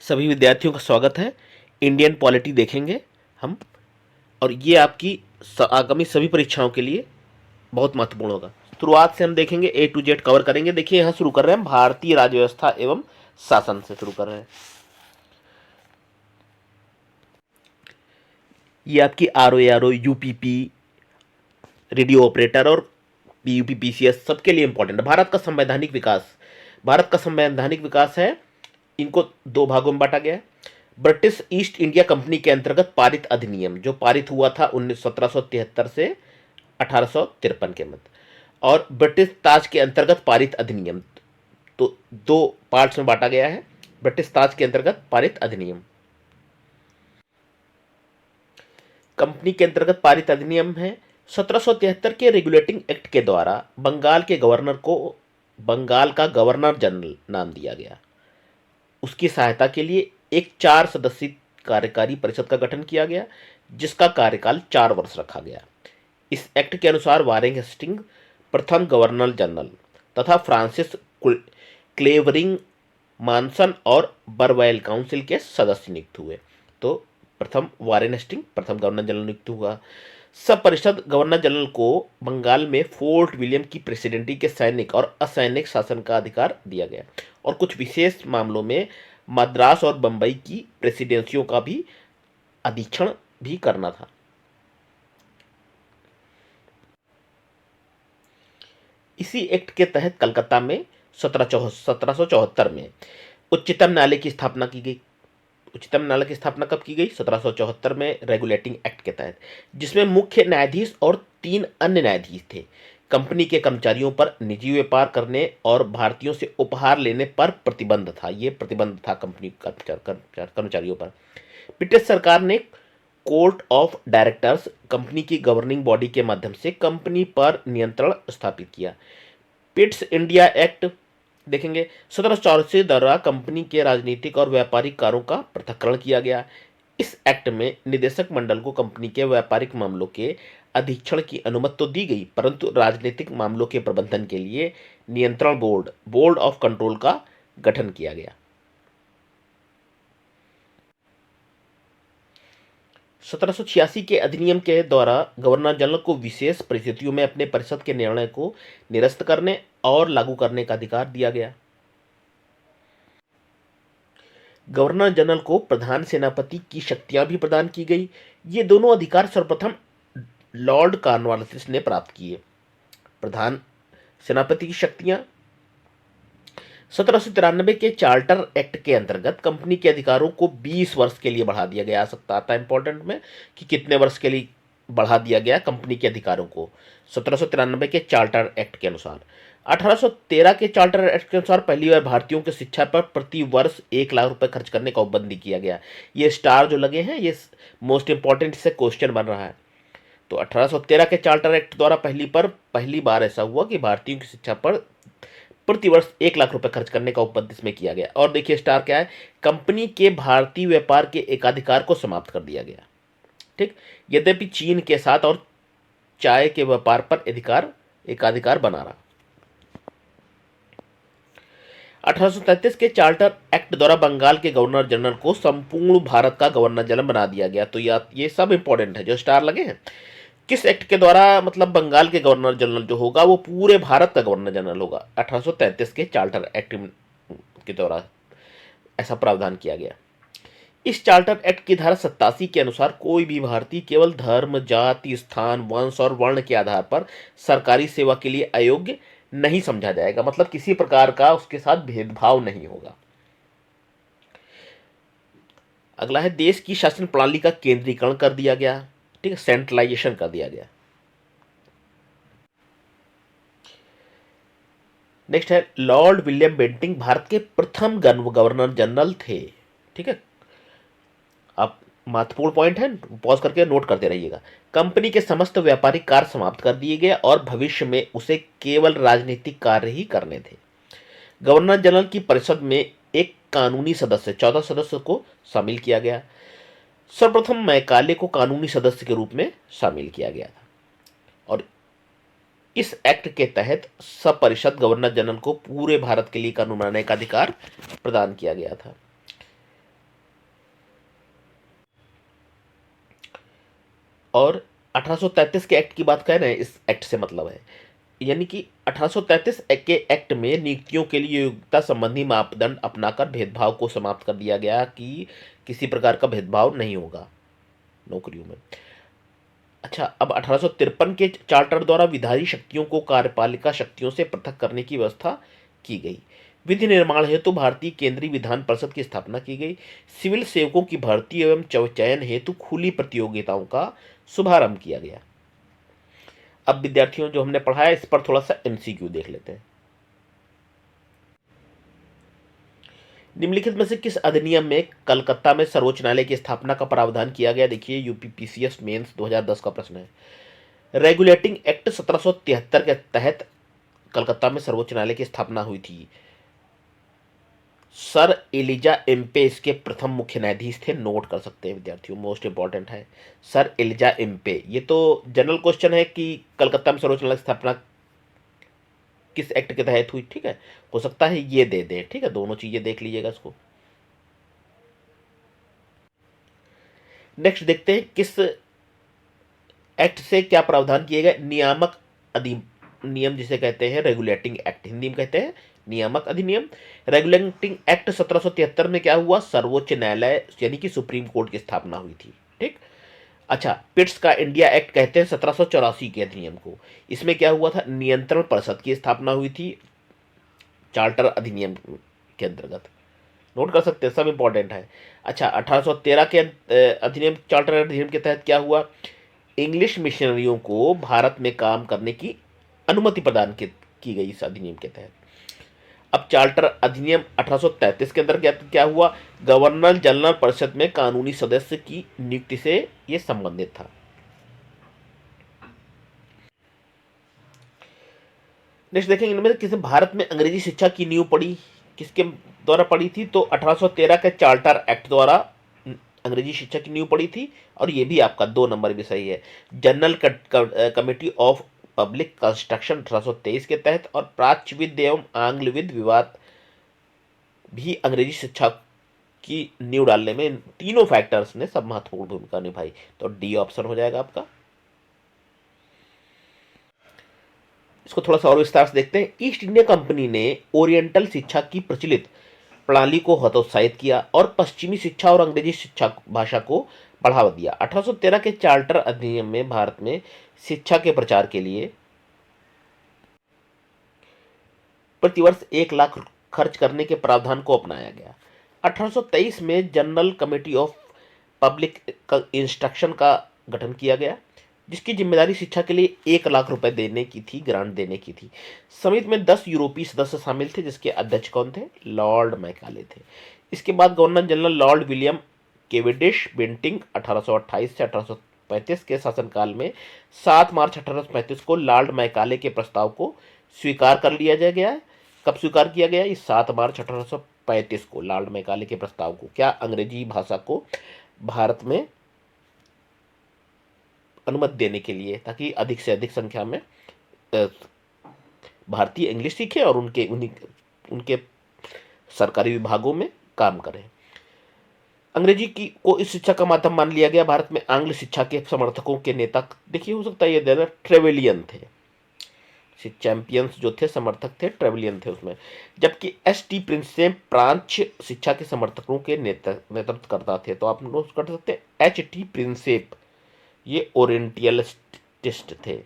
सभी विद्यार्थियों का स्वागत है। इंडियन पॉलिटी देखेंगे हम, और ये आपकी आगामी सभी परीक्षाओं के लिए बहुत महत्वपूर्ण होगा। शुरुआत से हम देखेंगे, ए टू जेड कवर करेंगे। देखिए यहाँ शुरू कर रहे हैं हम भारतीय राज्य व्यवस्था एवं शासन से शुरू कर रहे हैं। ये आपकी R O UPP, radio operator और पीयूपी पीसीएस सबके लिए इंपॉर्टेंट है। भारत का संवैधानिक विकास है, इनको दो भागों में बांटा गया है। ब्रिटिश ईस्ट इंडिया कंपनी के अंतर्गत पारित अधिनियम जो पारित हुआ था 1773 से 1853 के मध्य, और ब्रिटिश ताज के अंतर्गत पारित अधिनियम, तो दो पार्ट्स में बांटा गया है। ब्रिटिश ताज के अंतर्गत पारित अधिनियम, कंपनी के अंतर्गत पारित अधिनियम है। 1773 के रेगुलेटिंग एक्ट के द्वारा बंगाल के गवर्नर को बंगाल का गवर्नर जनरल नाम दिया गया। उसकी सहायता के लिए एक 4 सदस्यीय कार्यकारी परिषद का गठन किया गया, जिसका कार्यकाल 4 वर्ष रखा गया। इस एक्ट के अनुसार वारेन हेस्टिंग प्रथम गवर्नर जनरल तथा फ्रांसिस क्लेवरिंग मानसन और बरवाइल काउंसिल के सदस्य नियुक्त हुए। तो प्रथम वारेन हेस्टिंग प्रथम गवर्नर जनरल नियुक्त हुआ। सब परिषद गवर्नर जनरल को बंगाल में फोर्ट विलियम की प्रेसिडेंसी के सैनिक और असैनिक शासन का अधिकार दिया गया, और कुछ विशेष मामलों में मद्रास और बंबई की प्रेसिडेंसियों का भी अधीक्षण भी करना था। इसी एक्ट के तहत कलकत्ता में 1774 में उच्चतम न्यायालय की स्थापना की गई। उच्चतम न्यायालय की स्थापना कब की गई? 1774 में रेगुलेटिंग एक्ट के तहत, जिसमें मुख्य न्यायाधीश और 3 अन्य न्यायाधीश थे। कंपनी के कर्मचारियों पर निजी व्यापार करने और भारतीयों से उपहार लेने पर प्रतिबंध था। ये प्रतिबंध था कंपनी कर्मचारियों पर। ब्रिटिश सरकार ने कोर्ट ऑफ डायरेक्टर्स कंपनी की गवर्निंग बॉडी के माध्यम से कंपनी पर नियंत्रण स्थापित किया। पिट्स इंडिया एक्ट देखेंगे, 1784 द्वारा कंपनी के राजनीतिक और व्यापारिक कार्यों का पृथक्करण किया गया। इस एक्ट में निदेशक मंडल को कंपनी के व्यापारिक मामलों के अधीक्षण की अनुमति तो दी गई, परंतु राजनीतिक मामलों के प्रबंधन के लिए नियंत्रण बोर्ड ऑफ कंट्रोल का गठन किया गया। 1786 के अधिनियम के द्वारा गवर्नर जनरल को विशेष परिस्थितियों में अपने परिषद के निर्णय को निरस्त करने और लागू करने का अधिकार दिया गया। गवर्नर जनरल को प्रधान सेनापति की शक्तियां भी प्रदान की गई। ये दोनों अधिकार सर्वप्रथम लॉर्ड कॉर्नवालिस ने प्राप्त किए। प्रधान सेनापति की शक्तियां 1793 के चार्टर एक्ट के अंतर्गत कंपनी के अधिकारों को 20 वर्ष के लिए बढ़ा दिया गया। आ सकता आता इंपॉर्टेंट में कि कितने वर्ष के लिए बढ़ा दिया गया कंपनी के अधिकारों को। 1793 के चार्टर एक्ट के अनुसार 1813 के चार्टर एक्ट के अनुसार पहली बार भारतीयों की शिक्षा पर प्रति वर्ष 1 लाख रुपए खर्च करने का उपबंधी किया गया। ये स्टार जो लगे हैं ये मोस्ट इंपॉर्टेंट, इससे क्वेश्चन बन रहा है। तो 1813 के चार्टर एक्ट द्वारा पहली बार ऐसा हुआ कि भारतीयों की शिक्षा पर प्रति वर्ष 1 लाख रुपए खर्च करने का उपबंध इसमें किया गया। और देखिए स्टार क्या है, कंपनी के भारतीय व्यापार के एकाधिकार को समाप्त कर दिया गया। ठीक, यद्यपि चीन के साथ और चाय के व्यापार पर एकाधिकार बना रहा। 1833 के चार्टर एक्ट द्वारा बंगाल के गवर्नर जनरल को संपूर्ण भारत का गवर्नर जनरल बना दिया गया। तो ये सब इंपॉर्टेंट है जो स्टार लगे हैं। किस एक्ट के द्वारा मतलब बंगाल के गवर्नर जनरल जो होगा वो पूरे भारत का गवर्नर जनरल होगा? 1833 के चार्टर एक्ट के द्वारा ऐसा प्रावधान किया गया। इस चार्टर एक्ट की धारा 87 के अनुसार कोई भी भारतीय केवल धर्म, जाति, स्थान, वंश और वर्ण के आधार पर सरकारी सेवा के लिए अयोग्य नहीं समझा जाएगा। मतलब किसी प्रकार का उसके साथ भेदभाव नहीं होगा। अगला है, देश की शासन प्रणाली का केंद्रीकरण कर दिया गया। ठीक है, सेंट्रलाइजेशन कर दिया गया। नेक्स्ट है, लॉर्ड विलियम बेंटिंग भारत के प्रथम गवर्नर जनरल थे। ठीक है, आप महत्वपूर्ण पॉइंट है, पॉज करके नोट करते रहिएगा। कंपनी के समस्त व्यापारिक कार्य समाप्त कर दिए गए और भविष्य में उसे केवल राजनीतिक कार्य ही करने थे। गवर्नर जनरल की परिषद में एक कानूनी सदस्य 14 सदस्य को शामिल किया गया। सर्वप्रथम मैकाले को कानूनी सदस्य के रूप में शामिल किया गया था, और इस एक्ट के तहत सब परिषद गवर्नर जनरल को पूरे भारत के लिए कानून बनाने का अधिकार प्रदान किया गया था। और 1833 के एक्ट की बात कर रहे हैं, इस एक्ट से मतलब है, यानी कि 1833 के एक्ट में नियुक्तियों के लिए योग्यता संबंधी मापदंड अपनाकर भेदभाव को समाप्त कर दिया गया कि किसी प्रकार का भेदभाव नहीं होगा नौकरियों में। अच्छा, अब 1853 के चार्टर द्वारा विधायी शक्तियों को कार्यपालिका शक्तियों से पृथक करने की व्यवस्था की गई। विधि निर्माण हेतु भारतीय केंद्रीय विधान परिषद की स्थापना की गई। सिविल सेवकों की भर्ती एवं चयन हेतु खुली प्रतियोगिताओं का शुभारंभ किया गया। अब विद्यार्थियों, जो हमने पढ़ा है इस पर थोड़ा सा एमसीक्यू देख लेते हैं। निम्नलिखित में से किस अधिनियम में कलकत्ता में सर्वोच्च न्यायालय की स्थापना का प्रावधान किया गया? देखिए, यूपीपीसीएस मेंस 2010 का प्रश्न है। रेगुलेटिंग एक्ट 1773 के तहत कलकत्ता में सर्वोच्च न्यायालय की स्थापना हुई थी। सर एलिजा एम्पे इसके प्रथम मुख्य न्यायाधीश थे। नोट कर सकते हैं विद्यार्थियों, मोस्ट इंपॉर्टेंट है सर एलिजा एम्पे। ये तो जनरल क्वेश्चन है कि कलकत्ता में सर्वोच्च न्यायालय की स्थापना किस एक्ट के तहत हुई, ठीक है। हो सकता है ये दे दे, ठीक है, दोनों चीजें देख लीजिएगा इसको। नेक्स्ट देखते हैं किस एक्ट से क्या प्रावधान किए गए। नियामक अधिनियम जिसे कहते हैं रेगुलेटिंग एक्ट, हिंदी में कहते हैं नियामक अधिनियम। रेगुलेटिंग एक्ट 1773 में क्या हुआ? सर्वोच्च न्यायालय यानी कि सुप्रीम कोर्ट की स्थापना हुई थी, ठीक। अच्छा, पिट्स का इंडिया एक्ट कहते हैं 1784 के अधिनियम को। इसमें क्या हुआ था? नियंत्रण परिषद की स्थापना हुई थी चार्टर अधिनियम के अंतर्गत। नोट कर सकते हैं, सब इंपॉर्टेंट है। अच्छा, 1813 के अधिनियम चार्टर अधिनियम के तहत क्या हुआ? इंग्लिश मिशनरियों को भारत में काम करने की अनुमति प्रदान की गई इस अधिनियम के तहत। अब चार्टर अधिनियम 1833 के अंदर क्या हुआ? गवर्नर जनरल परिषद में कानूनी सदस्य की नियुक्ति से यह संबंधित था। नेक्स्ट देखेंगे, इनमें किसी भारत में अंग्रेजी शिक्षा की नींव पड़ी किसके द्वारा पड़ी थी? तो 1813 के चार्टर एक्ट द्वारा अंग्रेजी शिक्षा की नींव पड़ी थी। और ये भी आपका 2 नंबर भी सही है। General committee of public construction 1823 के तहत और प्राच्यविद एवं आंग्लविद विवाद भी अंग्रेजी शिक्षा की नींव डालने में इन तीनों फैक्टर्स ने सब महत्वपूर्ण भूमिका निभाई। तो डी ऑप्शन हो जाएगा आपका। इसको थोड़ा सा और विस्तार से देखते हैं। ईस्ट इंडिया कंपनी ने ओरिएंटल शिक्षा की प्रचलित प्रणाली को हतोत्साहित किया और पश्चिमी शिक्षा और अंग्रेजी शिक्षा भाषा को बढ़ावा दिया। 1813 के चार्टर अधिनियम में भारत में शिक्षा के प्रचार के लिए प्रतिवर्ष 1 लाख खर्च करने के प्रावधान को अपनाया गया। 1823 में general committee of public instruction का गठन किया गया, जिसकी जिम्मेदारी शिक्षा के लिए 1 लाख रुपए देने की थी, ग्रांट देने की थी। समिति में 10 यूरोपीय सदस्य शामिल थे, जिसके अध्यक्ष कौन थे? लॉर्ड मैकाले थे। इसके बाद governor general Lord William Cavendish Bentinck 1828 से 1835 के शासनकाल में 7 मार्च 1835 को लॉर्ड मैकाले के प्रस्ताव को स्वीकार कर लिया गया। कब स्वीकार किया गया? इस 7 मार्च 1835 को लॉर्ड मैकाले के प्रस्ताव को, क्या, अंग्रेजी भाषा को भारत में अनुमति देने के लिए, ताकि अधिक से अधिक संख्या में भारतीय इंग्लिश सीखें और उनके सरकारी विभागों में काम करें। अंग्रेजी को इस शिक्षा का माध्यम मान लिया गया। भारत में आंग्ल शिक्षा के समर्थकों के नेता, देखिए हो सकता है ये देना, ट्रेवेलियन थे। चैंपियंस जो थे, समर्थक थे, ट्रेवेलियन थे उसमें। जबकि एस.टी. प्रिंसेप प्राच्य शिक्षा के समर्थकों के नेतृत्व करता थे। तो आप नोट कर सकते हैं H.T. प्रिंसेप, ये ओरिएंटलिस्ट थे।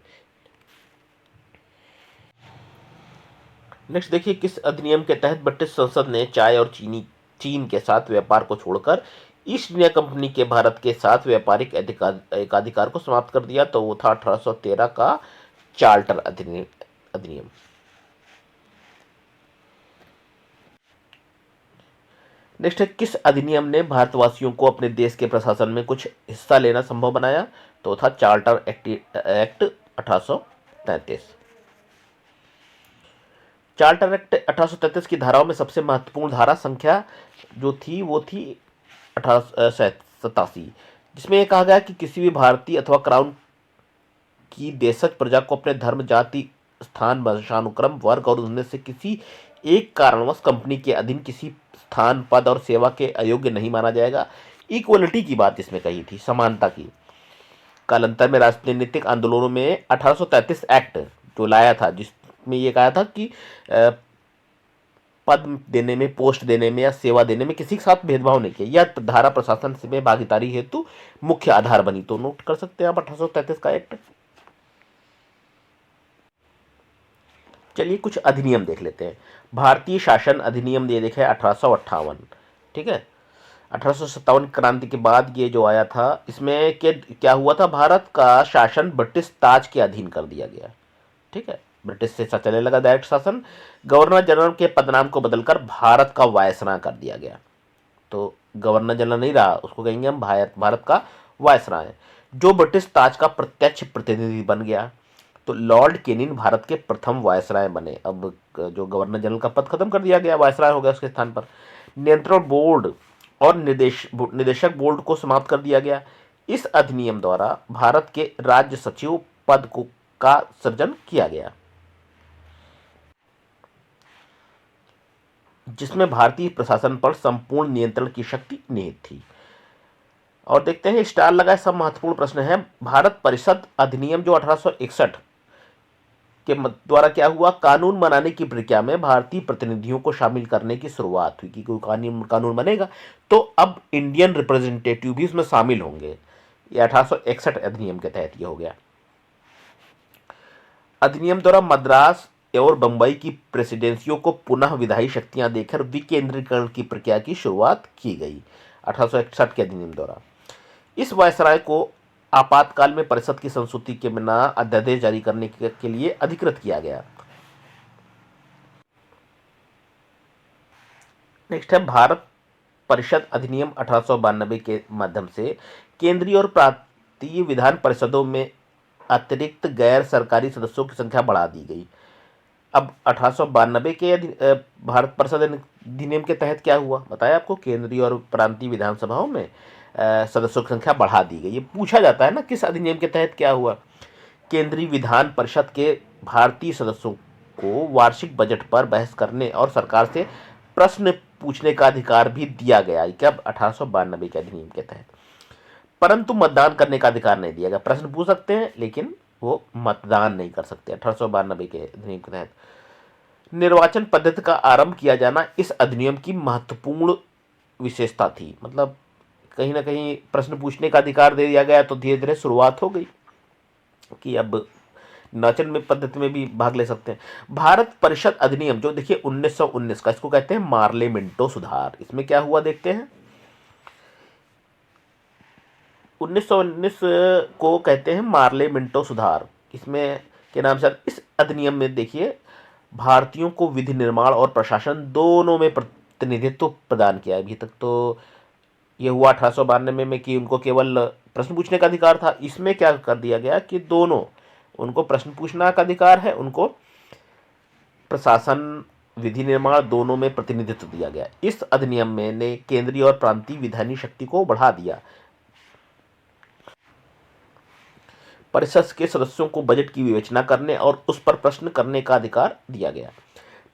नेक्स्ट देखिए, किस अधिनियम के तहत ब्रिटिश संसद ने चाय और चीन के साथ व्यापार को छोड़कर ईस्ट इंडिया कंपनी के भारत के साथ व्यापारिक एकाधिकार को समाप्त कर दिया? तो वो था 1813 का चार्टर अधिनियम। नेक्स्ट है, किस अधिनियम ने भारतवासियों को अपने देश के प्रशासन में कुछ हिस्सा लेना संभव बनाया? तो था चार्टर एक्ट 1833। चार्टर एक्ट 1833 की धाराओं में सबसे महत्वपूर्ण धारा संख्या जो थी वो थी 1887, जिसमें यह कहा गया कि किसी भी भारतीय अथवा क्राउन की देशज प्रजा को अपने धर्म, जाति, स्थान, वंशानुक्रम, वर्ग और उनमें से किसी एक कारणवश कंपनी के अधीन किसी स्थान, पद और सेवा के अयोग्य नहीं माना जाएगा। इक्वलिटी की बात इसमें कही थी, समानता की। कालांतर में राजनीतिक आंदोलनों में 1833 एक्ट जो लाया था, जिसमें ये कहा था कि पद देने में, पोस्ट देने में या सेवा देने में किसी के साथ भेदभाव नहीं किया। यह धारा प्रशासन से में भागीदारी हेतु मुख्य आधार बनी। तो नोट कर सकते हैं आप 1833 का एक्ट। चलिए कुछ अधिनियम देख लेते हैं। भारतीय शासन अधिनियम ये देखे 1858, ठीक है। 1857 क्रांति के बाद ये जो आया था, इसमें क्या हुआ था, भारत का शासन ब्रिटिश ताज के अधीन कर दिया गया, ठीक है। ब्रिटिश से चलने लगा डायरेक्ट शासन। गवर्नर जनरल के पदनाम को बदलकर भारत का वायसराय कर दिया गया। तो गवर्नर जनरल नहीं रहा, उसको कहेंगे हम भारत का वायसराय, जो ब्रिटिश ताज का प्रत्यक्ष प्रतिनिधि बन गया। तो लॉर्ड केनिन भारत के प्रथम वायसराय बने। अब जो गवर्नर जनरल का पद खत्म कर दिया गया, वायसराय हो गया उसके स्थान पर। नियंत्रण बोर्ड और निदेशक बोर्ड को समाप्त कर दिया गया। इस अधिनियम द्वारा भारत के राज्य सचिव पद का सृजन किया गया, जिसमें भारतीय प्रशासन पर संपूर्ण नियंत्रण की शक्ति निहित थी। और देखते हैं स्टार लगा, सब महत्वपूर्ण प्रश्न है। भारत परिषद अधिनियम जो 1861 के द्वारा क्या हुआ, कानून बनाने की प्रक्रिया में भारतीय प्रतिनिधियों को शामिल करने की शुरुआत हुई कि कोई कानून बनेगा तो अब इंडियन रिप्रेजेंटेटिव भी उसमें शामिल होंगे। ये 1861 अधिनियम के तहत ये हो गया। अधिनियम द्वारा मद्रास और बंबई की प्रेसिडेंसियों को पुनः विधायी शक्तियां देकर विकेंद्रीकरण की प्रक्रिया की शुरुआत की गई 1861 के अधिनियम द्वारा। इस वायसराय को आपातकाल में परिषद की संस्तुति के बिना अध्यादेश जारी करने के लिए अधिकृत किया गया। नेक्स्ट है भारत परिषद अधिनियम 1892 के माध्यम से केंद्रीय और प्रांतीय विधान परिषदों में अतिरिक्त गैर सरकारी सदस्यों की संख्या बढ़ा दी गई। अब 1892 के भारत परिषद अधिनियम के तहत क्या हुआ बताया आपको, केंद्रीय और प्रांतीय विधानसभाओं में सदस्यों की संख्या बढ़ा दी गई। ये पूछा जाता है ना किस अधिनियम के तहत क्या हुआ। केंद्रीय विधान परिषद के भारतीय सदस्यों को वार्षिक बजट पर बहस करने और सरकार से प्रश्न पूछने का अधिकार भी दिया गया, क्या 1892 के अधिनियम के तहत। परंतु मतदान करने का अधिकार नहीं दिया गया। प्रश्न पूछ सकते हैं लेकिन वो मतदान नहीं कर सकते 1892 के अधिनियम के तहत। निर्वाचन पद्धति का आरंभ किया जाना इस अधिनियम की महत्वपूर्ण विशेषता थी। मतलब कहीं ना कहीं प्रश्न पूछने का अधिकार दे दिया गया तो धीरे धीरे शुरुआत हो गई कि अब निर्वाचन में पद्धति में भी भाग ले सकते हैं। भारत परिषद अधिनियम जो देखिए 1919 का, इसको कहते हैं मार्ले मिंटो सुधार। इसमें क्या हुआ देखते हैं। 1919 को कहते हैं मार्ले मिंटो सुधार। इसमें के नाम से इस अधिनियम में देखिए भारतीयों को विधि निर्माण और प्रशासन दोनों में प्रतिनिधित्व प्रदान किया। अभी तक तो ये हुआ 1892 में कि उनको केवल प्रश्न पूछने का अधिकार था। इसमें क्या कर दिया गया कि दोनों, उनको प्रश्न पूछना का अधिकार है, उनको प्रशासन विधि निर्माण दोनों में प्रतिनिधित्व दिया गया। इस अधिनियम में ने केंद्रीय और प्रांतीय विधायी शक्ति को बढ़ा दिया। परिषद के सदस्यों को बजट की विवेचना करने और उस पर प्रश्न करने का अधिकार दिया गया।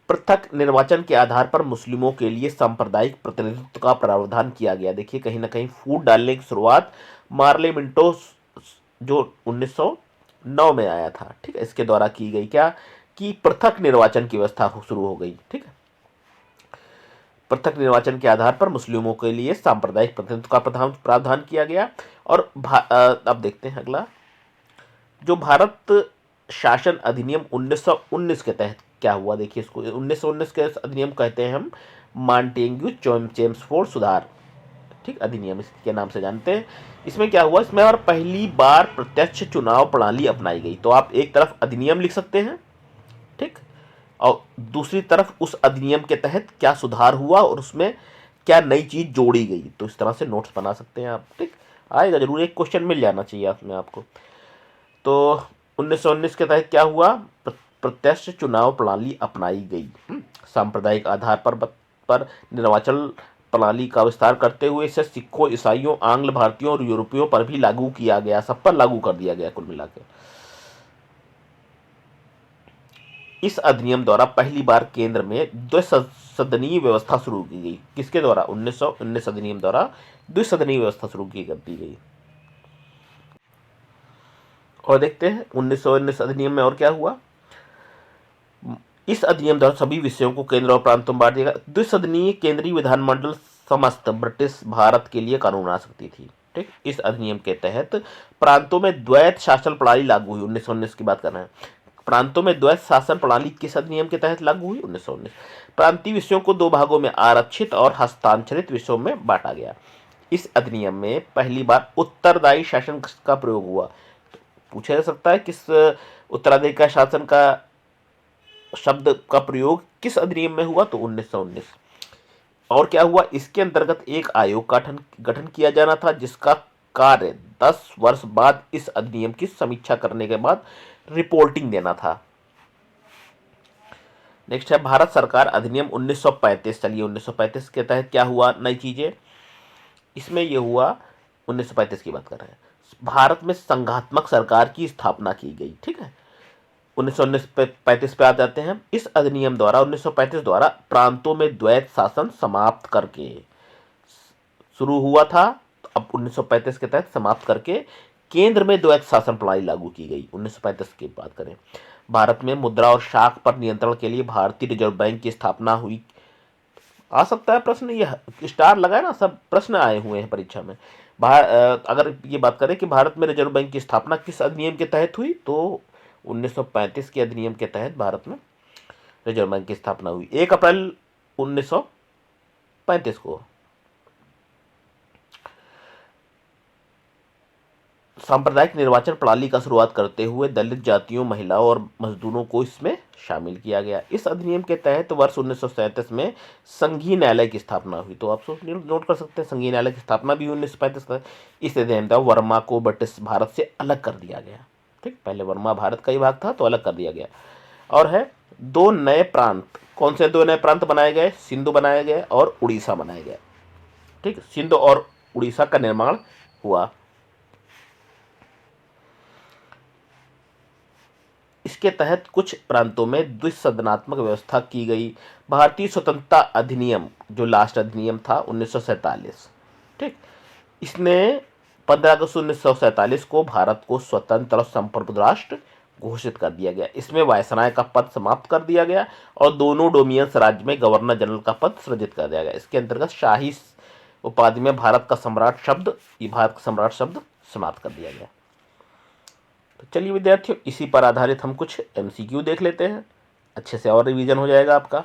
पृथक निर्वाचन के आधार पर मुस्लिमों के लिए सांप्रदायिक प्रतिनिधित्व का प्रावधान किया गया। देखिए कहीं ना कहीं फूट डालने की शुरुआत मार्ले मिंटो जो 1909 में आया था, ठीक है, इसके द्वारा की गई। क्या कि पृथक निर्वाचन की व्यवस्था शुरू हो गई, ठीक है। पृथक निर्वाचन के आधार पर मुस्लिमों के लिए सांप्रदायिक प्रतिनिधित्व का प्रावधान किया गया। और अब देखते हैं अगला, जो भारत शासन अधिनियम 1919 के तहत क्या हुआ। देखिए इसको 1919 के अधिनियम कहते हैं हम मॉन्टेग्यू चेम्सफोर्ड सुधार, ठीक, अधिनियम इसके नाम से जानते हैं। इसमें क्या हुआ, इसमें और पहली बार प्रत्यक्ष चुनाव प्रणाली अपनाई गई। तो आप एक तरफ अधिनियम लिख सकते हैं, ठीक, और दूसरी तरफ उस अधिनियम के तहत क्या सुधार हुआ और उसमें क्या नई चीज जोड़ी गई। तो इस तरह से नोट्स बना सकते हैं आप, ठीक, आएगा जरूर, एक क्वेश्चन मिल जाना चाहिए उसमें आपको। तो 1919 के तहत क्या हुआ, प्रत्यक्ष चुनाव प्रणाली अपनाई गई। सांप्रदायिक आधार पर निर्वाचन प्रणाली का विस्तार करते हुए इसे सिखों, ईसाइयों, आंग्ल भारतीयों और यूरोपियों पर भी लागू किया गया। सब पर लागू कर दिया गया कुल मिलाकर। इस अधिनियम द्वारा पहली बार केंद्र में द्विसदनीय व्यवस्था शुरू की गई। किसके द्वारा, 1919 अधिनियम द्वारा द्विसदनीय व्यवस्था शुरू की कर दी गई। और देखते हैं 1919 अधिनियम में और क्या हुआ। इस अधिनियम द्वारा सभी विषयों को केंद्र और प्रांतों में बांट दिया गया। द्विसदनीय केंद्रीय विधानमंडल समस्त ब्रिटिश भारत के लिए कानून बना सकती थी। ठीक, इस अधिनियम के तहत प्रांतों में द्वैत शासन प्रणाली लागू हुई। 1919 की बात कर रहे हैं। प्रांतों में द्वैत शासन प्रणाली किस अधिनियम के तहत लागू हुई? 1919। प्रांतीय विषयों को दो भागों में आरक्षित और हस्तांतरित विषयों में बांटा गया। इस अधिनियम में पहली बार उत्तरदायी शासन का प्रयोग हुआ। पूछा जा सकता है किस उत्तराधिकारी का शासन का शब्द का प्रयोग किस अधिनियम में हुआ? तो 1919। और क्या हुआ? इसके अंतर्गत एक आयोग का गठन किया जाना था, जिसका कार्य 10 वर्ष बाद इस अधिनियम की समीक्षा करने के बाद रिपोर्टिंग देना था। नेक्स्ट है भारत सरकार अधिनियम 1935। चलिए 1935 के तहत क्या हुआ नई चीजें? इसमें यह हुआ, 1935 की बात कर रहे हैं, भारत में संघात्मक सरकार की स्थापना की गई। ठीक है, 1935 पे आ जाते हैं। इस अधिनियम द्वारा 1935 द्वारा प्रांतों में द्वैत शासन समाप्त करके शुरू हुआ था, अब 1935 के तहत समाप्त करके केंद्र में द्वैत शासन प्रणाली लागू की गई। 1935 की बात करें, भारत में मुद्रा और शाख पर नियंत्रण के लिए भारतीय रिजर्व बैंक की स्थापना हुई। आ सकता है प्रश्न, ये स्टार लगाए ना, सब प्रश्न आए हुए हैं परीक्षा में। अगर ये बात करें कि भारत में रिजर्व बैंक की स्थापना किस अधिनियम के तहत हुई, तो 1935 के अधिनियम के तहत भारत में रिजर्व बैंक की स्थापना हुई 1 अप्रैल 1935 को। सांप्रदायिक निर्वाचन प्रणाली का शुरुआत करते हुए दलित जातियों, महिलाओं और मजदूरों को इसमें शामिल किया गया। इस अधिनियम के तहत वर्ष 1937 में संघीय न्यायालय की स्थापना हुई। तो आप नोट कर सकते हैं, संघीय न्यायालय की स्थापना भी 1935 का। इस अधिनियम द्वारा वर्मा को ब्रिटिश भारत से अलग कर दिया गया। ठीक, पहले वर्मा भारत का ही भाग था, तो अलग कर दिया गया। और है दो नए प्रांत। कौन से दो नए प्रांत बनाए गए? सिंधु बनाया गया और उड़ीसा बनाया गया। ठीक, सिंधु और उड़ीसा का निर्माण हुआ। इसके तहत कुछ प्रांतों में द्विसदनात्मक व्यवस्था की गई। भारतीय स्वतंत्रता अधिनियम, जो लास्ट अधिनियम था 1947, ठीक, इसने 15 अगस्त 1947 को भारत को स्वतंत्र और संप्रभुत्व राष्ट्र घोषित कर दिया गया। इसमें वायसराय का पद समाप्त कर दिया गया और दोनों डोमिनियंस राज्य में गवर्नर जनरल का पद सृजित कर दिया गया। इसके अंतर्गत शाही उपाधि में भारत का सम्राट शब्द समाप्त कर दिया गया। तो चलिए विद्यार्थियों, इसी पर आधारित हम कुछ एमसीक्यू देख लेते हैं, अच्छे से और रिवीजन हो जाएगा आपका।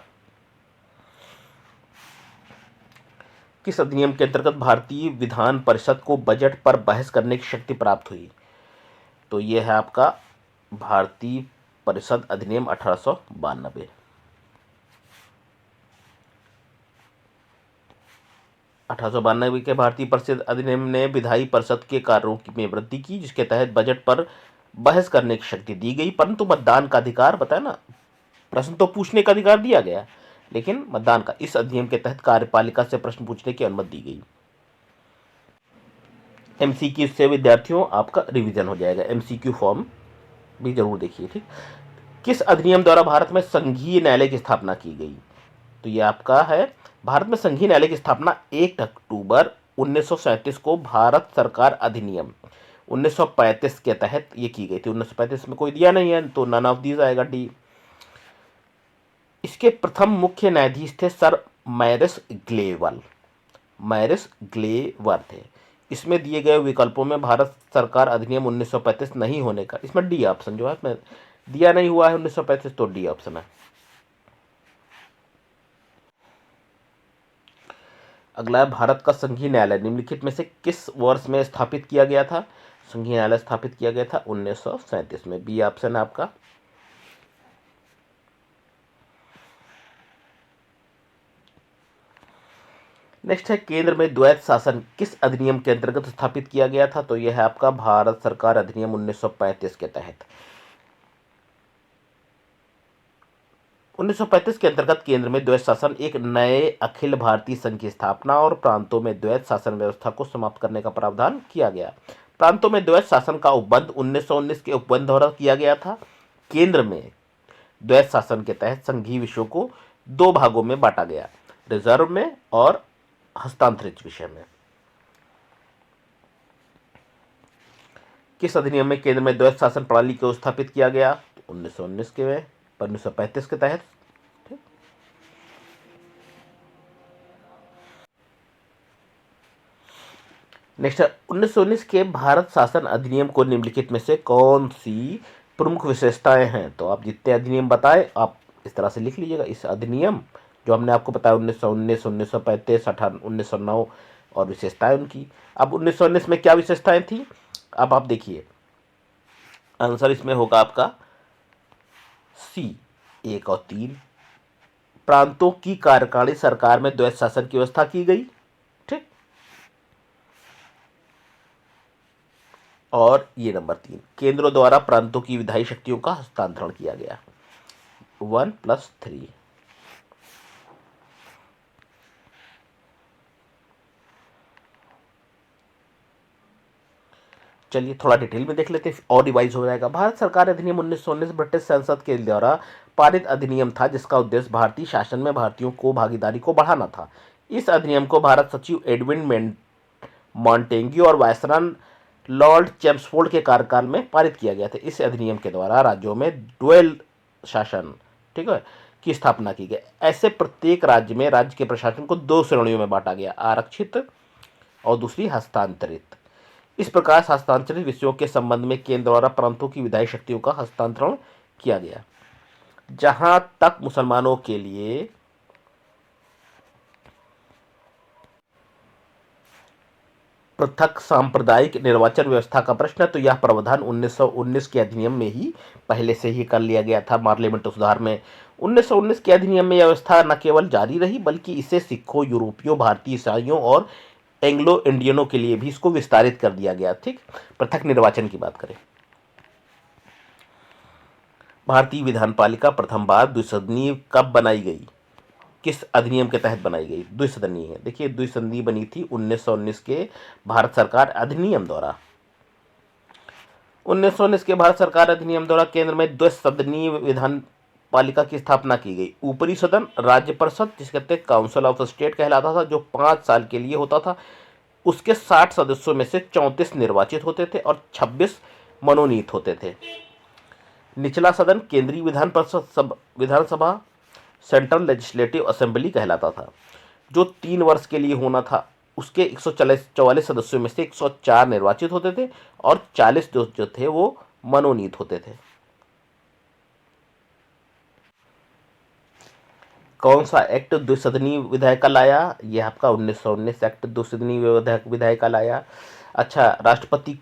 किस अधिनियम के अंतर्गत भारतीय विधान परिषद को बजट पर बहस करने की शक्ति प्राप्त हुई? तो यह है आपका भारतीय परिषद अधिनियम 1892। 1892 के भारतीय परिषद अधिनियम ने विधायी परिषद के कार्यों में वृद्धि की, जिसके तहत बजट पर बहस करने की शक्ति दी गई, परंतु मतदान का अधिकार, बताया ना, प्रश्न तो पूछने का अधिकार दिया गया, लेकिन मतदान का, इस अधिनियम के तहत कार्यपालिका से प्रश्न पूछने की अनुमति दी गई। एमसीक्यू से विद्यार्थियों आपका रिवीजन हो जाएगा, एमसीक्यू फॉर्म भी जरूर देखिए। ठीक, किस अधिनियम द्वारा भारत में संघीय न्यायालय की स्थापना की गई? तो ये आपका है, भारत में संघीय न्यायालय की स्थापना 1 अक्टूबर 1937 को भारत सरकार अधिनियम 1935 के तहत ये की गई थी। 1935 में कोई दिया नहीं है, तो नन ऑफ दीज आएगा, डी। इसके प्रथम मुख्य न्यायाधीश थे सर मैरिस ग्लेवर थे। इसमें दिए गए विकल्पों में भारत सरकार अधिनियम 1935 नहीं होने का, इसमें डी ऑप्शन जो है इसमें दिया नहीं हुआ है 1935, तो डी ऑप्शन है। अगला है, भारत का संघीय न्यायालय निम्नलिखित में से किस वर्ष में स्थापित किया गया था? संघीय न्यायालय स्थापित किया गया था 1937 में, बी ऑप्शन है आपका। नेक्स्ट है, केंद्र में द्वैत शासन किस अधिनियम के अंतर्गत स्थापित किया गया था? तो यह है आपका भारत सरकार अधिनियम 1935 के तहत। 1935 के अंतर्गत केंद्र में द्वैत शासन एक नए अखिल भारतीय संघ की स्थापना और प्रांतों में द्वैत शासन व्यवस्था को समाप्त करने का प्रावधान किया गया। प्रांतों में द्वैत शासन का उपबंध 1919 के उपबंध द्वारा किया गया था। केंद्र में द्वैत शासन के तहत संघीय विषयों को दो भागों में बांटा गया, रिजर्व में और हस्तांतरित विषय में। किस अधिनियम में केंद्र में द्वैध शासन प्रणाली को स्थापित किया गया? 1919 के में, 1935 के तहत। नेक्स्ट है 1919 के भारत शासन अधिनियम को निम्नलिखित में से कौन सी प्रमुख विशेषताएं हैं? तो आप जितने अधिनियम बताए आप इस तरह से लिख लीजिएगा। इस अधिनियम जो हमने आपको बताया 1919, 1935, 1909 और विशेषताएं उनकी। अब 1919 में क्या विशेषताएं थी? अब आप देखिए आंसर इसमें होगा आपका सी 1 और 3। प्रांतों की कार्यकारिणी सरकार में द्वैध शासन की व्यवस्था की गई। ठीक। और ये नंबर 3, केंद्रों द्वारा प्रांतों की विधायी शक्तियों का हस्तांतरण किया गया। 1+3। चलिए थोड़ा डिटेल में देख लेते हैं और रिवाइज हो जाएगा। भारत सरकार अधिनियम 1919 ब्रिटिश संसद के द्वारा पारित अधिनियम था जिसका उद्देश्य भारतीय शासन में भारतीयों को भागीदारी को बढ़ाना था। इस अधिनियम को भारत सचिव एडविन मॉन्टेग्यू और वायसराय लॉर्ड चेम्सफोर्ड के कार्यकाल में पारित किया गया था। इस अधिनियम के द्वारा राज्यों में ड्वेल शासन, ठीक है, की स्थापना की गई। ऐसे प्रत्येक राज्य में राज्य के प्रशासन को 2 श्रेणियों में बांटा गया, आरक्षित और दूसरी हस्तांतरित। इस प्रकार हस्तांतरित विषयों के संबंध में केंद्र द्वारा प्रांतों की विधायी शक्तियों का हस्तांतरण किया गया। जहां तक मुसलमानों के लिए पृथक सांप्रदायिक निर्वाचन व्यवस्था का प्रश्न है तो यह प्रावधान 1919 के अधिनियम में ही पहले से ही कर लिया गया था, पार्लियामेंट सुधार में। 1919 के अधिनियम में यह व्यवस्था न केवल जारी रही बल्कि इसे सिखों, यूरोपियों, भारतीय ईसाइयों और एंग्लो इंडियनों के लिए भी इसको विस्तारित कर दिया गया। ठीक। पृथक निर्वाचन की बात करें, भारतीय विधानपालिका प्रथम बार द्विसदनीय कब बनाई गई? किस अधिनियम के तहत बनाई गई? द्विसदनीय है। देखिए द्विसदनीय बनी थी 1919 के भारत सरकार अधिनियम द्वारा। 1919 के भारत सरकार अधिनियम द्वारा केंद्र में द्विसदनीय विधानपालिका की स्थापना की गई। ऊपरी सदन राज्य परिषद जिसे कहते हैं काउंसिल ऑफ स्टेट कहलाता था, जो 5 साल के लिए होता था। उसके 60 सदस्यों में से 34 निर्वाचित होते थे और 26 मनोनीत होते थे। निचला सदन केंद्रीय विधानसभा सेंट्रल लेजिस्लेटिव असेंबली कहलाता था, जो 3 वर्ष के लिए होना था। उसके 144 सदस्यों में से 104 निर्वाचित होते थे और 40 जो थे वो मनोनीत होते थे। कौन सा एक्ट द्विसदनीय विधायक का लाया? यह आपका 1919 एक्ट द्विसदनीय विधायक का लाया। अच्छा, राष्ट्रपति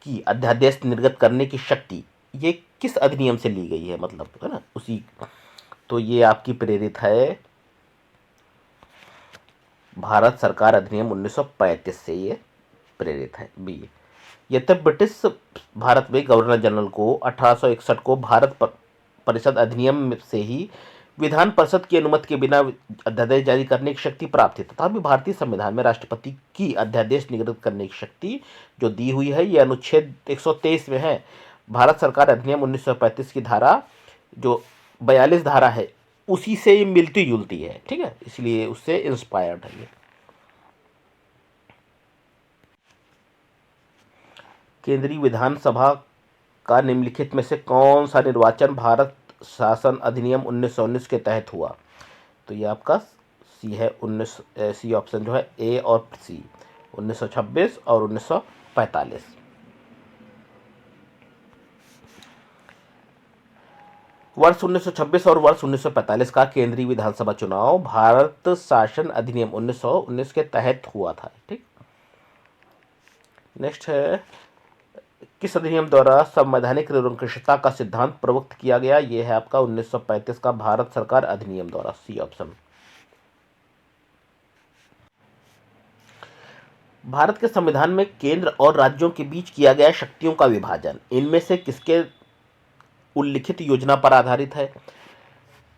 की अध्यादेश निर्गत करने की शक्ति ये किस अधिनियम से ली गई है, मतलब है ना उसी, तो ये आपकी प्रेरित है भारत सरकार अधिनियम 1935 से ये प्रेरित है। बी, यह तब ब्रिटिश भारत में गवर्नर जनरल को 1861 को भारत परिषद अधिनियम से ही विधान परिषद की अनुमति के बिना अध्यादेश जारी करने की शक्ति प्राप्त थी। तथापि भारतीय संविधान में राष्ट्रपति की अध्यादेश निर्गत करने की शक्ति जो दी हुई है यह अनुच्छेद 123 में है। भारत सरकार अधिनियम 1935 की धारा जो 42 धारा है उसी से मिलती जुलती है। ठीक है, इसलिए उससे इंस्पायर्ड है ये। केंद्रीय विधानसभा का निम्नलिखित में से कौन सा निर्वाचन भारत शासन अधिनियम 1919 के तहत हुआ? तो ये आपका सी है, सी ऑप्शन जो है ए और सी, 1926 और 1945। वर्ष 1926 और वर्ष 1945 का केंद्रीय विधानसभा चुनाव भारत शासन अधिनियम 1919 के तहत हुआ था। ठीक। नेक्स्ट है, किस अधिनियम द्वारा संवैधानिक निरंकुशता का सिद्धांत प्रवक्त किया गया? यह है आपका 1935 का भारत सरकार अधिनियम द्वारा, सी ऑप्शन। भारत के संविधान में केंद्र और राज्यों के बीच किया गया शक्तियों का विभाजन इनमें से किसके उल्लिखित योजना पर आधारित है?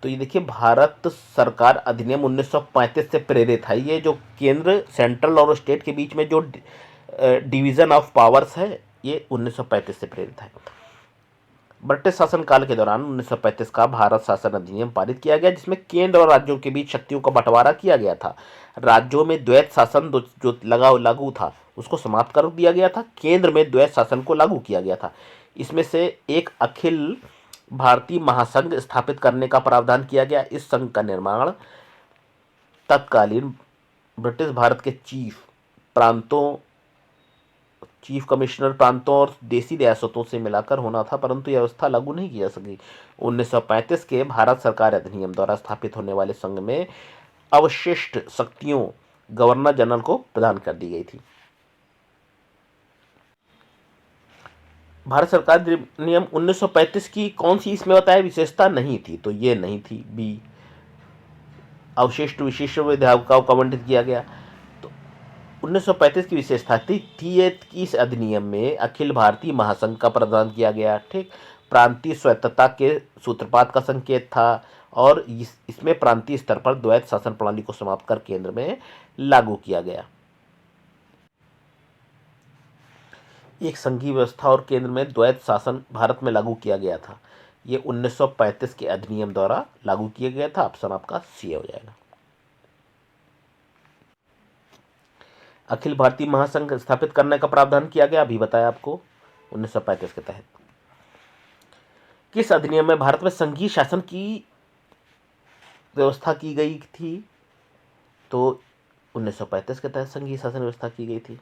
तो ये देखिए भारत सरकार अधिनियम 1935 से प्रेरित है। ये जो केंद्र, सेंट्रल और स्टेट के बीच में जो डिवीजन ऑफ पावर्स है ये 1935 से प्रेरित है। ब्रिटिश शासनकाल के दौरान 1935 का भारत शासन अधिनियम पारित किया गया, जिसमें केंद्र और राज्यों के बीच शक्तियों का बंटवारा किया गया था। राज्यों में द्वैत शासन जो लागू था उसको समाप्त कर दिया गया था, केंद्र में द्वैत शासन को लागू किया गया था। इसमें से एक अखिल भारतीय महासंघ स्थापित करने का प्रावधान किया गया। इस संघ का निर्माण तत्कालीन ब्रिटिश भारत के चीफ कमिश्नर प्रांतों और देसी रियासतों से मिलाकर होना था, परंतु यह व्यवस्था लागू नहीं की जा सकी। 1935 के भारत सरकार अधिनियम द्वारा स्थापित होने वाले संघ में अवशिष्ट शक्तियों गवर्नर जनरल को प्रदान कर दी गई थी। भारत सरकार अधिनियम 1935 की कौन सी इसमें बताया विशेषता नहीं थी, तो ये नहीं थी। बी, अवशिष्ट विशिष्ट विधायकों को आवंटित किया गया। तो 1935 की विशेषता थी कि इस अधिनियम में अखिल भारतीय महासंघ का प्रावधान किया गया। ठीक, प्रांतीय स्वायत्तता के सूत्रपात का संकेत था और इसमें प्रांतीय स्तर पर द्वैत शासन प्रणाली को समाप्त कर केंद्र में लागू किया गया। एक संघीय व्यवस्था और केंद्र में द्वैत शासन भारत में लागू किया गया था। ये 1935 के अधिनियम द्वारा लागू किया गया था। ऑप्शन आपका सी हो जाएगा। अखिल भारतीय महासंघ स्थापित करने का प्रावधान किया गया, अभी बताया आपको 1935 के तहत। किस अधिनियम में भारत में संघीय शासन की व्यवस्था की गई थी, तो 1935 के तहत संघीय शासन व्यवस्था की गई थी।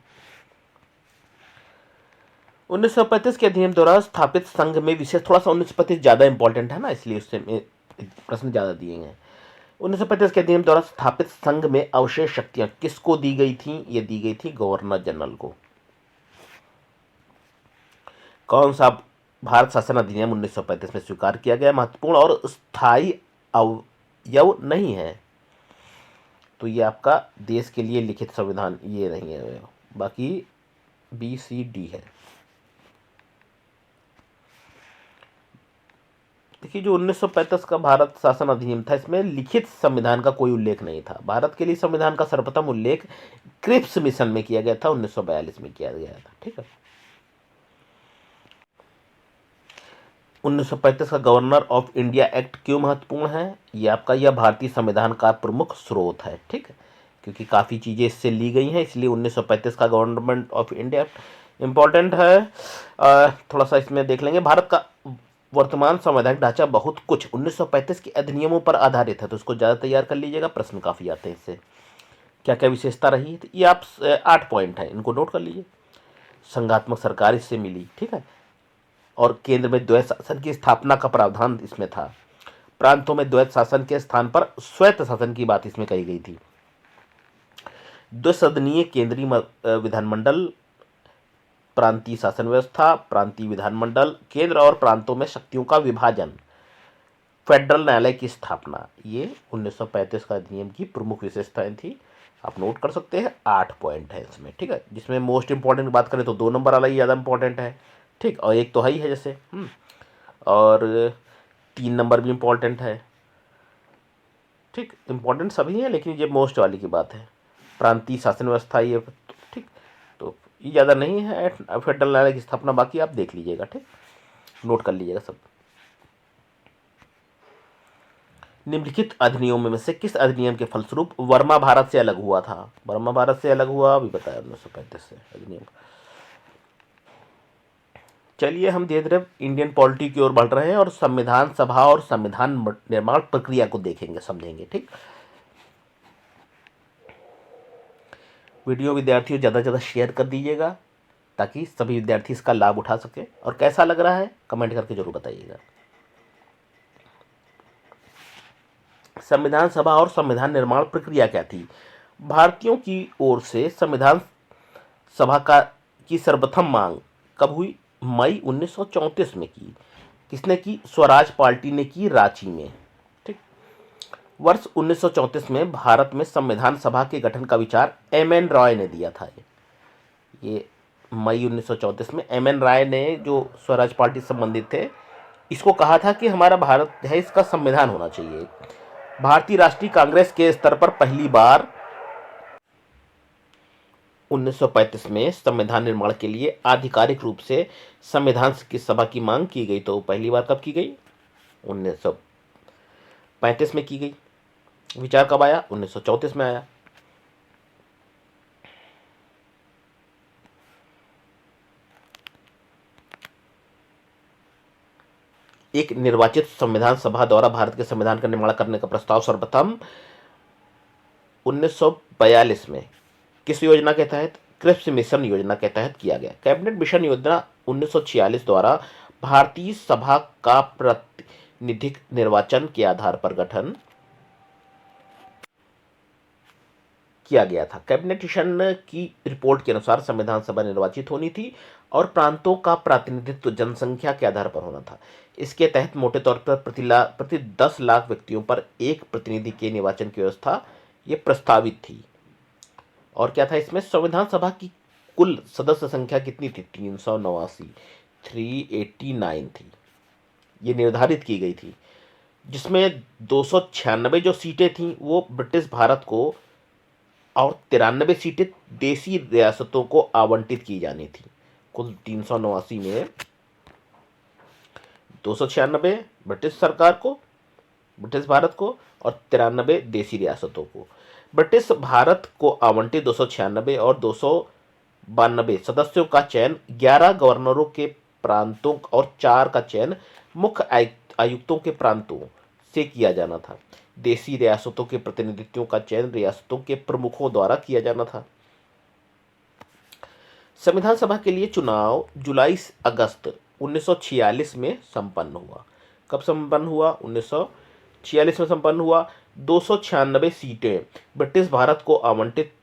1935 के अधिनियम द्वारा स्थापित संघ में विशेष, थोड़ा सा 1935 ज्यादा इंपॉर्टेंट है ना, इसलिए उससे प्रश्न ज्यादा दिए गए। 1935 के अधिनियम द्वारा स्थापित संघ में अवशेष शक्तियां किसको दी गई थी? ये दी गई थी गवर्नर जनरल को। कौन सा भारत शासन अधिनियम 1935 में स्वीकार किया गया, महत्वपूर्ण और स्थायी अवयव नहीं है? तो ये आपका देश के लिए लिखित संविधान ये नहीं है, बाकी बी सी डी है। देखिए, जो 1935 का भारत शासन अधिनियम था, इसमें लिखित संविधान का कोई उल्लेख नहीं था। भारत के लिए संविधान का सर्वप्रथम उल्लेख क्रिप्स मिशन में किया गया था, 1942 में किया गया था। ठीक है, 1935 का गवर्नर ऑफ इंडिया एक्ट क्यों महत्वपूर्ण है? ये आपका यह भारतीय संविधान का प्रमुख स्रोत है। ठीक है, क्योंकि काफ़ी चीज़ें इससे ली गई हैं, इसलिए 1935 का गवर्नमेंट ऑफ इंडिया इंपॉर्टेंट है। थोड़ा सा इसमें देख लेंगे। भारत का वर्तमान संवैधानिक ढांचा बहुत कुछ 1935 के अधिनियमों पर आधारित है, तो इसको ज़्यादा तैयार कर लीजिएगा, प्रश्न काफ़ी आते हैं इससे। क्या क्या विशेषता रही है, तो ये आप 8 पॉइंट है, इनको नोट कर लीजिए। संघात्मक सरकार इससे मिली, ठीक है, और केंद्र में द्वैत शासन की स्थापना का प्रावधान इसमें था। प्रांतों में द्वैत शासन के स्थान पर स्वायत्त शासन की बात इसमें कही गई थी। द्विसदनीय केंद्रीय विधानमंडल, प्रांतीय शासन व्यवस्था, प्रांतीय विधानमंडल, केंद्र और प्रांतों में शक्तियों का विभाजन, फेडरल न्यायालय की स्थापना, ये 1935 का अधिनियम की प्रमुख विशेषताएं थी। आप नोट कर सकते हैं, 8 पॉइंट है इसमें। ठीक है, जिसमें मोस्ट इंपॉर्टेंट बात करें तो 2 नंबर वाला ही ज़्यादा इंपॉर्टेंट है। ठीक, और एक तो है ही है जैसे, और 3 नंबर भी इंपॉर्टेंट है। ठीक, इंपॉर्टेंट सभी है, लेकिन ये मोस्ट वाली की बात है। प्रांतीय शासन व्यवस्था ये, ठीक, तो ये ज़्यादा नहीं है। फेडरल न्यायालय की स्थापना बाकी आप देख लीजिएगा। ठीक, नोट कर लीजिएगा सब। निम्नलिखित अधिनियमों में से किस अधिनियम के फलस्वरूप वर्मा भारत से अलग हुआ था? वर्मा भारत से अलग हुआ, अभी बताया 1935 से अधिनियम। चलिए हम धीरे धीरे इंडियन पॉलिटी की ओर बढ़ रहे हैं और संविधान सभा और संविधान निर्माण प्रक्रिया को देखेंगे, समझेंगे। ठीक, वीडियो विद्यार्थियों ज़्यादा से ज़्यादा शेयर कर दीजिएगा ताकि सभी विद्यार्थी इसका लाभ उठा सके, और कैसा लग रहा है कमेंट करके जरूर बताइएगा। संविधान सभा और संविधान निर्माण प्रक्रिया क्या थी? भारतीयों की ओर से संविधान सभा की सर्वप्रथम मांग कब हुई? मई 1934 में की। किसने की? स्वराज पार्टी ने की, रांची में। ठीक, वर्ष 1934 में भारत में संविधान सभा के गठन का विचार एम.एन. रॉय ने दिया था। ये मई 1934 में एम.एन. रॉय ने, जो स्वराज पार्टी से संबंधित थे, इसको कहा था कि हमारा भारत है, इसका संविधान होना चाहिए। भारतीय राष्ट्रीय कांग्रेस के स्तर पर पहली बार 1935 में संविधान निर्माण के लिए आधिकारिक रूप से संविधान की सभा की मांग की गई, तो पहली बार कब की गई? 1935 में की गई। विचार कब आया? 1934 में आया। एक निर्वाचित संविधान सभा द्वारा भारत के संविधान का निर्माण करने का प्रस्ताव सर्वप्रथम 1942 में किस योजना के तहत? कृषि मिशन योजना के तहत किया गया। कैबिनेट मिशन योजना 1946 द्वारा भारतीय सभा का प्रातिनिधिक निर्वाचन के आधार पर गठन किया गया था। कैबिनेट मिशन की रिपोर्ट के अनुसार संविधान सभा निर्वाचित होनी थी और प्रांतों का प्रतिनिधित्व जनसंख्या के आधार पर होना था। इसके तहत मोटे तौर पर प्रति 10 लाख व्यक्तियों पर एक प्रतिनिधि के निर्वाचन की व्यवस्था ये प्रस्तावित थी। और क्या था इसमें? संविधान सभा की कुल सदस्य संख्या कितनी थी? 389, 389 थी, ये निर्धारित की गई थी, जिसमें 296 जो सीटें थीं वो ब्रिटिश भारत को और 93 सीटें देसी रियासतों को आवंटित की जानी थी। कुल 389 में 296 ब्रिटिश सरकार को, ब्रिटिश भारत को, और 93 देसी रियासतों को। ब्रिटिश भारत को आवंटित 296 और 292 सदस्यों का चयन 11 गवर्नरों के प्रांतों और 4 का चयन मुख्य आयुक्तों के प्रांतों से किया जाना था। देसी रियासतों के प्रतिनिधित्वों का चयन रियासतों के प्रमुखों द्वारा किया जाना था। संविधान सभा के लिए चुनाव जुलाई अगस्त 1946 में संपन्न हुआ। कब संपन्न हुआ? 1946 में संपन्न हुआ। 296 सीटें ब्रिटिश भारत को आवंटित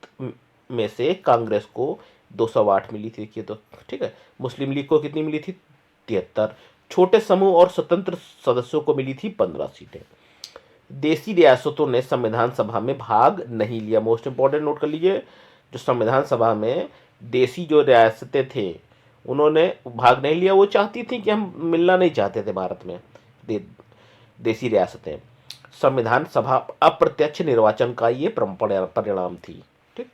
में से कांग्रेस को 208 मिली थी। देखिए तो ठीक है। मुस्लिम लीग को कितनी मिली थी? 73। छोटे समूह और स्वतंत्र सदस्यों को मिली थी 15 सीटें। देसी रियासतों ने संविधान सभा में भाग नहीं लिया। मोस्ट इंपॉर्टेंट नोट कर लीजिए, जो संविधान सभा में देसी जो रियासतें थे उन्होंने भाग नहीं लिया। वो चाहती थी कि हम मिलना नहीं चाहते थे भारत में देसी रियासतें। संविधान सभा अप्रत्यक्ष निर्वाचन का ये परिणाम थी। ठीक,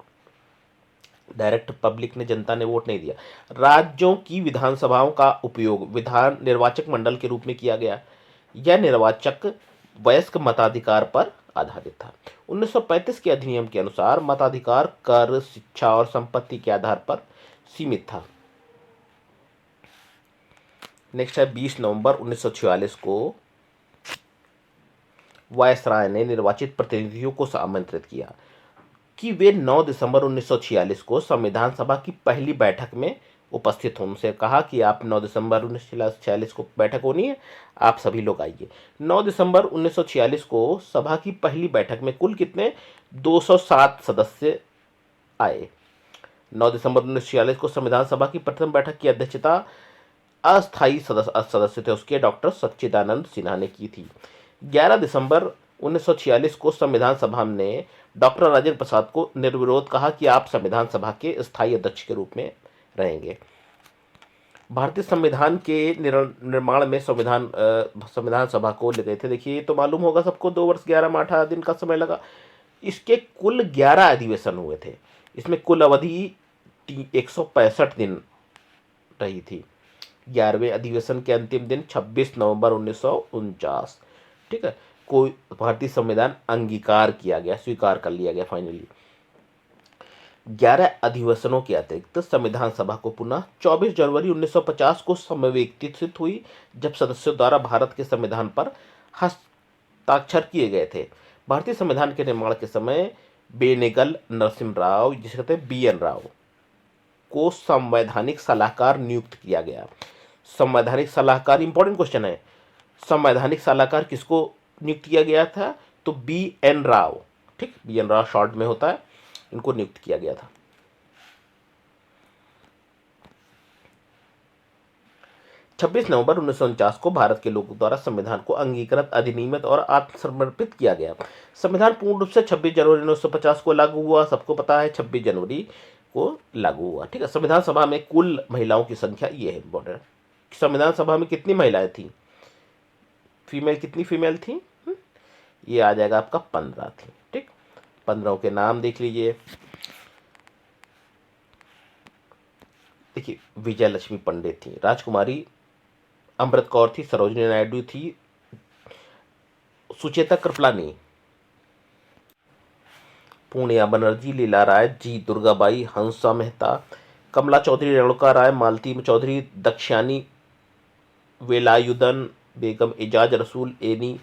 डायरेक्ट पब्लिक ने, जनता ने वोट नहीं दिया। राज्यों की विधानसभाओं का उपयोग विधान निर्वाचक मंडल के रूप में किया गया। यह निर्वाचक वयस्क मताधिकार पर आधारित था। 1935 के अधिनियम के अनुसार मताधिकार कर, शिक्षा और संपत्ति के आधार पर सीमित था। नेक्स्ट है 20 नवंबर 1946 को वायसराय ने निर्वाचित प्रतिनिधियों को आमंत्रित किया कि वे 9 दिसंबर 1946 को संविधान सभा की पहली बैठक में उपस्थित हों। उनसे कहा कि आप 9 दिसंबर 1946 को बैठक होनी है, आप सभी लोग आइए। 9 दिसंबर 1946 को सभा की पहली बैठक में कुल कितने? 207 सदस्य आए। 9 दिसंबर 1946 को संविधान सभा की प्रथम बैठक की अध्यक्षता अस्थायी सदस्य थे उसके डॉक्टर सच्चिदानंद सिन्हा ने की थी। 11 दिसंबर 1946 को संविधान सभा ने डॉक्टर राजेंद्र प्रसाद को निर्विरोध कहा कि आप संविधान सभा के स्थायी अध्यक्ष के रूप में रहेंगे। भारतीय संविधान के निर्माण में संविधान सभा को ले गए थे। देखिए ये तो मालूम होगा सबको, 2 वर्ष 11 माह 18 दिन का समय लगा। इसके कुल 11 अधिवेशन हुए थे। इसमें कुल अवधि 165 दिन रही थी। 11वें अधिवेशन के अंतिम दिन 26 नवंबर 1949, ठीक है, कोई भारतीय संविधान अंगीकार किया गया, स्वीकार कर लिया गया फाइनली। 11 अधिवेशनों के अतिरिक्त संविधान सभा को पुनः 24 जनवरी 1950 को समवेतित हुई, जब सदस्यों द्वारा भारत के संविधान पर हस्ताक्षर किए गए थे। भारतीय संविधान के निर्माण के समय बेनेगल नरसिम्हा राव, जिसे कहते हैं BN राव, को संवैधानिक सलाहकार नियुक्त किया गया। संवैधानिक सलाहकार, इंपॉर्टेंट क्वेश्चन है, संवैधानिक सलाहकार किसको नियुक्त किया गया था? तो BN राव, ठीक, BN राव शॉर्ट में होता है, इनको नियुक्त किया गया था। 26 नवंबर 1949 को भारत के लोगों द्वारा संविधान को अंगीकृत, अधिनियमित और आत्मसमर्पित किया गया। संविधान पूर्ण रूप से 26 जनवरी 1950 को लागू हुआ। सबको पता है 26 जनवरी को लागू हुआ, ठीक है। संविधान सभा में कुल महिलाओं की संख्या, ये है इंपॉर्टेंट, संविधान सभा में कितनी महिलाएं थी? फीमेल कितनी फीमेल थी? ये आ जाएगा आपका 15 थी, ठीक। 15 के नाम देख लीजिए। देखिए, विजय लक्ष्मी पंडित थी, राजकुमारी अमृत कौर थी, सरोजिनी नायडू थी, सुचेता कृपलानी, पूर्णिया बनर्जी, लीला राय, जी दुर्गाबाई, हंसा मेहता, कमला चौधरी, रेणुका राय, मालती चौधरी, दक्षयानी वेलायुधन बेगम, एजाज रसूल, एनी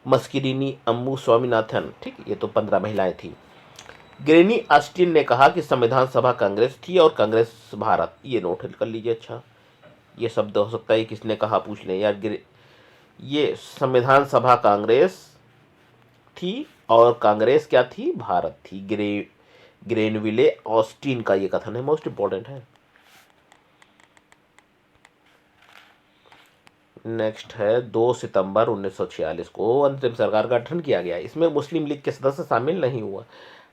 मस्किरीनी, अम्मू स्वामीनाथन। ठीक, ये तो 15 महिलाएं थी। ग्रेनी ऑस्टिन ने कहा कि संविधान सभा कांग्रेस थी और कांग्रेस भारत। ये नोट कर लीजिए। अच्छा, ये शब्द हो सकता है किसने कहा, पूछ लें यार। ये संविधान सभा कांग्रेस थी और कांग्रेस क्या थी, भारत थी। ग्रेनविले ऑस्टिन का ये कथन है, मोस्ट इंपॉर्टेंट है। नेक्स्ट है 2 सितंबर 1946 को अंतरिम सरकार का गठन किया गया। इसमें मुस्लिम लीग के सदस्य शामिल नहीं हुआ,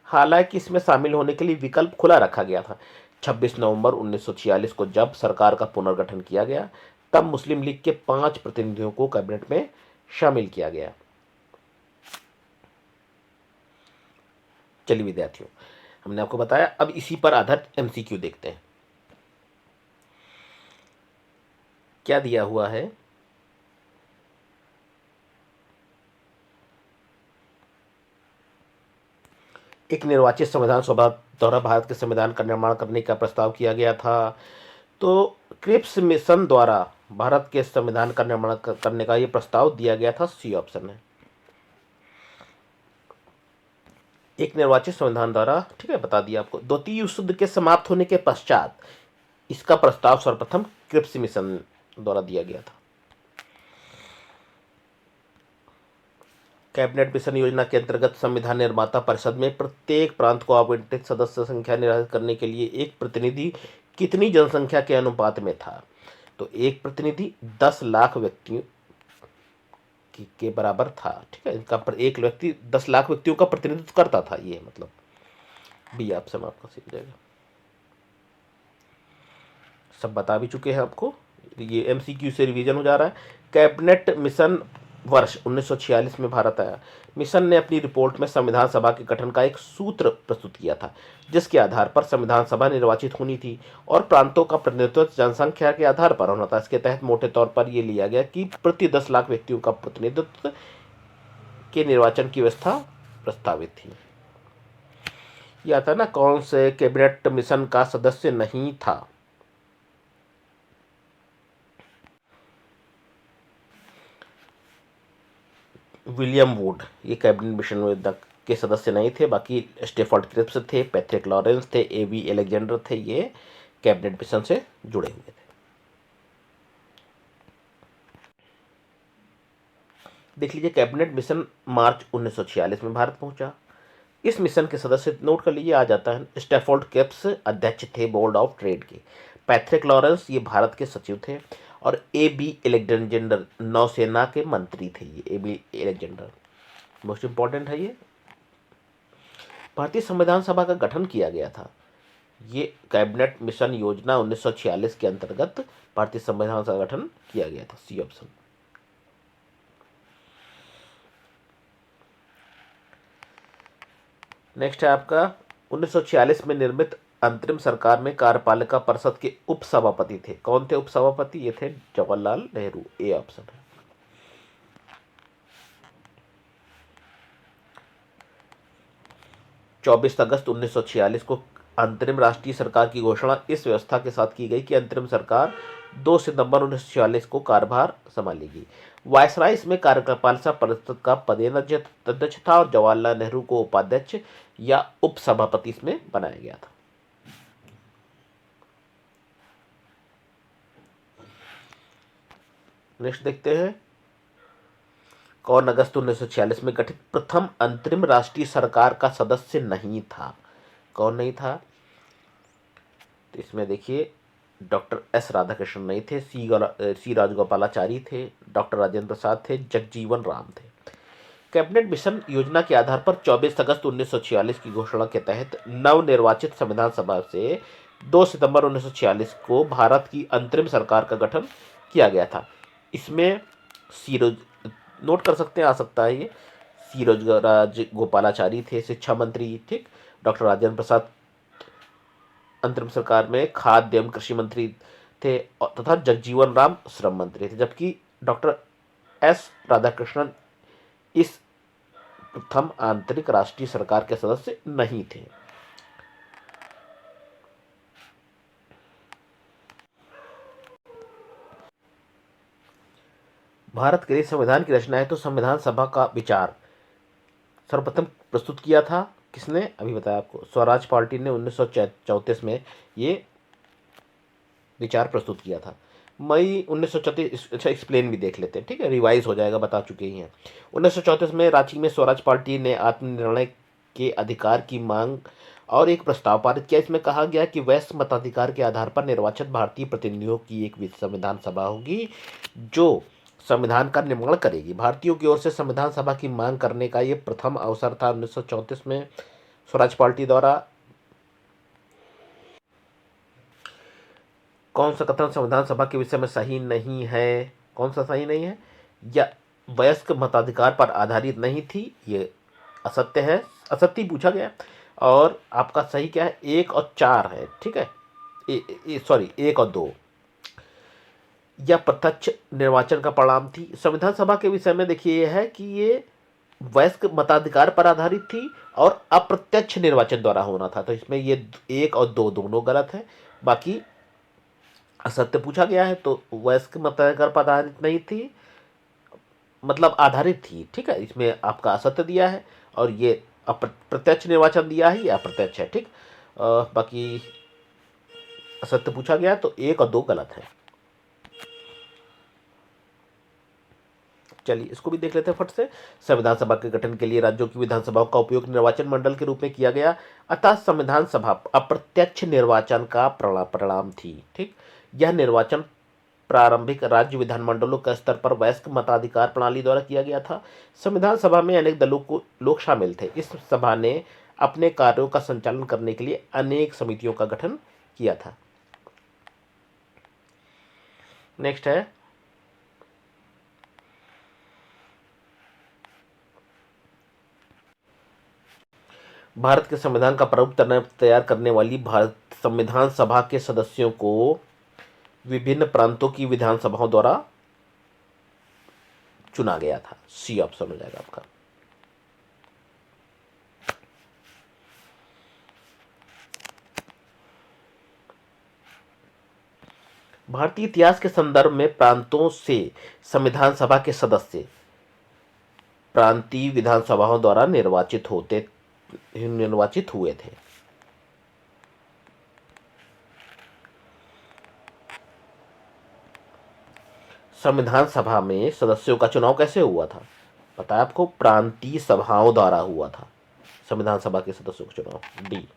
हालांकि इसमें शामिल होने के लिए विकल्प खुला रखा गया था। 26 नवंबर 1946 को जब सरकार का पुनर्गठन किया गया, तब मुस्लिम लीग के 5 प्रतिनिधियों को कैबिनेट में शामिल किया गया। चलिए विद्यार्थियों, हमने आपको बताया, अब इसी पर आधारित एमसीक्यू देखते हैं क्या दिया हुआ है। एक निर्वाचित संविधान सभा द्वारा भारत के संविधान का निर्माण करने का प्रस्ताव किया गया था। तो क्रिप्स मिशन द्वारा भारत के संविधान का निर्माण करने का ये प्रस्ताव दिया गया था, सी ऑप्शन है। एक निर्वाचित संविधान द्वारा, ठीक है, बता दिया आपको। द्वितीय विश्व युद्ध के समाप्त होने के पश्चात इसका प्रस्ताव सर्वप्रथम क्रिप्स मिशन द्वारा दिया गया था। कैबिनेट मिशन योजना के अंतर्गत संविधान निर्माता परिषद में प्रत्येक प्रांत को आवंटित सदस्य संख्या निर्धारित करने के लिए एक प्रतिनिधि कितनी जनसंख्या के अनुपात में था। तो एक प्रतिनिधि 10 लाख व्यक्तियों के बराबर था। ठीक है, इनका एक व्यक्ति 10 लाख व्यक्तियों का प्रतिनिधित्व करता था। ये मतलब भी आपसे आपका सीख जाएगा, सब बता भी चुके हैं आपको। ये एमसीक्यू से रिवीजन हो जा रहा है। कैबिनेट मिशन वर्ष 1946 में भारत आया। मिशन ने अपनी रिपोर्ट में संविधान सभा के गठन का एक सूत्र प्रस्तुत किया था, जिसके आधार पर संविधान सभा निर्वाचित होनी थी और प्रांतों का प्रतिनिधित्व जनसंख्या के आधार पर होना था। इसके तहत मोटे तौर पर यह लिया गया कि प्रति 10 लाख व्यक्तियों का प्रतिनिधित्व के निर्वाचन की व्यवस्था प्रस्तावित थी। यह था ना, कौन से कैबिनेट मिशन का सदस्य नहीं था। विलियम वुड ये कैबिनेट मिशन के सदस्य नहीं थे, बाकी स्टेफर्ड क्रिप्स थे, पैट्रिक लॉरेंस थे, एवी एलेक्जेंडर थे, ये कैबिनेट मिशन से जुड़े हुए थे। देख लीजिए, कैबिनेट मिशन मार्च 1946 में भारत पहुंचा। इस मिशन के सदस्य नोट कर लीजिए, आ जाता है। स्टेफर्ड क्रिप्स अध्यक्ष थे बोर्ड ऑफ ट्रेड के, पैट्रिक लॉरेंस ये भारत के सचिव थे, और ए बी एलेक्जेंडर नौसेना के मंत्री थे। ये A B Alexander most important है। ये भारतीय संविधान सभा का गठन किया गया था। ये कैबिनेट मिशन योजना 1946 के अंतर्गत भारतीय संविधान सभा का गठन किया गया था, सी ऑप्शन। नेक्स्ट है आपका 1946 में निर्मित अंतरिम सरकार में कार्यपालिका परिषद के उपसभापति थे। कौन थे उपसभापति? ये थे जवाहरलाल नेहरू, ए ऑप्शन है। चौबीस अगस्त 1946 को अंतरिम राष्ट्रीय सरकार की घोषणा इस व्यवस्था के साथ की गई कि अंतरिम सरकार 2 सितंबर 1946 को कार्यभार संभालेगी। वायसराय इसमें कार्यपालिका परिषद का पदेनाध्यक्ष था और जवाहरलाल नेहरू को उपाध्यक्ष या उपसभापति इसमें बनाया गया था। नेक्स्ट देखते हैं, कौन अगस्त 1946 में गठित प्रथम अंतरिम राष्ट्रीय सरकार का सदस्य नहीं था? कौन नहीं था? तो इसमें देखिए, डॉक्टर एस राधाकृष्णन नहीं थे, सी राजगोपालाचारी थे, डॉक्टर राजेंद्र प्रसाद थे, जगजीवन राम थे। कैबिनेट मिशन योजना के आधार पर 24 अगस्त 1946 की घोषणा के तहत नवनिर्वाचित संविधान सभा से 2 सितंबर 1946 को भारत की अंतरिम सरकार का गठन किया गया था। इसमें सीरोज नोट कर सकते हैं, आ सकता है ये, सी राज गोपालाचारी थे शिक्षा मंत्री, ठीक, डॉक्टर राजेंद्र प्रसाद अंतरिम सरकार में खाद्य एवं कृषि मंत्री थे तथा जगजीवन राम श्रम मंत्री थे, जबकि डॉक्टर एस राधाकृष्णन इस प्रथम आंतरिक राष्ट्रीय सरकार के सदस्य नहीं थे। भारत के लिए संविधान की रचना है तो संविधान सभा का विचार सर्वप्रथम प्रस्तुत किया था किसने, अभी बताया आपको, स्वराज पार्टी ने 1934 में ये विचार प्रस्तुत किया था। मई 1934, अच्छा एक्सप्लेन भी देख लेते हैं, ठीक है, रिवाइज हो जाएगा, बता चुके ही हैं। 1934 में रांची में स्वराज पार्टी ने आत्मनिर्णय के अधिकार की मांग और एक प्रस्ताव पारित किया। इसमें कहा गया कि वैश्य मताधिकार के आधार पर निर्वाचित भारतीय प्रतिनिधियों की एक संविधान सभा होगी जो संविधान का निर्माण करेगी। भारतीयों की ओर से संविधान सभा की मांग करने का ये प्रथम अवसर था 1934 में स्वराज पार्टी द्वारा। कौन सा कथन संविधान सभा के विषय में सही नहीं है, कौन सा सही नहीं है, या वयस्क मताधिकार पर आधारित नहीं थी, ये असत्य है, असत्य पूछा गया। और आपका सही क्या है, 1 और 4 है, ठीक है, सॉरी 1 और 2, या प्रत्यक्ष निर्वाचन का परिणाम थी। संविधान सभा के विषय में देखिए यह है कि ये वयस्क मताधिकार पर आधारित थी और अप्रत्यक्ष निर्वाचन द्वारा होना था, तो इसमें ये 1 और 2 दोनों गलत है। बाकी असत्य पूछा गया है तो वयस्क मताधिकार पर आधारित नहीं थी, मतलब आधारित थी, ठीक है, इसमें आपका असत्य दिया है। और ये प्रत्यक्ष निर्वाचन दिया है, ये अप्रत्यक्ष है, ठीक। बाकी असत्य पूछा गया तो 1 और 2 गलत है। चलिए इसको भी देख लेते हैं फट से। संविधान सभा के गठन के लिए राज्यों की विधानसभाओं का उपयोग निर्वाचन मंडल के रूप में किया गया, अतः संविधान सभा अप्रत्यक्ष निर्वाचन का परिणाम थी, ठीक। यह निर्वाचन प्रारंभिक राज्य विधानमंडलों के स्तर पर वयस्क मताधिकार प्रणाली द्वारा किया गया था। संविधान सभा में अनेक दलों को लोग शामिल थे। इस सभा ने अपने कार्यों का संचालन करने के लिए अनेक समितियों का गठन किया था। नेक्स्ट है भारत के संविधान का प्रारूप तैयार करने वाली भारत संविधान सभा के सदस्यों को विभिन्न प्रांतों की विधानसभाओं द्वारा चुना गया था। सी ऑप्शन हो जाएगा आपका। भारतीय इतिहास के संदर्भ में प्रांतों से संविधान सभा के सदस्य प्रांतीय विधानसभाओं द्वारा निर्वाचित हुए थे। संविधान सभा में सदस्यों का चुनाव कैसे हुआ था, पता है आपको, प्रांतीय सभाओं द्वारा हुआ था संविधान सभा के सदस्यों का चुनाव। डी।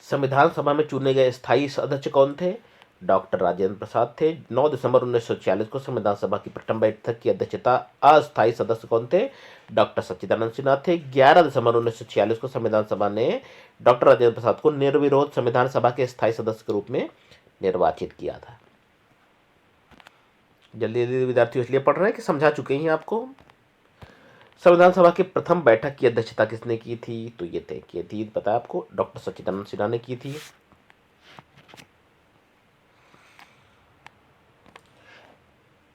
संविधान सभा में चुने गए स्थायी अध्यक्ष कौन थे, डॉक्टर राजेंद्र प्रसाद थे। 9 दिसंबर 1946 को संविधान सभा की प्रथम बैठक की अध्यक्षता अस्थायी सदस्य कौन थे, डॉक्टर सच्चिदानंद सिन्हा थे। 11 दिसंबर 1946 को संविधान सभा ने डॉक्टर राजेंद्र प्रसाद को निर्विरोध संविधान सभा के स्थायी सदस्य के रूप में निर्वाचित किया था। जल्दी जल्दी विद्यार्थी इसलिए पढ़ रहे हैं कि समझा चुके हैं आपको। संविधान सभा की प्रथम बैठक की अध्यक्षता किसने की थी, तो ये तय की थी, पता है आपको, डॉक्टर सच्चिदानंद सिन्हा ने की थी।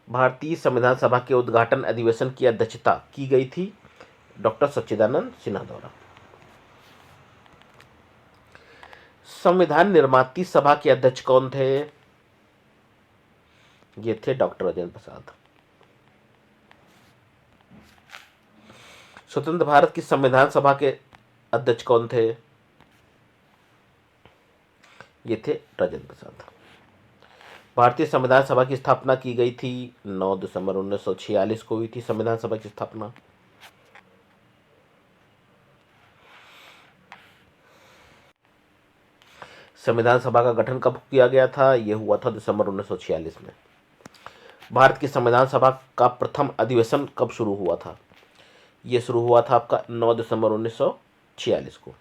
भारतीय संविधान सभा के उद्घाटन अधिवेशन की अध्यक्षता की गई थी डॉक्टर सच्चिदानंद सिन्हा द्वारा। संविधान निर्माती सभा के अध्यक्ष कौन थे, ये थे डॉक्टर राजेंद्र प्रसाद। स्वतंत्र भारत की संविधान सभा के अध्यक्ष कौन थे, ये थे राजेंद्र प्रसाद। भारतीय संविधान सभा की स्थापना की गई थी 9 दिसंबर 1946 को हुई थी संविधान सभा की स्थापना। संविधान सभा का गठन कब किया गया था, यह हुआ था दिसंबर 1946 में। भारत की संविधान सभा का प्रथम अधिवेशन कब शुरू हुआ था, यह शुरू हुआ था आपका 9 दिसंबर 1946 को।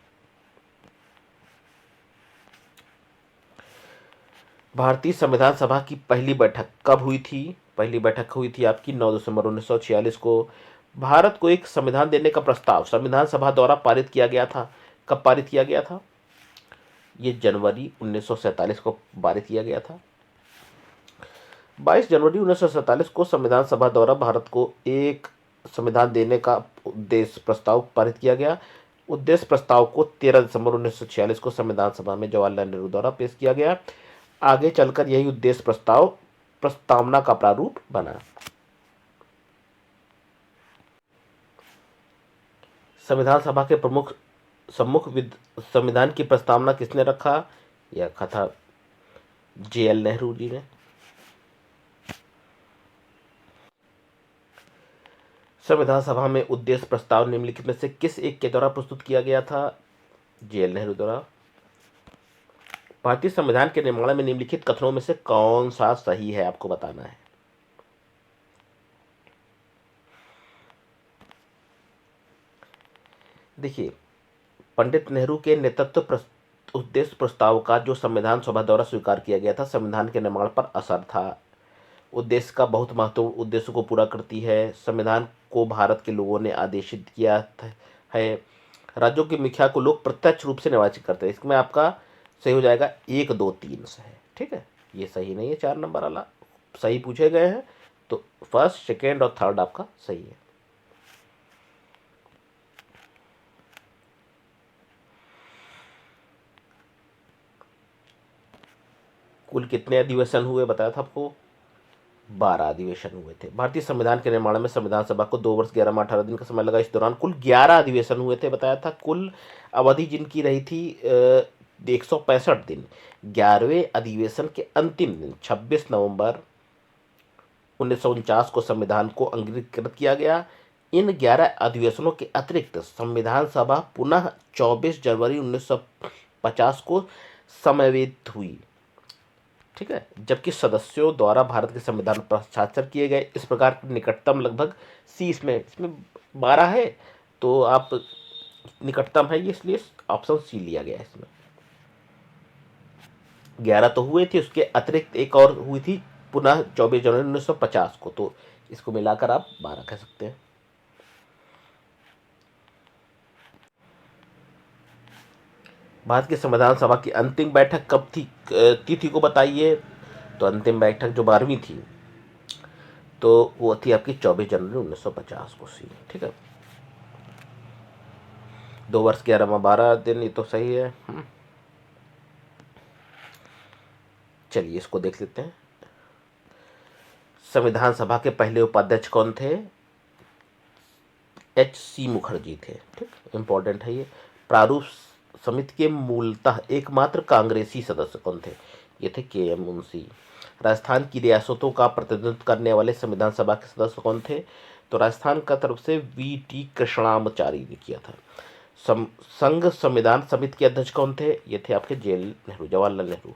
भारतीय संविधान सभा की पहली बैठक कब हुई थी, पहली बैठक हुई थी आपकी 9 दिसंबर 1946 को। भारत को एक संविधान देने का प्रस्ताव संविधान सभा द्वारा पारित किया गया था। कब पारित किया गया था? ये जनवरी 1947 को पारित किया गया था। 22 जनवरी 1947 को संविधान सभा द्वारा भारत को एक संविधान देने का उद्देश्य प्रस्ताव पारित किया गया। उद्देश्य प्रस्ताव को 13 दिसंबर 1946 को संविधान सभा में जवाहरलाल नेहरू द्वारा पेश किया गया। आगे चलकर यही उद्देश्य प्रस्ताव प्रस्तावना का प्रारूप बना। संविधान सभा के सम्मुख संविधान की प्रस्तावना किसने रखा? यह रखा था JL नेहरू जी ने। संविधान सभा में उद्देश्य प्रस्ताव निम्नलिखित में से किस एक के द्वारा प्रस्तुत किया गया था? JL नेहरू द्वारा। भारतीय संविधान के निर्माण में निम्नलिखित कथनों में से कौन सा सही है, आपको बताना है। देखिए, पंडित नेहरू के नेतृत्व उद्देश्य प्रस्ताव का जो संविधान सभा द्वारा स्वीकार किया गया था, संविधान के निर्माण पर असर था। उद्देश्य का बहुत महत्वपूर्ण उद्देश्य को पूरा करती है। संविधान को भारत के लोगों ने आदेशित किया है। राज्यों के मुखिया को लोग प्रत्यक्ष रूप से निर्वाचित करते हैं। इसमें आपका सही हो जाएगा 1, 2, 3 से है। ठीक है, ये सही नहीं है, 4 नंबर वाला सही पूछे गए हैं, तो फर्स्ट, सेकेंड और थर्ड आपका सही है। कुल कितने अधिवेशन हुए बताया था आपको? 12 अधिवेशन हुए थे। भारतीय संविधान के निर्माण में संविधान सभा को 2 वर्ष 11 माह 18 दिन का समय लगा। इस दौरान कुल 11 अधिवेशन हुए थे बताया था। कुल अवधि जिनकी रही थी 165 दिन। 11वें अधिवेशन के अंतिम दिन 26 नवंबर 1949 को संविधान को अंगीकृत किया गया। इन 11 अधिवेशनों के अतिरिक्त संविधान सभा पुनः 24 जनवरी 1950 को समवेत हुई। ठीक है, जबकि सदस्यों द्वारा भारत के संविधान पर हस्ताक्षर किए गए। इस प्रकार के निकटतम लगभग इसमें 12 है, तो आप निकटतम है ये, इसलिए ऑप्शन C लिया गया है। इसमें 11 तो हुए थे, उसके अतिरिक्त एक और हुई थी पुनः 24 जनवरी 1950 को, तो इसको मिलाकर आप 12 कह सकते हैं। भारत की संविधान सभा की अंतिम बैठक कब थी, तिथि को बताइए। तो अंतिम बैठक जो 12वीं थी, तो वो थी आपकी 24 जनवरी 1950 को सी। ठीक है, 2 वर्ष 11 माह 12 दिन, ये तो सही है। चलिए इसको देख लेते हैं। संविधान सभा के पहले उपाध्यक्ष कौन थे? HC मुखर्जी थे। ठीक, इंपॉर्टेंट है ये। प्रारूप समिति के मूलतः एकमात्र कांग्रेसी सदस्य कौन थे? ये थे KM मुंशी। राजस्थान की रियासतों का प्रतिनिधित्व करने वाले संविधान सभा के सदस्य कौन थे? तो राजस्थान का तरफ से VT कृष्णामाचारी ने किया था। संघ संविधान समिति के अध्यक्ष कौन थे? ये थे आपके जवाहरलाल नेहरू।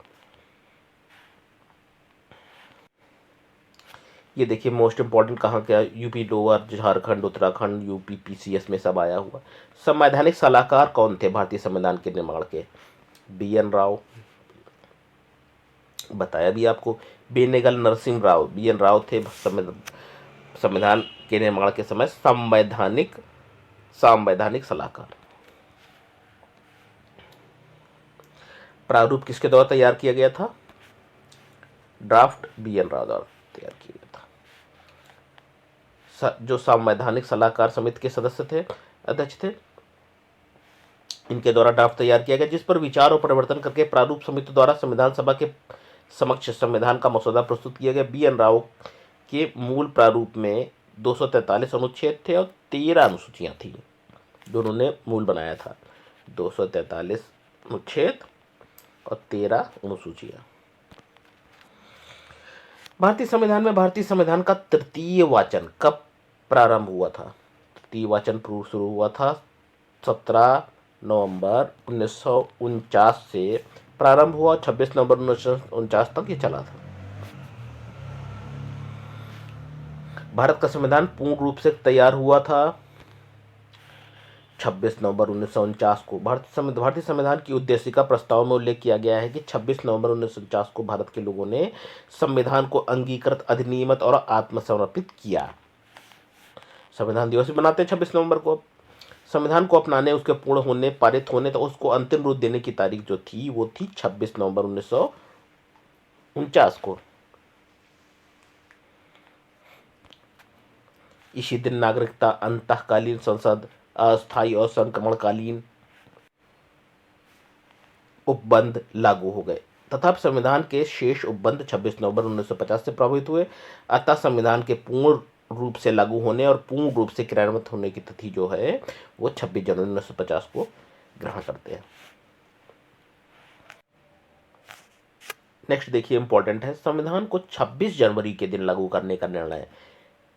ये देखिए मोस्ट इंपॉर्टेंट कहाँ क्या, UP lower, Jharkhand, Uttarakhand, UP PCS में सब आया हुआ। संवैधानिक सलाहकार कौन थे भारतीय संविधान के निर्माण के? BN राव, बताया भी आपको। बेनेगल नरसिंह राव, BN राव थे संविधान के निर्माण के समय संवैधानिक सलाहकार। प्रारूप किसके द्वारा तैयार किया गया था? ड्राफ्ट BN राव द्वारा तैयार किया गया था। जो संवैधानिक सलाहकार समिति के सदस्य थे, अध्यक्ष थे, इनके द्वारा ड्राफ्ट तैयार किया गया, जिस पर विचार और परिवर्तन करके प्रारूप समिति द्वारा संविधान सभा के समक्ष संविधान का मसौदा प्रस्तुत किया गया। BN राव के मूल प्रारूप में 243 अनुच्छेद थे और 13 अनुसूचियां थी, जो उन्होंने मूल बनाया था। 243 अनुच्छेद और 13 अनुसूचियां। भारतीय संविधान में भारतीय संविधान का तृतीय वाचन कब प्रारंभ हुआ था? तृतीय वाचन शुरू हुआ था 17 नवंबर 1949 से प्रारंभ हुआ, 26 नवंबर 1949 तक ये चला था। भारत का संविधान पूर्ण रूप से तैयार हुआ था 26 नवंबर 1949 को। भारतीय संविधान की उद्देशिका प्रस्ताव में उल्लेख किया गया है कि 26 नवंबर 1949 को भारत के लोगों ने संविधान को अंगीकृत, अधिनियमित और आत्मसमर्पित किया। संविधान दिवस भी मनाते हैं 26 नवंबर को। संविधान को अपनाने, उसके पूर्ण होने, पारित होने तो उसको अंतिम रूप देने की तारीख जो थी वो थी 26 नवंबर 1949 को। इसी दिन नागरिकता अंतःकालीन संसद, अस्थायी और संक्रमणकालीन उपबंध लागू हो गए तथा संविधान के शेष उपबंध 26 नवंबर 1950 से प्रभावित हुए। अतः संविधान के पूर्ण रूप से लागू होने और पूर्ण रूप से क्रियान्वित होने की तिथि जो है वो 26 जनवरी 1950 को ग्रहण करते हैं। नेक्स्ट देखिए, इंपॉर्टेंट है, संविधान को 26 जनवरी के दिन लागू करने का निर्णय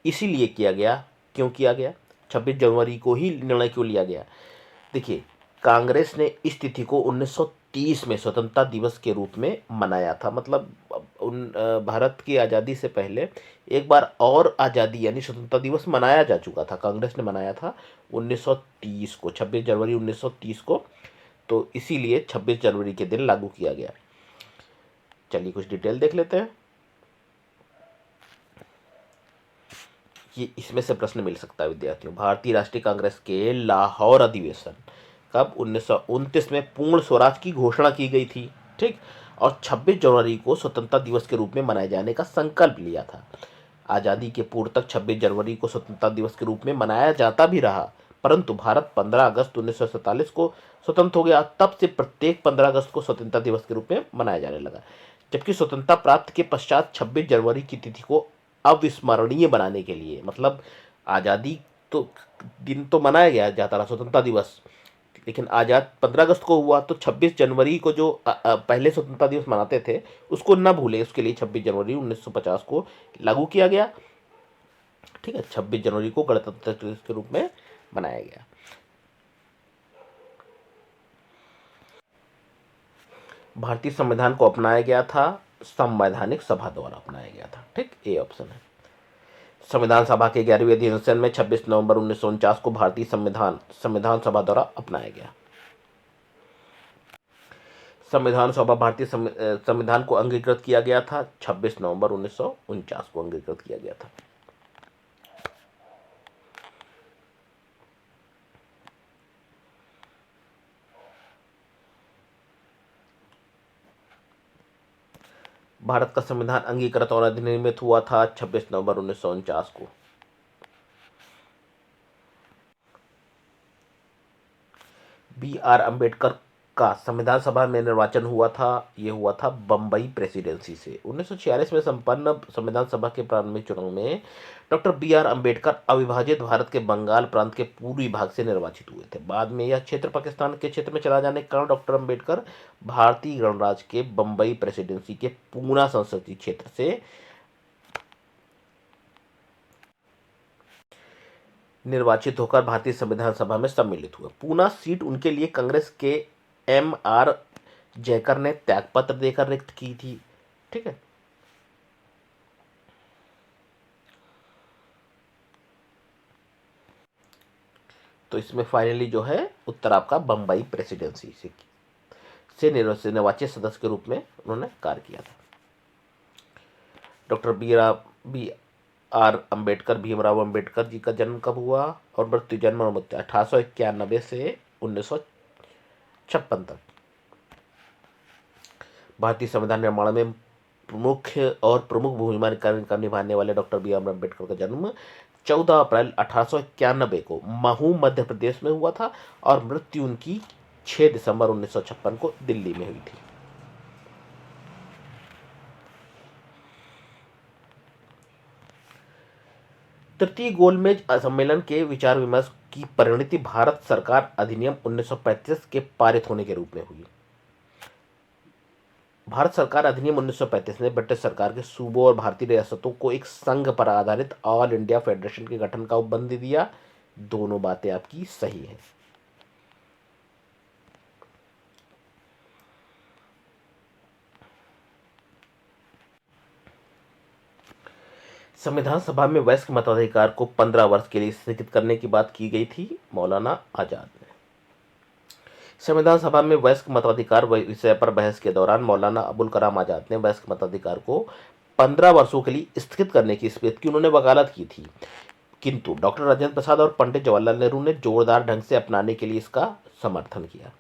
इसीलिए किया गया, क्यों किया गया, 26 जनवरी को ही निर्णय क्यों लिया गया। देखिए, कांग्रेस ने इस तिथि को 1930 में स्वतंत्रता दिवस के रूप में मनाया था। मतलब भारत की आज़ादी से पहले एक बार और आज़ादी यानी स्वतंत्रता दिवस मनाया जा चुका था, कांग्रेस ने मनाया था 1930 को, 26 जनवरी 1930 को। तो इसीलिए 26 जनवरी के दिन लागू किया गया। चलिए कुछ डिटेल देख लेते हैं। ये इसमें से प्रश्न मिल सकता है विद्यार्थियों। भारतीय राष्ट्रीय कांग्रेस के लाहौर अधिवेशन कब 1929 में पूर्ण स्वराज की घोषणा की गई थी, ठीक, और 26 जनवरी को स्वतंत्रता दिवस के रूप में मनाए जाने का संकल्प लिया था। आज़ादी के पूर्व तक 26 जनवरी को स्वतंत्रता दिवस के रूप में मनाया जाता भी रहा, परंतु भारत 15 अगस्त 1947 को स्वतंत्र हो गया। तब से प्रत्येक 15 अगस्त को स्वतंत्रता दिवस के रूप में मनाया जाने लगा। जबकि स्वतंत्रता प्राप्त के पश्चात 26 जनवरी की तिथि को अविस्मरणीय बनाने के लिए, मतलब आज़ादी तो दिन तो मनाया गया जाता रहा स्वतंत्रता दिवस, लेकिन आज़ाद 15 अगस्त को हुआ, तो 26 जनवरी को जो पहले स्वतंत्रता दिवस मनाते थे उसको न भूले, उसके लिए 26 जनवरी 1950 को लागू किया गया। ठीक है, 26 जनवरी को गणतंत्र दिवस के रूप में मनाया गया। भारतीय संविधान को अपनाया गया था, संवैधानिक सभा द्वारा अपनाया गया था। ठीक, ए ऑप्शन है। संविधान सभा के 11वें अधिवेशन में 26 नवंबर 1949 को भारतीय संविधान सभा द्वारा अपनाया गया। संविधान सभा भारतीय संविधान को अंगीकृत किया गया था 26 नवंबर 1949 को अंगीकृत किया गया था। भारत का संविधान अंगीकृत और अधिनियमित हुआ था 26 नवंबर 1949 को। B.R. अम्बेडकर का संविधान सभा में निर्वाचन हुआ था, ये हुआ था बम्बई प्रेसिडेंसी से। 1946 में संपन्न संविधान सभा के प्रारंभिक चुनाव में डॉक्टर B.R. अम्बेडकर अविभाजित भारत के बंगाल प्रांत के पूर्वी भाग से निर्वाचित हुए थे। बाद में यह क्षेत्र पाकिस्तान के क्षेत्र में चला जाने के कारण डॉक्टर अम्बेडकर भारतीय गणराज्य के बम्बई प्रेसिडेंसी के पूना संसदीय क्षेत्र से निर्वाचित होकर भारतीय संविधान सभा में सम्मिलित हुए। पूना सीट उनके लिए कांग्रेस के M.R. जयकर ने त्यागपत्र देकर रिक्त की थी। ठीक है, तो इसमें फाइनली जो है उत्तर आपका बम्बई प्रेसिडेंसी से निर्वाचित सदस्य के रूप में उन्होंने कार्य किया था। Doctor B.R. अम्बेडकर, भीमराव अम्बेडकर जी का जन्म कब हुआ और जन्म और मृत्यु 1891 से 1956 तक। भारतीय संविधान निर्माण में प्रमुख भूमिका निभाने वाले डॉक्टर B.R. अम्बेडकर का जन्म 14 अप्रैल 1891 को महू मध्य प्रदेश में हुआ था और मृत्यु उनकी 6 दिसंबर 1956 को दिल्ली में हुई थी। तृतीय गोलमेज सम्मेलन के विचार विमर्श की परिणति भारत सरकार अधिनियम 1935 के पारित होने के रूप में हुई। भारत सरकार अधिनियम 1935 ने ब्रिटिश सरकार के सूबों और भारतीय रियासतों को एक संघ पर आधारित ऑल इंडिया फेडरेशन के गठन का उपबंध दिया। दोनों बातें आपकी सही हैं। संविधान सभा में वयस्क मताधिकार को 15 वर्ष के लिए स्थगित करने की बात की गई थी मौलाना आजाद ने। संविधान सभा में वयस्क मताधिकार विषय पर बहस के दौरान मौलाना अबुल कलाम आजाद ने वयस्क मताधिकार को 15 वर्षों के लिए स्थगित करने की उन्होंने वकालत की थी। किंतु डॉक्टर राजेंद्र प्रसाद और पंडित जवाहरलाल नेहरू ने जोरदार ढंग से अपनाने के लिए इसका समर्थन किया।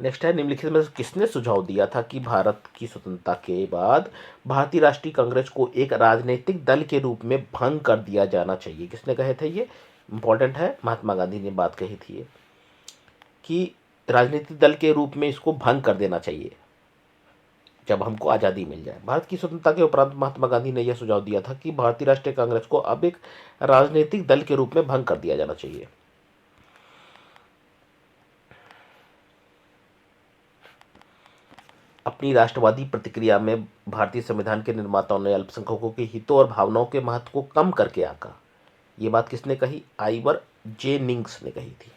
नेक्स्ट है, निम्नलिखित में से किसने सुझाव दिया था कि भारत की स्वतंत्रता के बाद भारतीय राष्ट्रीय कांग्रेस को एक राजनीतिक दल के रूप में भंग कर दिया जाना चाहिए? किसने कहे थे? ये इंपॉर्टेंट है, महात्मा गांधी ने बात कही थी ये, कि राजनीतिक दल के रूप में इसको भंग कर देना चाहिए जब हमको आज़ादी मिल जाए। भारत की स्वतंत्रता के उपरांत महात्मा गांधी ने यह सुझाव दिया था कि भारतीय राष्ट्रीय कांग्रेस को अब एक राजनीतिक दल के रूप में भंग कर दिया जाना चाहिए। अपनी राष्ट्रवादी प्रतिक्रिया में भारतीय संविधान के निर्माताओं ने अल्पसंख्यकों के हितों और भावनाओं के महत्व को कम करके आका। ये बात किसने कही? आइवर जेनिंग्स ने कही थी।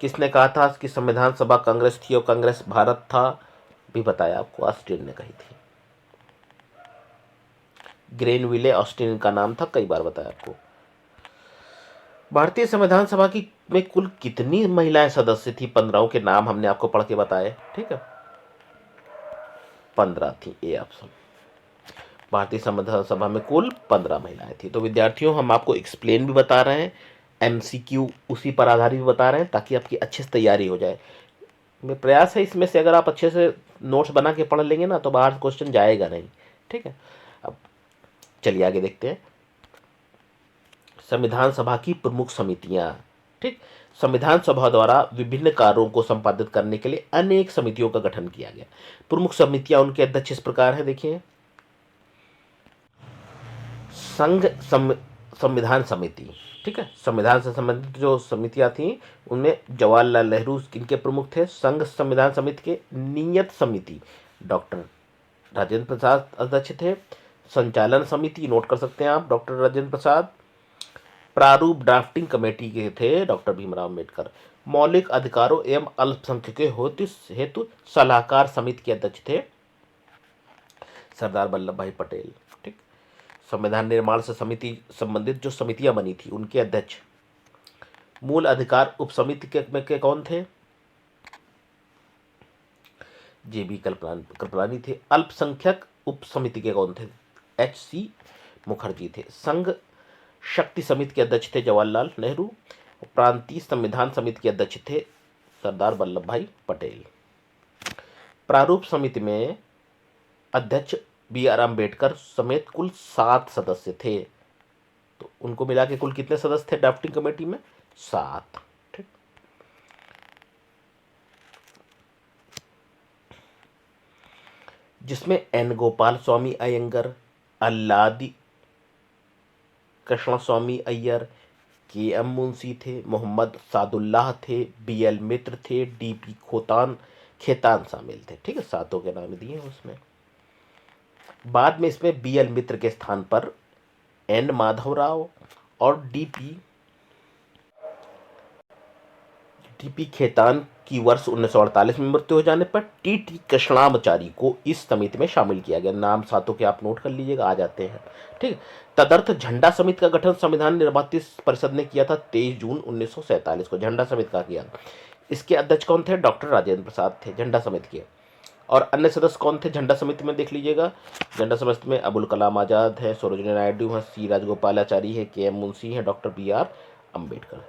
किसने कहा था कि संविधान सभा कांग्रेस थी और कांग्रेस भारत था? भी बताया आपको, ऑस्टिन ने कही थी। ग्रेनविले ऑस्टिन का नाम था, कई बार बताया आपको। भारतीय संविधान सभा की में कुल कितनी महिलाएं सदस्य थी? 15 के नाम हमने आपको पढ़ के बताए, ठीक है, 15 थी, ए ऑप्शन। भारतीय संविधान सभा में कुल 15 महिलाएं थी। तो विद्यार्थियों, हम आपको एक्सप्लेन भी बता रहे हैं, एमसीक्यू उसी पर आधारित भी बता रहे हैं, ताकि आपकी अच्छे से तैयारी हो जाए। मेरा प्रयास है इसमें से अगर आप अच्छे से नोट्स बना के पढ़ लेंगे ना तो बाहर क्वेश्चन जाएगा नहीं, ठीक है। अब चलिए आगे देखते हैं। संविधान सभा की प्रमुख समितियां, ठीक। संविधान सभा द्वारा विभिन्न कार्यों को संपादित करने के लिए अनेक समितियों का गठन किया गया। प्रमुख समितियां, उनके अध्यक्ष इस प्रकार हैं, देखिए। संविधान समिति, ठीक है, संविधान से संबंधित जो समितियां थी उनमें जवाहरलाल नेहरू इनके प्रमुख थे। संघ संविधान समिति के नियत समिति डॉक्टर राजेंद्र प्रसाद अध्यक्ष थे। संचालन समिति, नोट कर सकते हैं आप, डॉक्टर राजेंद्र प्रसाद। प्रारूप ड्राफ्टिंग कमेटी के थे डॉक्टर भीमराव अम्बेडकर। मौलिक अधिकारों एवं अल्पसंख्यकों हेतु सलाहकार समिति के अध्यक्ष थे सरदार वल्लभ भाई पटेल, ठीक। संविधान निर्माण से समिति संबंधित जो समितियां बनी थी उनके अध्यक्ष। मूल अधिकार उप समिति के कौन थे? जेबी कृपलानी थे। अल्पसंख्यक उप समिति के कौन थे? एच.सी. मुखर्जी थे। संघ शक्ति समिति के अध्यक्ष थे जवाहरलाल नेहरू। प्रांतीय संविधान समिति के अध्यक्ष थे सरदार वल्लभ भाई पटेल। प्रारूप समिति में अध्यक्ष बी.आर. अम्बेडकर समेत कुल 7 सदस्य थे। तो उनको मिला के कुल कितने सदस्य थे ड्राफ्टिंग कमेटी में? 7, ठीक। जिसमें एन गोपाल स्वामी अयंगर, अल्लादी कृष्ण स्वामी अय्यर, के.एम. मुंशी थे, मोहम्मद सादुल्लाह थे, बी.एल. मित्र थे, डी.पी. खेतान शामिल थे, ठीक है। 7 के नाम दिए हैं उसमें। बाद में इसमें बी.एल. मित्र के स्थान पर एन माधवराव और डी.पी. खेतान की वर्ष 1948 में मृत्यु हो जाने पर टी.टी. कृष्णामाचारी को इस समिति में शामिल किया गया। नाम 7 के आप नोट कर लीजिएगा, आ जाते हैं, ठीक। तदर्थ झंडा समिति का गठन संविधान निर्माता परिषद ने किया था 23 जून 1947 को, झंडा समिति का किया। इसके अध्यक्ष कौन थे? डॉक्टर राजेंद्र प्रसाद थे झंडा समिति के। और अन्य सदस्य कौन थे झंडा समिति में? देख लीजिएगा, झंडा समिति में अबुल कलाम आजाद है, सरोजिनी नायडू है, सी राजगोपालाचारी है, के.एम. मुंशी है, डॉक्टर बी.आर. अम्बेडकर।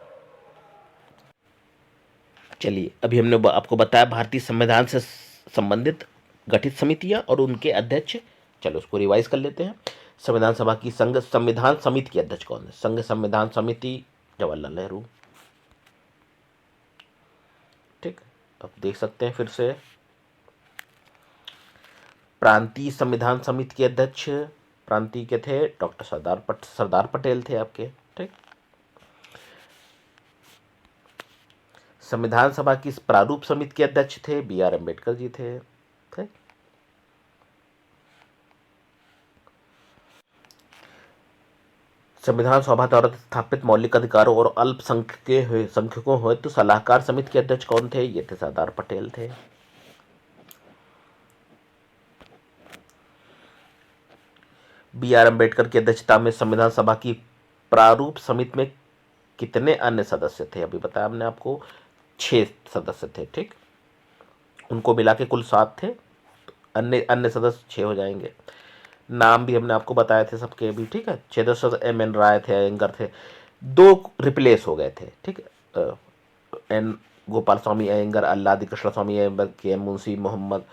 चलिए, अभी हमने आपको बताया भारतीय संविधान से संबंधित गठित समितियां और उनके अध्यक्ष। चलो उसको रिवाइज कर लेते हैं। संविधान सभा की संघ संविधान समिति के अध्यक्ष कौन है? संघ संविधान समिति जवाहरलाल नेहरू, ठीक। अब देख सकते हैं फिर से। प्रांतीय संविधान समिति के अध्यक्ष प्रांतीय के थे डॉक्टर सरदार पटेल थे आपके, ठीक। संविधान सभा की प्रारूप समिति के अध्यक्ष थे बी.आर. अम्बेडकर जी थे, ठीक। संविधान सभा द्वारा स्थापित मौलिक अधिकारों और अल्पसंख्यकों हेतु सलाहकार समिति के अध्यक्ष कौन थे? ये थे सरदार पटेल थे। बी.आर. अम्बेडकर की अध्यक्षता में संविधान सभा की प्रारूप समिति में कितने अन्य सदस्य थे? अभी बताया हमने आपको 6 सदस्य थे, ठीक। उनको मिला के कुल 7 थे, अन्य अन्य सदस्य 6 हो जाएंगे। नाम भी हमने आपको बताए थे सबके भी, ठीक है। 6 सदस्य एम एन राय थे, अयंगर थे, 2 रिप्लेस हो गए थे, ठीक है। N Gopalaswami Ayyangar, Alladi Krishnaswami Ayyangar, K M Munshi, Mohammad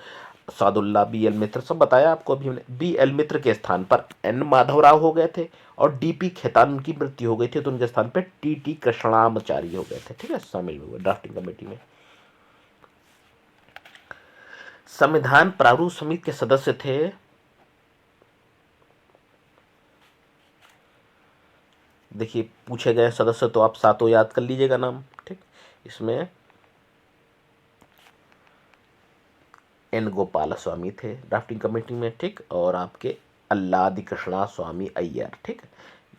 Saadulla, B L Mitra, सब बताया आपको अभी हमने। बी एल मित्र के स्थान पर एन माधवराव हो गए थे और डी पी खेतान की मृत्यु हो गई थी, तो उनके स्थान पर टी टी कृष्णाचार्य हो गए थे, ठीक है, शामिल हुए ड्राफ्टिंग कमेटी में। संविधान प्रारूप समिति के सदस्य थे देखिए पूछे गए सदस्य तो आप 7 याद कर लीजिएगा नाम, ठीक। इसमें एन गोपाल स्वामी थे ड्राफ्टिंग कमेटी में, ठीक, और आपके अल्लादी कृष्णा स्वामी अय्यर, ठीक।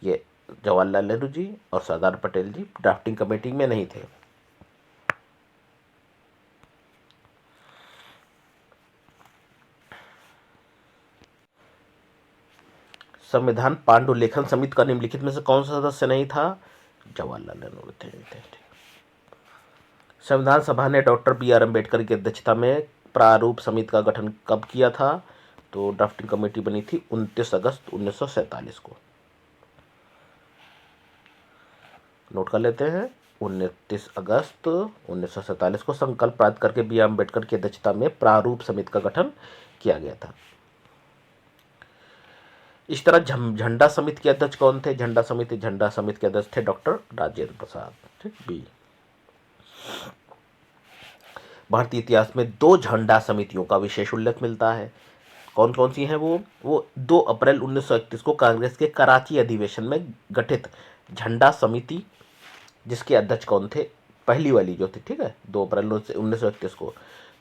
ये जवाहरलाल नेहरू जी और सरदार पटेल जी ड्राफ्टिंग कमेटी में नहीं थे। संविधान पांडुलेखन समिति का निम्नलिखित में से कौन सा सदस्य नहीं था? जवाहरलाल नेहरू थे, संविधान सभा ने डॉक्टर बी आर अम्बेडकर की अध्यक्षता में प्रारूप समिति का गठन कब किया था? तो ड्राफ्टिंग कमेटी बनी थी 29 अगस्त 1947 को। नोट कर लेते हैं, 29 अगस्त 1947 को संकल्प प्राप्त करके बी आर अम्बेडकर की अध्यक्षता में प्रारूप समिति का गठन किया गया था। इस तरह झंडा समिति के अध्यक्ष कौन थे? झंडा समिति के अध्यक्ष थे डॉक्टर राजेंद्र प्रसाद, ठीक। बी भारतीय इतिहास में 2 झंडा समितियों का विशेष उल्लेख मिलता है। कौन कौन सी हैं वो 2 अप्रैल 1931 को कांग्रेस के कराची अधिवेशन में गठित झंडा समिति, जिसके अध्यक्ष कौन थे? पहली वाली जो थी, ठीक है, 2 अप्रैल 1931 को,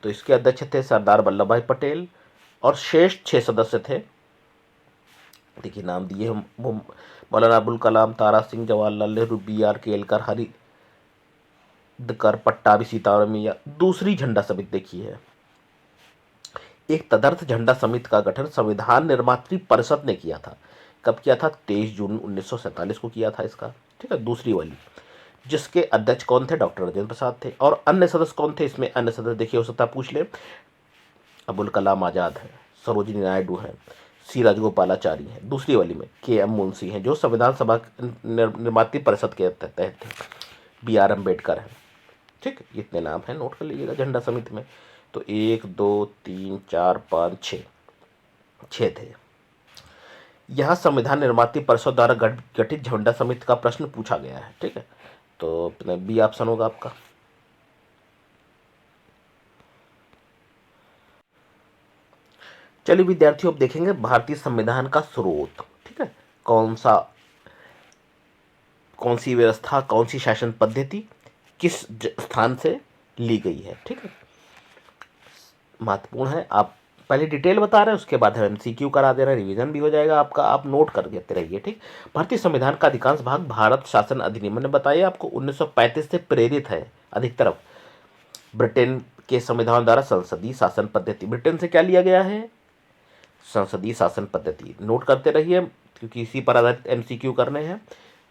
तो इसके अध्यक्ष थे सरदार वल्लभ भाई पटेल और शेष 6 सदस्य थे, देखिए नाम दिए हम, मौलाना अबुल कलाम, तारा सिंह, जवाहरलाल नेहरू, बी आर केलकर, हरिदकर, पट्टाभी सीतारामैया। दूसरी झंडा समिति देखी है, एक तदर्थ झंडा समिति का गठन संविधान निर्मात्री परिषद ने किया था। कब किया था? 23 जून 1947 को किया था इसका, ठीक है, दूसरी वाली, जिसके अध्यक्ष कौन थे? डॉक्टर राजेंद्र प्रसाद थे। और अन्य सदस्य कौन थे इसमें? अन्य सदस्य देखिए, हो सकता है पूछ ले, अबुल कलाम आजाद है, सरोजिनी नायडू है, सी राजगोपालाचारी हैं। दूसरी वाली में के एम मुंशी हैं, जो संविधान सभा निर्माती परिषद के तहत थे। बी आर अम्बेडकर हैं, ठीक। इतने नाम हैं, नोट कर लीजिएगा झंडा समिति में। तो 1 2 3 4 5 6 थे। यहाँ संविधान निर्माती परिषद द्वारा गठित झंडा समिति का प्रश्न पूछा गया है, ठीक है, तो बी ऑप्शन होगा आपका। चलिए विद्यार्थियों, अब देखेंगे भारतीय संविधान का स्रोत, ठीक है, कौन सी व्यवस्था, कौन सी शासन पद्धति किस स्थान से ली गई है, ठीक है, महत्वपूर्ण है। आप पहले डिटेल बता रहे हैं, उसके बाद हम एमसीक्यू करा दे रहे हैं, रिवीजन भी हो जाएगा आपका, आप नोट कर देते रहिए, ठीक। भारतीय संविधान का अधिकांश भाग भारत शासन अधिनियम ने बताया आपको 1935 से प्रेरित है अधिकतर। ब्रिटेन के संविधान द्वारा संसदीय शासन पद्धति, ब्रिटेन से क्या लिया गया है? संसदीय शासन पद्धति, नोट करते रहिए क्योंकि इसी पर आधारित एमसीक्यू करने हैं।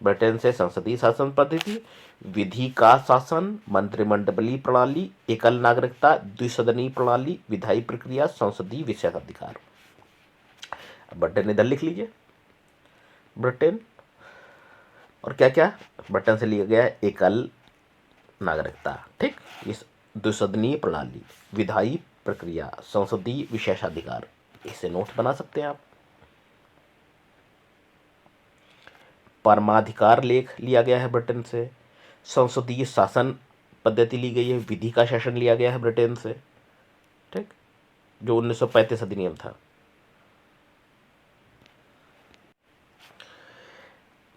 ब्रिटेन से संसदीय शासन पद्धति, विधि का शासन, मंत्रिमंडलीय प्रणाली, एकल नागरिकता, द्विसदनीय प्रणाली, विधायी प्रक्रिया, संसदीय विशेषाधिकार। ब्रिटेन इधर लिख लीजिए, ब्रिटेन, और क्या क्या ब्रिटेन से लिया गया है? एकल नागरिकता, ठीक, इस द्विसदनीय प्रणाली, विधायी प्रक्रिया, संसदीय विशेषाधिकार, इसे नोट बना सकते हैं आप। परमाधिकार लेख लिया गया है ब्रिटेन से, संसदीय शासन पद्धति ली गई है, विधि का शासन लिया गया है ब्रिटेन से, ठीक, जो 1935 अधिनियम था।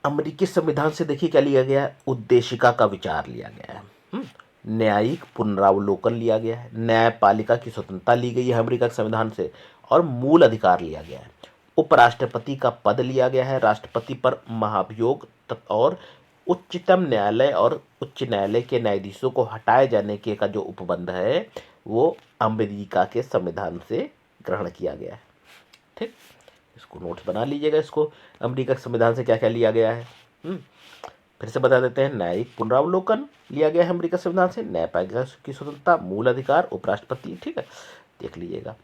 अमेरिकी संविधान से देखिए क्या लिया गया है? उद्देशिका का विचार लिया गया है, न्यायिक पुनरावलोकन लिया गया है, न्यायपालिका की स्वतंत्रता ली गई है अमेरिका के संविधान से, और मूल अधिकार लिया गया है। उपराष्ट्रपति का पद लिया गया है, राष्ट्रपति पर महाभियोग और उच्चतम न्यायालय और उच्च न्यायालय के न्यायाधीशों को हटाए जाने के का जो उपबंध है वो अमेरिका के संविधान से ग्रहण किया गया है, ठीक, इसको नोट्स बना लीजिएगा। इसको अमेरिका के संविधान से क्या क्या लिया गया है। फिर से बता देते हैं, न्यायिक पुनरावलोकन लिया गया है अमेरिका संविधान से, न्यायपालिका की स्वतंत्रता, मूल अधिकार, उपराष्ट्रपति, ठीक है, देख लीजिएगा।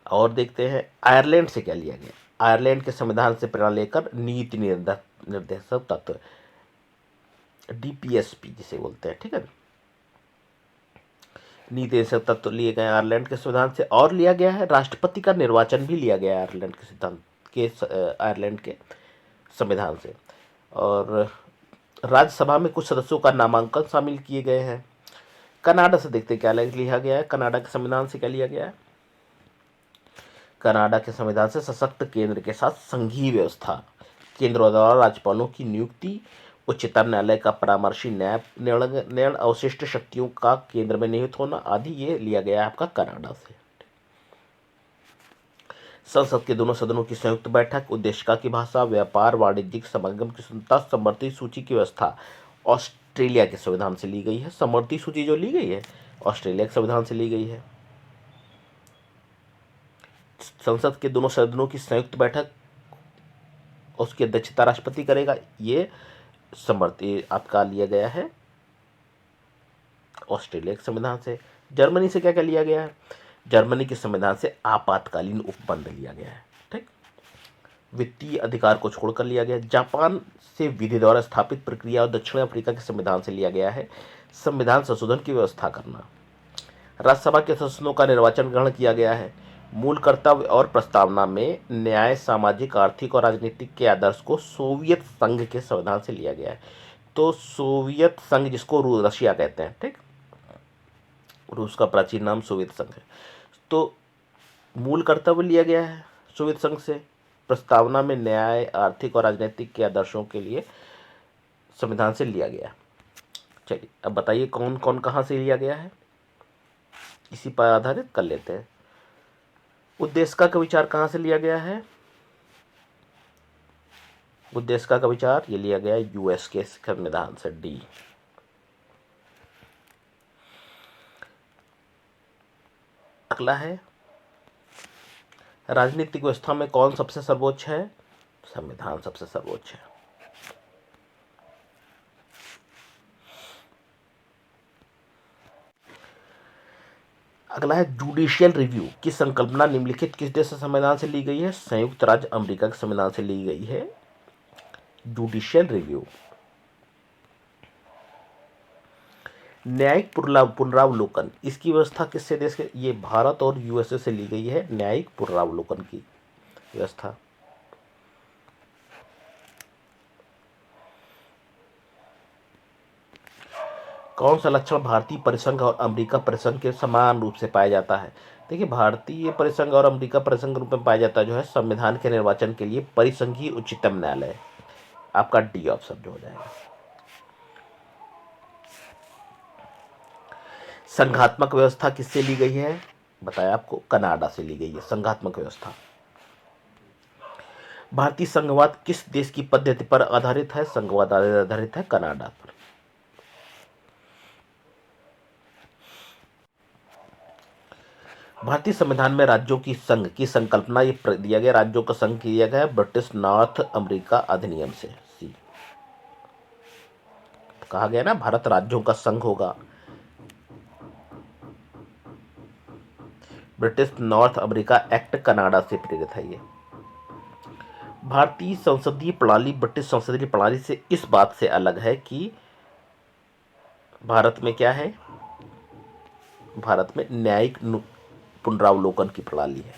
और देखते हैं आयरलैंड से क्या लिया गया। आयरलैंड के संविधान से प्रेरणा लेकर नीति निर्देशक तत्व, डीपीएसपी जिसे बोलते हैं, ठीक है, नीति निर्देशक तत्व लिए गए आयरलैंड के संविधान से। और लिया गया है राष्ट्रपति का निर्वाचन भी लिया गया है आयरलैंड के सिद्धांत के आयरलैंड के संविधान से। और राज्यसभा में कुछ सदस्यों का नामांकन शामिल किए गए हैं। कनाडा से देखते क्या लिया गया है, कनाडा के संविधान से क्या लिया गया है। कनाडा के संविधान से सशक्त केंद्र के साथ संघीय व्यवस्था, केंद्र द्वारा राज्यपालों की नियुक्ति, उच्चतम न्यायालय का परामर्शी न्याय निर्णय, अवशिष्ट शक्तियों का केंद्र में निहित होना आदि, ये लिया गया है आपका कनाडा से। संसद के दोनों सदनों की संयुक्त बैठक, उद्देशिका की भाषा, व्यापार वाणिज्यिक समागम की स्वतंत्रता, समवर्ती सूची की व्यवस्था ऑस्ट्रेलिया के संविधान से ली गई है। समवर्ती सूची जो ली गई है ऑस्ट्रेलिया के संविधान से ली गई है। संसद के दोनों सदनों की संयुक्त बैठक, उसकी अध्यक्षता राष्ट्रपति करेगा। ये समवर्ती आपका लिया गया है ऑस्ट्रेलिया के संविधान से। जर्मनी से क्या क्या लिया गया है, जर्मनी के संविधान से आपातकालीन उपबंध लिया गया है, ठीक, वित्तीय अधिकार को छोड़कर लिया गया। जापान से विधि द्वारा स्थापित प्रक्रिया, और दक्षिण अफ्रीका के संविधान से लिया गया है संविधान संशोधन की व्यवस्था करना। राज्यसभा के सदस्यों का निर्वाचन ग्रहण किया गया है। मूल कर्तव्य और प्रस्तावना में न्याय, सामाजिक, आर्थिक और राजनीतिक के आदर्श को सोवियत संघ के संविधान से लिया गया है। तो सोवियत संघ जिसको रशिया कहते हैं, ठीक, रूस का प्राचीन नाम सोवियत संघ है। तो मूल कर्तव्य लिया गया है सोवियत संघ से, प्रस्तावना में न्याय, आर्थिक और राजनीतिक के आदर्शों के लिए संविधान से लिया गया। चलिए अब बताइए कौन कौन कहाँ से लिया गया है, इसी पर आधारित कर लेते हैं। उद्देशिका का विचार कहाँ से लिया गया है, उद्देशिका का विचार ये लिया गया यूएस के संविधान से, डी। अगला है राजनीतिक व्यवस्था में कौन सबसे सर्वोच्च है, संविधान सबसे सर्वोच्च है। अगला है जुडिशियल रिव्यू की संकल्पना निम्नलिखित किस देश के संविधान से ली गई है, संयुक्त राज्य अमेरिका के संविधान से ली गई है जुडिशियल रिव्यू। न्यायिक पुनरावलोकन, इसकी व्यवस्था किससे देश के, ये भारत और यूएसए से ली गई है न्यायिक पुनरावलोकन की व्यवस्था। कौन सा लक्षण भारतीय परिसंघ और अमेरिका परिसंघ के समान रूप से पाया जाता है। देखिए भारतीय परिसंघ और अमेरिका परिसंघ रूप में पाया जाता है जो है संविधान के निर्वाचन के लिए परिसंघीय उच्चतम न्यायालय, आपका डी ऑप्शन जो हो जाएगा। संघात्मक व्यवस्था किससे ली गई है, बताया आपको कनाडा से ली गई है संघात्मक व्यवस्था। भारतीय संघवाद किस देश की पद्धति पर आधारित है, संघवाद आधारित है कनाडा पर। भारतीय संविधान में राज्यों की संघ की संकल्पना ये दिया गया, राज्यों का संघ किया गया ब्रिटिश नॉर्थ अमेरिका अधिनियम से, सी। कहा गया ना भारत राज्यों का संघ होगा, British north America act Canada से प्रेरित है ये। भारतीय संसदीय प्रणाली ब्रिटिश संसदीय प्रणाली से इस बात से अलग है कि भारत में क्या है, भारत में न्यायिक पुनरावलोकन की प्रणाली है।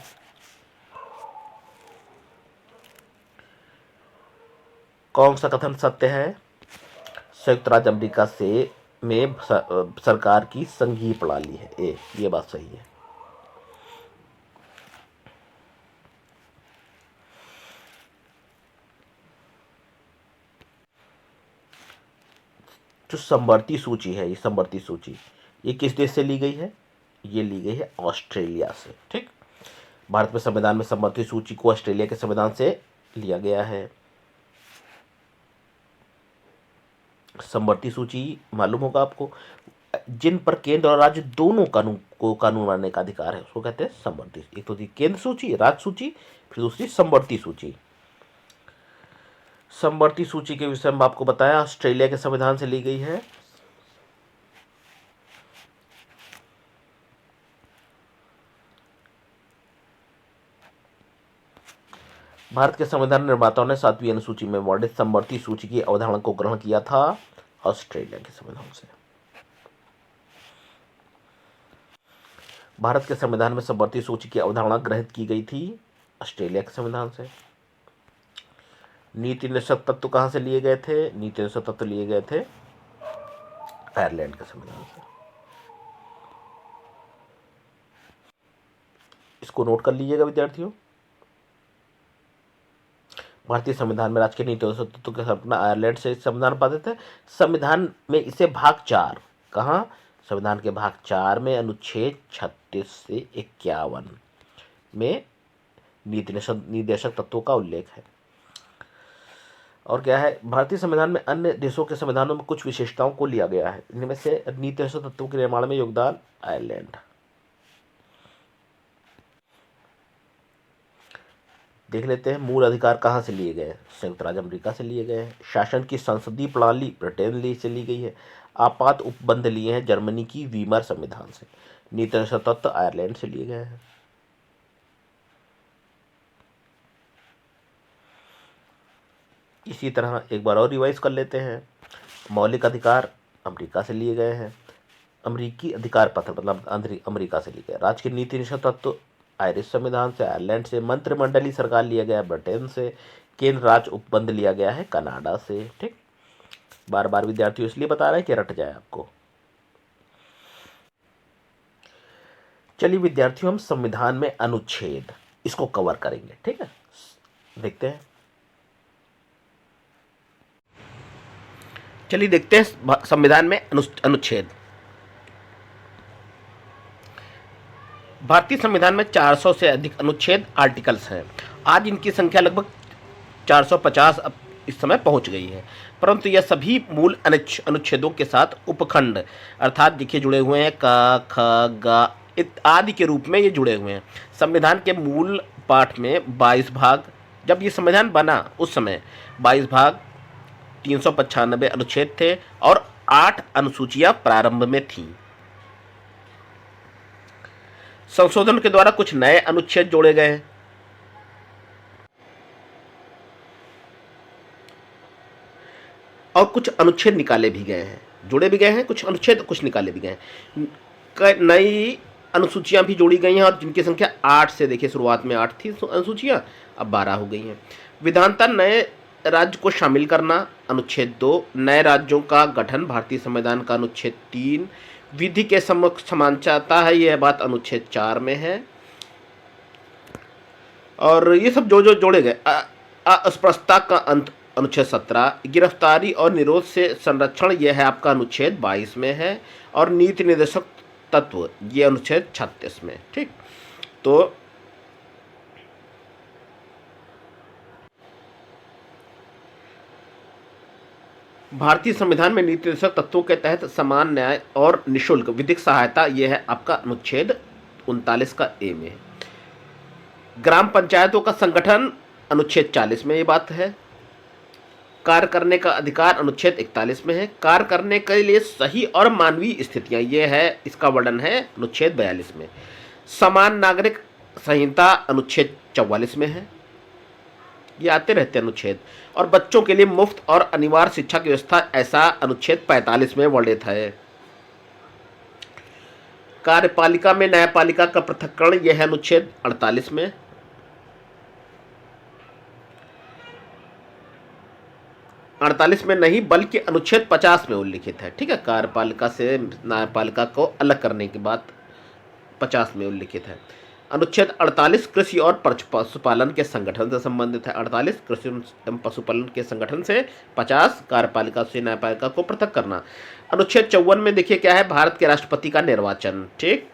कौन सा कथन सत्य है, संयुक्त राज्य अमेरिका से में सरकार की संघीय प्रणाली है, ए, ये बात सही है। जो समवर्ती सूची है, ये समवर्ती सूची ये किस देश से ली गई है, ये ली गई है ऑस्ट्रेलिया से, ठीक। भारत में संविधान में समवर्ती सूची को ऑस्ट्रेलिया के संविधान से लिया गया है। समवर्ती सूची मालूम होगा आपको, जिन पर केंद्र और राज्य दोनों कानून बनाने का अधिकार है उसको कहते हैं समवर्ती। एक तो थी केंद्र सूची, राज्य सूची, फिर दूसरी समवर्ती सूची। समवर्ती सूची के विषय में आपको बताया, ऑस्ट्रेलिया के संविधान से ली गई है। भारत के संविधान निर्माताओं ने 7वीं अनुसूची में वर्णित समवर्ती सूची की अवधारणा को ग्रहण किया था ऑस्ट्रेलिया के संविधान से। भारत के संविधान में समवर्ती सूची की अवधारणा ग्रहित की गई थी ऑस्ट्रेलिया के संविधान से। नीति निषेध तत्व कहां से लिए गए थे? नीति निषेध तत्व लिए गए थे आयरलैंड के संविधान से। इसको नोट कर लीजिएगा विद्यार्थियों। भारतीय संविधान में राज्य के नीति निषेध तत्व की स्थापना आयरलैंड से संविधान पादित है। संविधान में इसे भाग 4 कहां? संविधान के भाग 4 में अनुच्छेद 36 से 51 में नीति निर्देशक तत्वों का उल्लेख है। और क्या है, भारतीय संविधान में अन्य देशों के संविधानों में कुछ विशेषताओं को लिया गया है। इनमें से नीति निर्देशक तत्वों के निर्माण में योगदान आयरलैंड। देख लेते हैं मूल अधिकार कहाँ से लिए गए। संयुक्त राज्य अमेरिका से लिए गए हैं। शासन की संसदीय प्रणाली ब्रिटेन से ली गई है। आपात उपबंध लिए हैं जर्मनी की वीमर संविधान से। नीति निर्देशक तत्व आयरलैंड से लिए गए हैं। इसी तरह एक बार और रिवाइज कर लेते हैं। मौलिक अधिकार अमेरिका से लिए गए हैं। अमेरिकी अधिकार पत्र मतलब अमेरिका से लिए गए। राज्य की नीति निषेध तत्व आयरिश संविधान से, आयरलैंड से। मंत्रिमंडलीय सरकार लिया गया है ब्रिटेन से। केंद्र राज्य उपबंध लिया गया है कनाडा से। ठीक, बार बार विद्यार्थियों इसलिए बता रहे हैं कि रट जाए आपको। चलिए विद्यार्थियों, हम संविधान में अनुच्छेद इसको कवर करेंगे। ठीक है, देखते हैं। चलिए देखते हैं संविधान में अनुच्छेद। भारतीय संविधान में 400 से अधिक अनुच्छेद आर्टिकल्स हैं। आज इनकी संख्या लगभग 450 इस समय पहुंच गई है, परंतु यह सभी मूल अनुच्छेदों के साथ उपखंड अर्थात देखिए जुड़े हुए हैं। क ख ग आदि के रूप में ये जुड़े हुए हैं। संविधान के मूल पाठ में 22 भाग, जब ये संविधान बना उस समय 22 भाग 395 अनुच्छेद थे और 8 अनुसूचियां प्रारंभ में थीं। संशोधन के द्वारा कुछ नए अनुच्छेद जोड़े गए हैं और कुछ अनुच्छेद निकाले भी गए हैं। जोड़े भी गए हैं कुछ अनुच्छेद, कुछ निकाले भी गए हैं। नई अनुसूचियां भी जोड़ी गई हैं और जिनकी संख्या 8 से, देखिए शुरुआत में 8 थी अनुसूचियां, अब 12 हो गई हैं। विधानतः नए राज्य को शामिल करना अनुच्छेद 2। नए राज्यों का गठन भारतीय संविधान का अनुच्छेद 3। विधि के सम्मुख समान चाहता है, यह बात अनुच्छेद 4 में है। और ये सब जो जो जोड़े गए। अस्पृश्यता का अंत अनुच्छेद 17। गिरफ्तारी और निरोध से संरक्षण यह है आपका अनुच्छेद 22 में है। और नीति निर्देशक तत्व ये अनुच्छेद 36 में। ठीक, तो भारतीय संविधान में नीति निर्देशक तत्वों के तहत समान न्याय और निःशुल्क विधिक सहायता यह है आपका अनुच्छेद 39 का ए में। ग्राम पंचायतों का संगठन अनुच्छेद 40 में ये बात है। कार्य करने का अधिकार अनुच्छेद 41 में है। कार्य करने के लिए सही और मानवीय स्थितियां ये है, इसका वर्णन है अनुच्छेद 42 में। समान नागरिक संहिता अनुच्छेद 44 में है। ये आते रहते अनुच्छेद। और बच्चों के लिए मुफ्त और अनिवार्य शिक्षा की व्यवस्था ऐसा अनुच्छेद 45 में वर्णित है। कार्यपालिका में न्यायपालिका का पृथक्करण यह है अनुच्छेद 48 में। अड़तालीस में नहीं बल्कि अनुच्छेद 50 में उल्लिखित है। ठीक है, कार्यपालिका से न्यायपालिका को अलग करने की बात 50 में उल्लिखित है। अनुच्छेद 48 कृषि और पशुपालन के संगठन से संबंधित है। 48 कृषि एवं पशुपालन के संगठन से। 50 कार्यपालिका से न्यायपालिका को पृथक करना। अनुच्छेद 54 में देखिए क्या है, भारत के राष्ट्रपति का निर्वाचन। ठीक,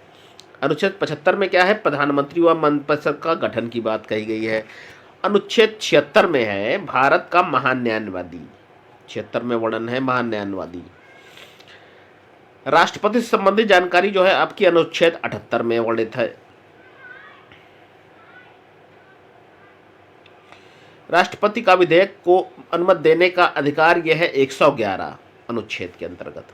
अनुच्छेद 75 में क्या है, प्रधानमंत्री व मंत्रिपरिषद का गठन की बात कही गई है। अनुच्छेद 76 में है भारत का महान न्यायवादी। 76 में वर्णन है महान न्यायवादी। राष्ट्रपति से संबंधित जानकारी जो है आपकी अनुच्छेद 78 में वर्णित है। राष्ट्रपति का विधेयक को अनुमति देने का अधिकार यह है 111 अनुच्छेद के अंतर्गत।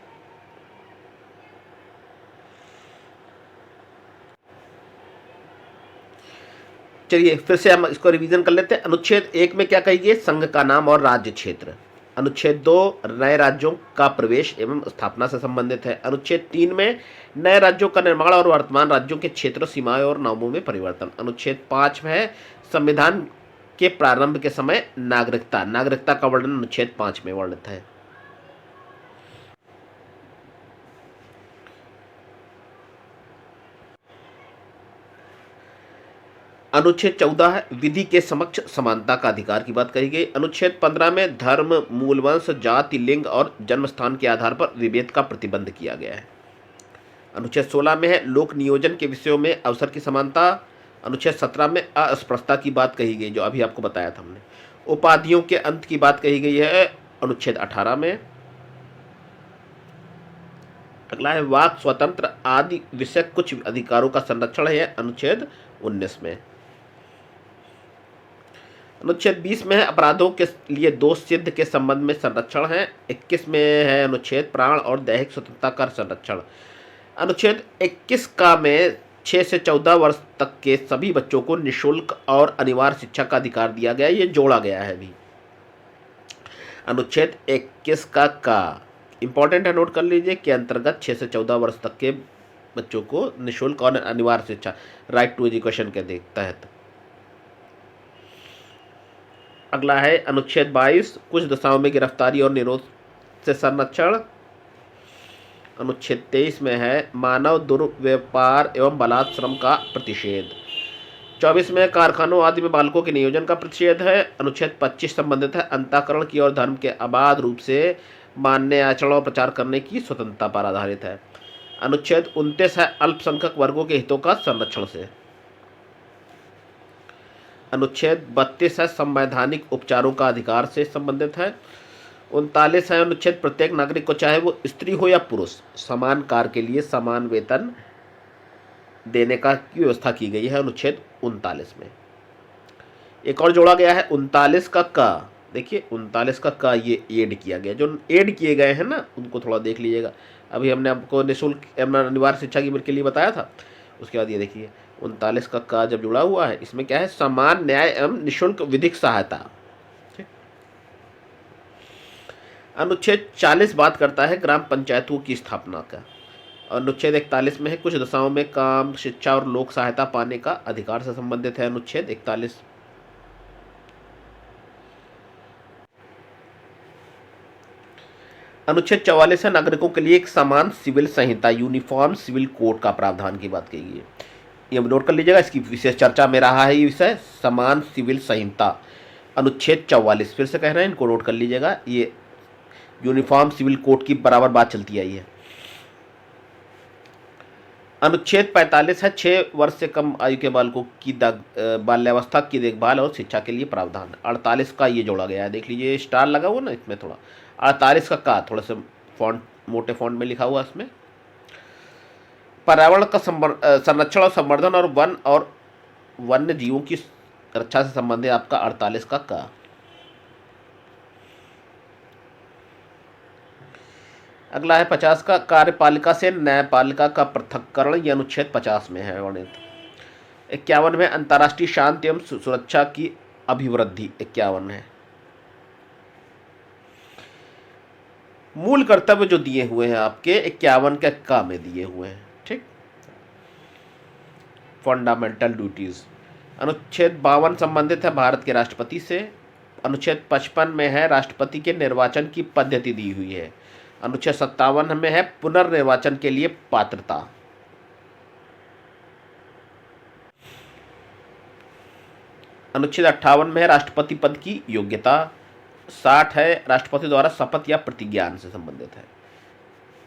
चलिए फिर से हम इसको रिवीजन कर लेते हैं। अनुच्छेद 1 में क्या कही गई? संघ का नाम और राज्य क्षेत्र। अनुच्छेद 2 नए राज्यों का प्रवेश एवं स्थापना से संबंधित है। अनुच्छेद 3 में नए राज्यों का निर्माण और वर्तमान राज्यों के क्षेत्र, सीमाएं और नामों में परिवर्तन। अनुच्छेद 5 में है संविधान के प्रारंभ के समय नागरिकता। नागरिकता का वर्णन अनुच्छेद 5 में वर्णित है। अनुच्छेद 14 है विधि के समक्ष समानता का अधिकार की बात कही गई। अनुच्छेद 15 में धर्म, मूलवंश, जाति, लिंग और जन्म स्थान के आधार पर विभेद का प्रतिबंध किया गया है। अनुच्छेद 16 में है लोक नियोजन के विषयों में अवसर की समानता। अनुच्छेद 17 में अस्पृश्यता की बात कही गई, जो अभी आपको बताया था हमने। उपाधियों के अंत की बात कही गई है अनुच्छेद 18 में। अगला है वाक स्वतंत्र आदि विषय कुछ अधिकारों का संरक्षण है अनुच्छेद 19 में। अनुच्छेद 20 में है अपराधों के लिए दोष सिद्ध के संबंध में संरक्षण है। 21 में है अनुच्छेद प्राण और दैहिक स्वतंत्रता का संरक्षण। अनुच्छेद 21 का में 6 से 14 वर्ष तक के सभी बच्चों को निःशुल्क और अनिवार्य शिक्षा का अधिकार दिया गया है, ये जोड़ा गया है अभी। अनुच्छेद 21 का इंपॉर्टेंट है, नोट कर लीजिए, के अंतर्गत 6 से 14 वर्ष तक के बच्चों को निःशुल्क और अनिवार्य शिक्षा, राइट टू एजुकेशन के तहत। अगला है अनुच्छेद 22 कुछ दशाओं में गिरफ्तारी और निरोध से संरक्षण। अनुच्छेद 23 में है मानव दुर्व्यापार एवं बलात् श्रम का प्रतिषेध। 24 में कारखानों आदि में बालकों के नियोजन का प्रतिषेध है। अनुच्छेद 25 संबंधित है अंतःकरण की और धर्म के अबाध रूप से मान्य आचरण और प्रचार करने की स्वतंत्रता पर आधारित है। अनुच्छेद 29 है अल्पसंख्यक वर्गों के हितों का संरक्षण से। अनुच्छेद 32 है संवैधानिक उपचारों का अधिकार से संबंधित है। 39 है अनुच्छेद प्रत्येक नागरिक को चाहे वो स्त्री हो या पुरुष समान कार्य के लिए समान वेतन देने का की व्यवस्था की गई है अनुच्छेद 39 में। एक और जोड़ा गया है 39 का देखिए 39 का ये ऐड किया गया, जो ऐड किए गए हैं ना उनको थोड़ा देख लीजिएगा। अभी हमने आपको निःशुल्क एवं अनिवार्य शिक्षा के लिए बताया था, उसके बाद ये देखिए 39 का जब जुड़ा हुआ है इसमें क्या है समान न्याय एवं निःशुल्क विधिक सहायता। अनुच्छेद 40 बात करता है ग्राम पंचायतों की स्थापना का। अनुच्छेद 41 में है कुछ दशाओं में काम, शिक्षा और लोक सहायता पाने का अधिकार से संबंधित है अनुच्छेद 41। अनुच्छेद 44 है नागरिकों के लिए एक समान सिविल संहिता यूनिफॉर्म सिविल कोड का प्रावधान की बात कही है। ये नोट कर लीजिएगा, इसकी विशेष चर्चा में रहा है ये विषय समान सिविल संहिता। अनुच्छेद 44 फिर से कह रहे हैं, इनको नोट कर लीजिएगा, ये यूनिफॉर्म सिविल कोड की बराबर बात चलती आई है। अनुच्छेद 45 है 6 वर्ष से कम आयु के बालकों की बाल्यावस्था की देखभाल और शिक्षा के लिए प्रावधान। 48 का ये जोड़ा गया है, देख लीजिए स्टार लगा हुआ ना इसमें थोड़ा। 48 का थोड़ा सा फॉन्ट मोटे फॉन्ट में लिखा हुआ इसमें। पर्यावरण का संरक्षण और संवर्धन और वन और वन्य जीवों की रक्षा से संबंधित आपका 48 का। अगला है 50 का कार्यपालिका से न्यायपालिका का पृथक्करण, यह अनुच्छेद 50 में है वर्णित। 51 में अंतर्राष्ट्रीय शांति एवं सुरक्षा की अभिवृद्धि 51 है। मूल कर्तव्य जो दिए हुए हैं आपके 51 के का में दिए हुए हैं, ठीक। Fundamental duties. अनुच्छेद 52 संबंधित है भारत के राष्ट्रपति से। अनुच्छेद 55 में है राष्ट्रपति के निर्वाचन की पद्धति दी हुई है। अनुच्छेद 57 में है पुनर्निर्वाचन के लिए पात्रता। अनुच्छेद 58 में है राष्ट्रपति पद की योग्यता। 60 है राष्ट्रपति द्वारा शपथ या प्रतिज्ञान से संबंधित है।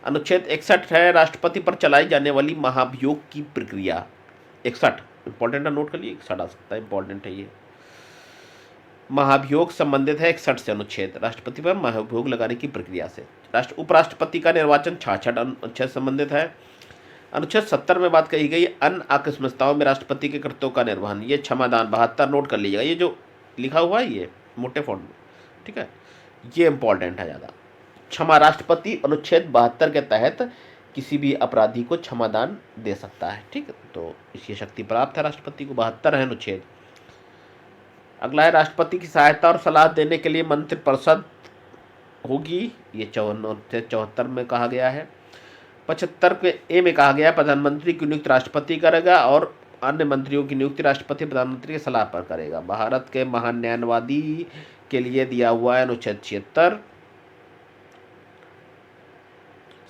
अनुच्छेद 61 है राष्ट्रपति पर चलाई जाने वाली महाभियोग की प्रक्रिया। 61 इंपॉर्टेंट है, नोट कर लिए, 61 आ सकता है, इंपॉर्टेंट है ये। महाभियोग संबंधित है 61 से अनुच्छेद राष्ट्रपति पर महाभियोग लगाने की प्रक्रिया से। उपराष्ट्रपति का निर्वाचन 66 अनुच्छेद संबंधित है। अनुच्छेद 70 में बात कही गई अन्य आकस्मिकताओं में राष्ट्रपति के कर्तव्यों का निर्वहन, ये क्षमादान 72 नोट कर लीजिएगा। ये जो लिखा हुआ है ये मोटे फॉन्ट में, ठीक है, ये इंपॉर्टेंट है ज़्यादा। क्षमा, राष्ट्रपति अनुच्छेद 72 के तहत किसी भी अपराधी को क्षमादान दे सकता है, ठीक है, तो इसकी शक्ति प्राप्त है राष्ट्रपति को, 72 है अनुच्छेद। अगला है राष्ट्रपति की सहायता और सलाह देने के लिए मंत्रिपरिषद होगी, ये 74 में कहा गया है। 75 के ए में कहा गया है प्रधानमंत्री की नियुक्ति राष्ट्रपति करेगा और अन्य मंत्रियों की नियुक्ति राष्ट्रपति प्रधानमंत्री की सलाह पर करेगा। भारत के महान न्यायवादी के लिए दिया हुआ है अनुच्छेद 76।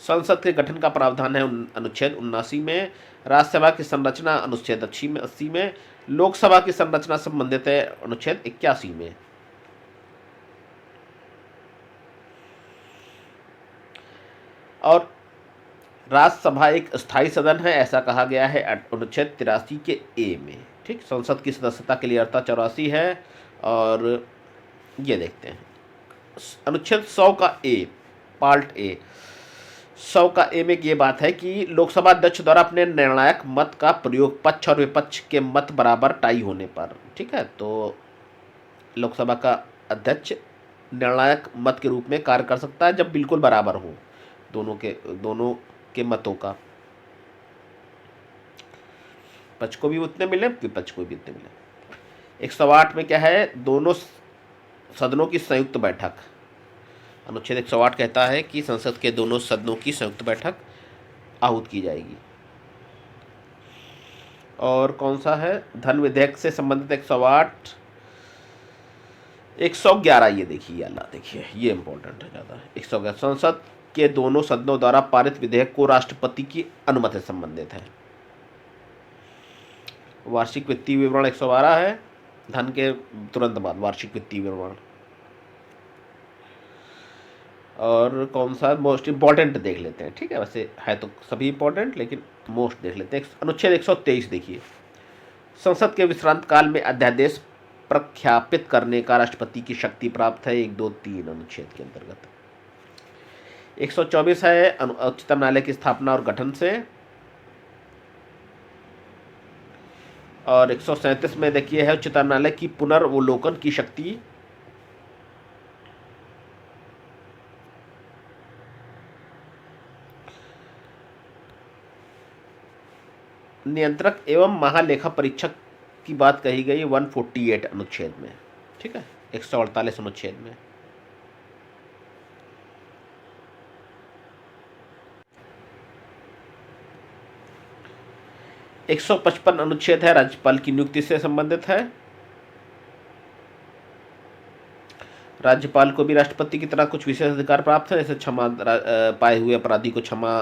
संसद के गठन का प्रावधान है अनुच्छेद 79 में। राज्यसभा की संरचना अनुच्छेद 80 में। लोकसभा की संरचना संबंधित है अनुच्छेद 81 में। और राज्यसभा एक स्थायी सदन है, ऐसा कहा गया है अनुच्छेद 83 के ए में, ठीक। संसद की सदस्यता के लिए अर्हता 84 है। और ये देखते हैं अनुच्छेद 100 का ए, पार्ट ए, 100 का ए में ये बात है कि लोकसभा अध्यक्ष द्वारा अपने निर्णायक मत का प्रयोग पक्ष और विपक्ष के मत बराबर टाई होने पर, ठीक है, तो लोकसभा का अध्यक्ष निर्णायक मत के रूप में कार्य कर सकता है जब बिल्कुल बराबर हो दोनों के मतों का, पक्ष को भी उतने मिले विपक्ष को भी उतने मिले। 108 में क्या है, दोनों सदनों की संयुक्त बैठक, अनुच्छेद 108 कहता है कि संसद के दोनों सदनों की संयुक्त बैठक आहूत की जाएगी। और कौन सा है, धन विधेयक से संबंधित 108, 111, ये देखिए, अल्लाह देखिए, ये इंपॉर्टेंट है ज़्यादा। 111 संसद के दोनों सदनों द्वारा पारित विधेयक को राष्ट्रपति की अनुमति से संबंधित है। वार्षिक वित्तीय विवरण 112 है, धन के तुरंत बाद वार्षिक वित्तीय विवरण। और कौन सा मोस्ट इंपॉर्टेंट देख लेते हैं, ठीक है, वैसे है तो सभी इंपॉर्टेंट लेकिन मोस्ट देख लेते हैं। अनुच्छेद 123 देखिए, संसद के विश्रांत काल में अध्यादेश प्रख्यापित करने का राष्ट्रपति की शक्ति प्राप्त है 1, 2, 3 अनुच्छेद के अंतर्गत। 124 है उच्चतम न्यायालय की स्थापना और गठन से। और 137 में देखिए है उच्चतम न्यायालय की पुनर्वलोकन की शक्ति। नियंत्रक एवं महालेखा परीक्षक की बात कही गई 148 अनुच्छेद में, ठीक है, 148 अनुच्छेद में। एक 155 अनुच्छेद है, राज्यपाल की नियुक्ति से संबंधित है। राज्यपाल को भी राष्ट्रपति की तरह कुछ विशेष अधिकार प्राप्त है, जैसे क्षमा पाए हुए अपराधी को क्षमा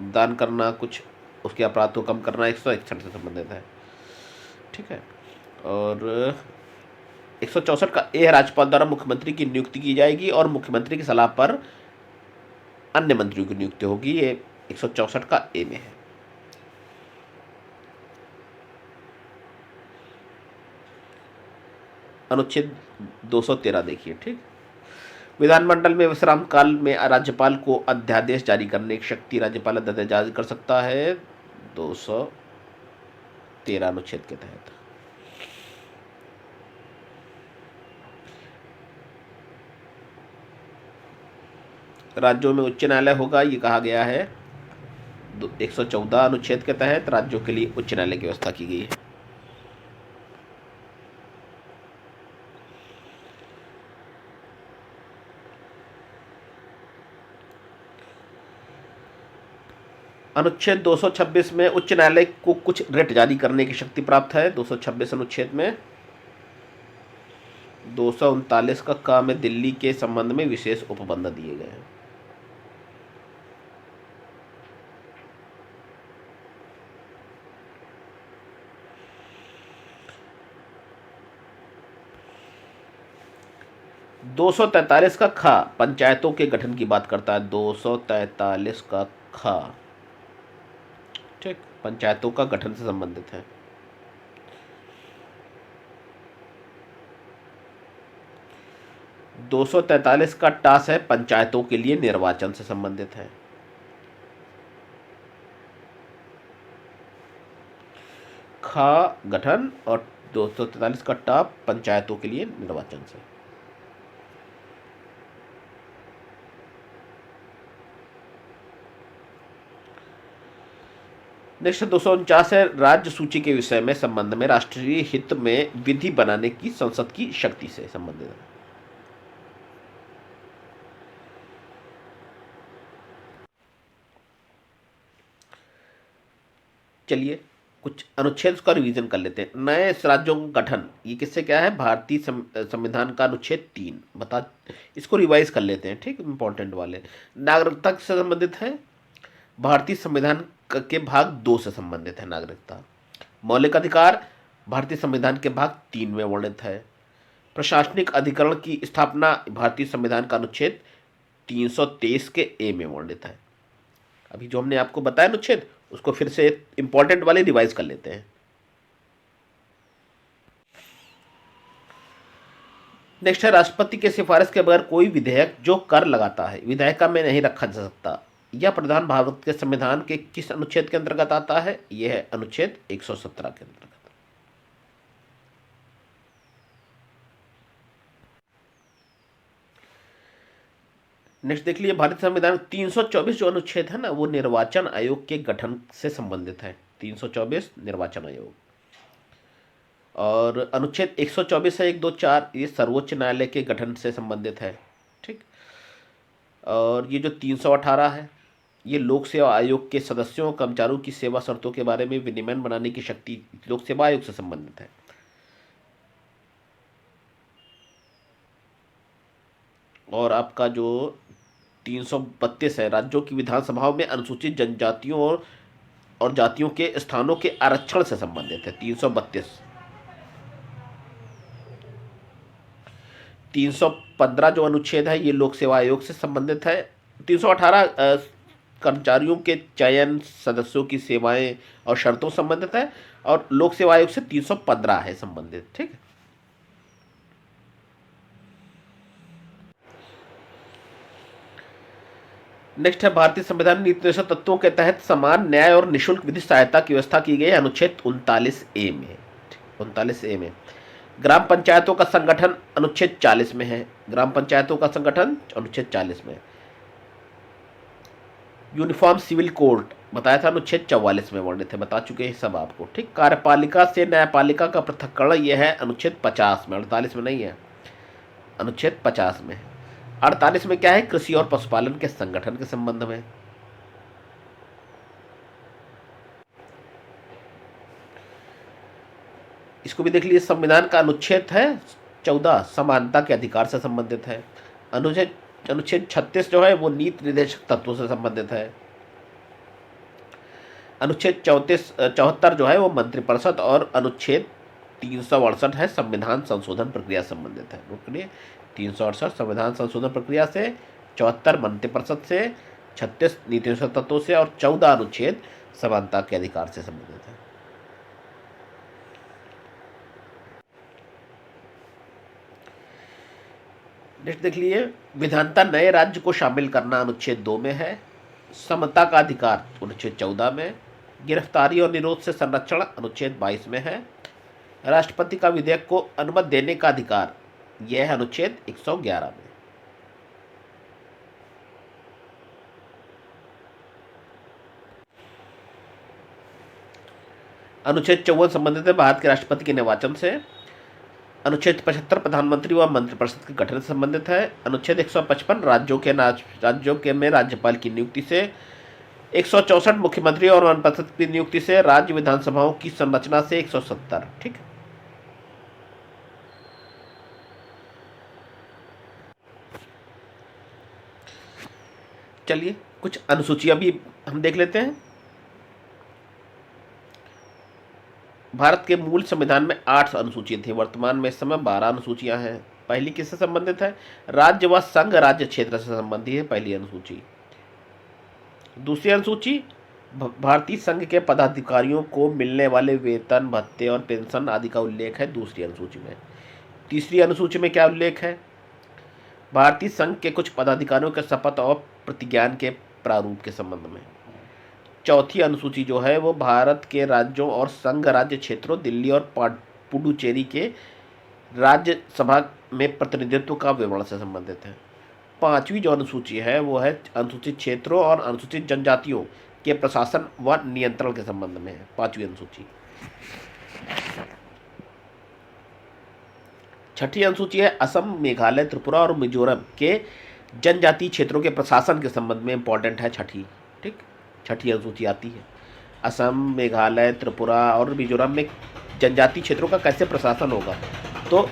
दान करना, कुछ उसके अपराध को कम करना 161 से संबंधित है, ठीक है। और 164 का ए है, राज्यपाल द्वारा मुख्यमंत्री की नियुक्ति की जाएगी और मुख्यमंत्री की सलाह पर अन्य मंत्रियों की नियुक्ति होगी, ये 164 का ए में है। अनुच्छेद 213 देखिए, ठीक। विधानमंडल में विश्राम काल में राज्यपाल को अध्यादेश जारी करने की शक्ति, राज्यपाल अध्यादेश जारी कर सकता है 213 अनुच्छेद के तहत। राज्यों में उच्च न्यायालय होगा, ये कहा गया है 114 अनुच्छेद के तहत राज्यों के लिए उच्च न्यायालय की व्यवस्था की गई है। अनुच्छेद 226 में उच्च न्यायालय को कुछ रिट जारी करने की शक्ति प्राप्त है 226 अनुच्छेद में। 239 का काम है, दिल्ली के संबंध में विशेष उपबंध दिए गए हैं। दो 243 का खा पंचायतों के गठन की बात करता है, 243 का खा, ठीक, पंचायतों का गठन से संबंधित है। दो 243 का टास है, पंचायतों के लिए निर्वाचन से संबंधित है। खा गठन और 243 का टॉप पंचायतों के लिए निर्वाचन से। नेक्स्ट 249 है राज्य सूची के विषय में संबंध में राष्ट्रीय हित में विधि बनाने की संसद की शक्ति से संबंधित है। चलिए कुछ अनुच्छेद का रिवीजन कर लेते हैं। नए राज्यों का गठन, ये किससे क्या है, भारतीय संविधान का अनुच्छेद 3 बता, इसको रिवाइज कर लेते हैं, ठीक, इंपॉर्टेंट वाले। नागरिकता से संबंधित है, भारतीय संविधान के भाग 2 से संबंधित है नागरिकता। मौलिक अधिकार भारतीय संविधान के भाग 3 में वर्णित है। प्रशासनिक अधिकरण की स्थापना भारतीय संविधान का अनुच्छेद 323 के ए में वर्णित है। अभी जो हमने आपको बताया अनुच्छेद, उसको फिर से इंपॉर्टेंट वाले रिवाइज कर लेते हैं। नेक्स्ट है राष्ट्रपति के सिफारिश के बगैर कोई विधेयक जो कर लगाता है विधायिका में नहीं रखा जा सकता। यह प्रावधान भारत के संविधान के किस अनुच्छेद के अंतर्गत आता है, यह है अनुच्छेद 117 के अंतर्गत। नेक्स्ट देख लीजिए, भारतीय संविधान 324 जो अनुच्छेद है ना, वो निर्वाचन आयोग के गठन से संबंधित है। 324 निर्वाचन आयोग। और अनुच्छेद 124 है 1, 2, 4, ये सर्वोच्च न्यायालय के गठन से संबंधित है, ठीक। और ये जो 318 है, ये लोक सेवा आयोग के सदस्यों और कर्मचारियों की सेवा शर्तों के बारे में विनियमन बनाने की शक्ति लोक सेवा आयोग से संबंधित है। और आपका जो 332 है, राज्यों की विधानसभाओं में अनुसूचित जनजातियों और जातियों के स्थानों के आरक्षण से संबंधित है। 332। 315 जो अनुच्छेद है, ये लोक सेवा आयोग से संबंधित है। 318 कर्मचारियों के चयन, सदस्यों की सेवाएं और शर्तों संबंधित है। और लोक सेवा आयोग से 315 है संबंधित, ठीक है। नेक्स्ट है भारतीय संविधान नीति निर्देशक तत्वों के तहत समान न्याय और निःशुल्क विधि सहायता की व्यवस्था की गई है, अनुच्छेद 39A में। 39A में ग्राम पंचायतों का संगठन अनुच्छेद 40 में है। ग्राम पंचायतों का संगठन अनुच्छेद 40 में। यूनिफॉर्म सिविल कोड बताया था अनुच्छेद 44 में वर्णित है, बता चुके हैं सब आपको, ठीक। कार्यपालिका से न्यायपालिका का पृथक्करण यह है अनुच्छेद 50 में, 48 में नहीं है, अनुच्छेद 50 में। 48 में क्या है, कृषि और पशुपालन के संगठन के संबंध में। इसको भी देख लीजिए, संविधान का अनुच्छेद है 14 समानता के अधिकार से संबंधित है। अनुच्छेद 36 जो है वो नीति निर्देशक तत्वों से संबंधित है। अनुच्छेद 74 जो है वो मंत्रिपरिषद और अनुच्छेद 368 है संविधान संशोधन प्रक्रिया संबंधित है। रुकिए, 368 संविधान संशोधन प्रक्रिया से, 74 मंत्रिपरिषद से, 36 नीति निर्देशक तत्वों से और 14 अनुच्छेद समानता के अधिकार से संबंधित है। नेक्स्ट देख लिए, विधानता नए राज्य को शामिल करना अनुच्छेद 2 में है। समता का अधिकार अनुच्छेद 14 में। गिरफ्तारी और निरोध से संरक्षण अनुच्छेद 22 में है। राष्ट्रपति का विधेयक को अनुमति देने का अधिकार, यह है अनुच्छेद 111 में। अनुच्छेद 54 संबंधित है भारत के राष्ट्रपति के निर्वाचन से। अनुच्छेद 75 प्रधानमंत्री व मंत्रिपरिषद के गठन से संबंधित है। अनुच्छेद 155 राज्यों के में राज्यपाल की नियुक्ति से। 164 मुख्यमंत्री और मंत्रिपरिषद की नियुक्ति से। राज्य विधानसभाओं की संरचना से 170, ठीक। चलिए कुछ अनुसूचियां भी हम देख लेते हैं। भारत के मूल संविधान में 8 अनुसूचियां थी, वर्तमान में इस समय 12 अनुसूचियां हैं। पहली किससे संबंधित है, राज्य व संघ राज्य क्षेत्र से संबंधित है पहली अनुसूची। दूसरी अनुसूची भारतीय संघ के पदाधिकारियों को मिलने वाले वेतन, भत्ते और पेंशन आदि का उल्लेख है दूसरी अनुसूची में। तीसरी अनुसूची में क्या उल्लेख है, भारतीय संघ के कुछ पदाधिकारियों के शपथ और प्रतिज्ञान के प्रारूप के संबंध में। चौथी अनुसूची जो है वो भारत के राज्यों और संघ राज्य क्षेत्रों, दिल्ली और पुडुचेरी के राज्यसभा में प्रतिनिधित्व का विवरण से संबंधित है। पांचवी जो अनुसूची है वो है अनुसूचित क्षेत्रों और अनुसूचित जनजातियों के प्रशासन व नियंत्रण के संबंध में है, पांचवी अनुसूची। छठी अनुसूची है असम, मेघालय, त्रिपुरा और मिजोरम के जनजातीय क्षेत्रों के प्रशासन के संबंध में इंपॉर्टेंट है छठी। ठीक, छठी अनुसूची आती है असम, मेघालय, त्रिपुरा और मिजोरम में जनजातीय क्षेत्रों का कैसे प्रशासन होगा, तो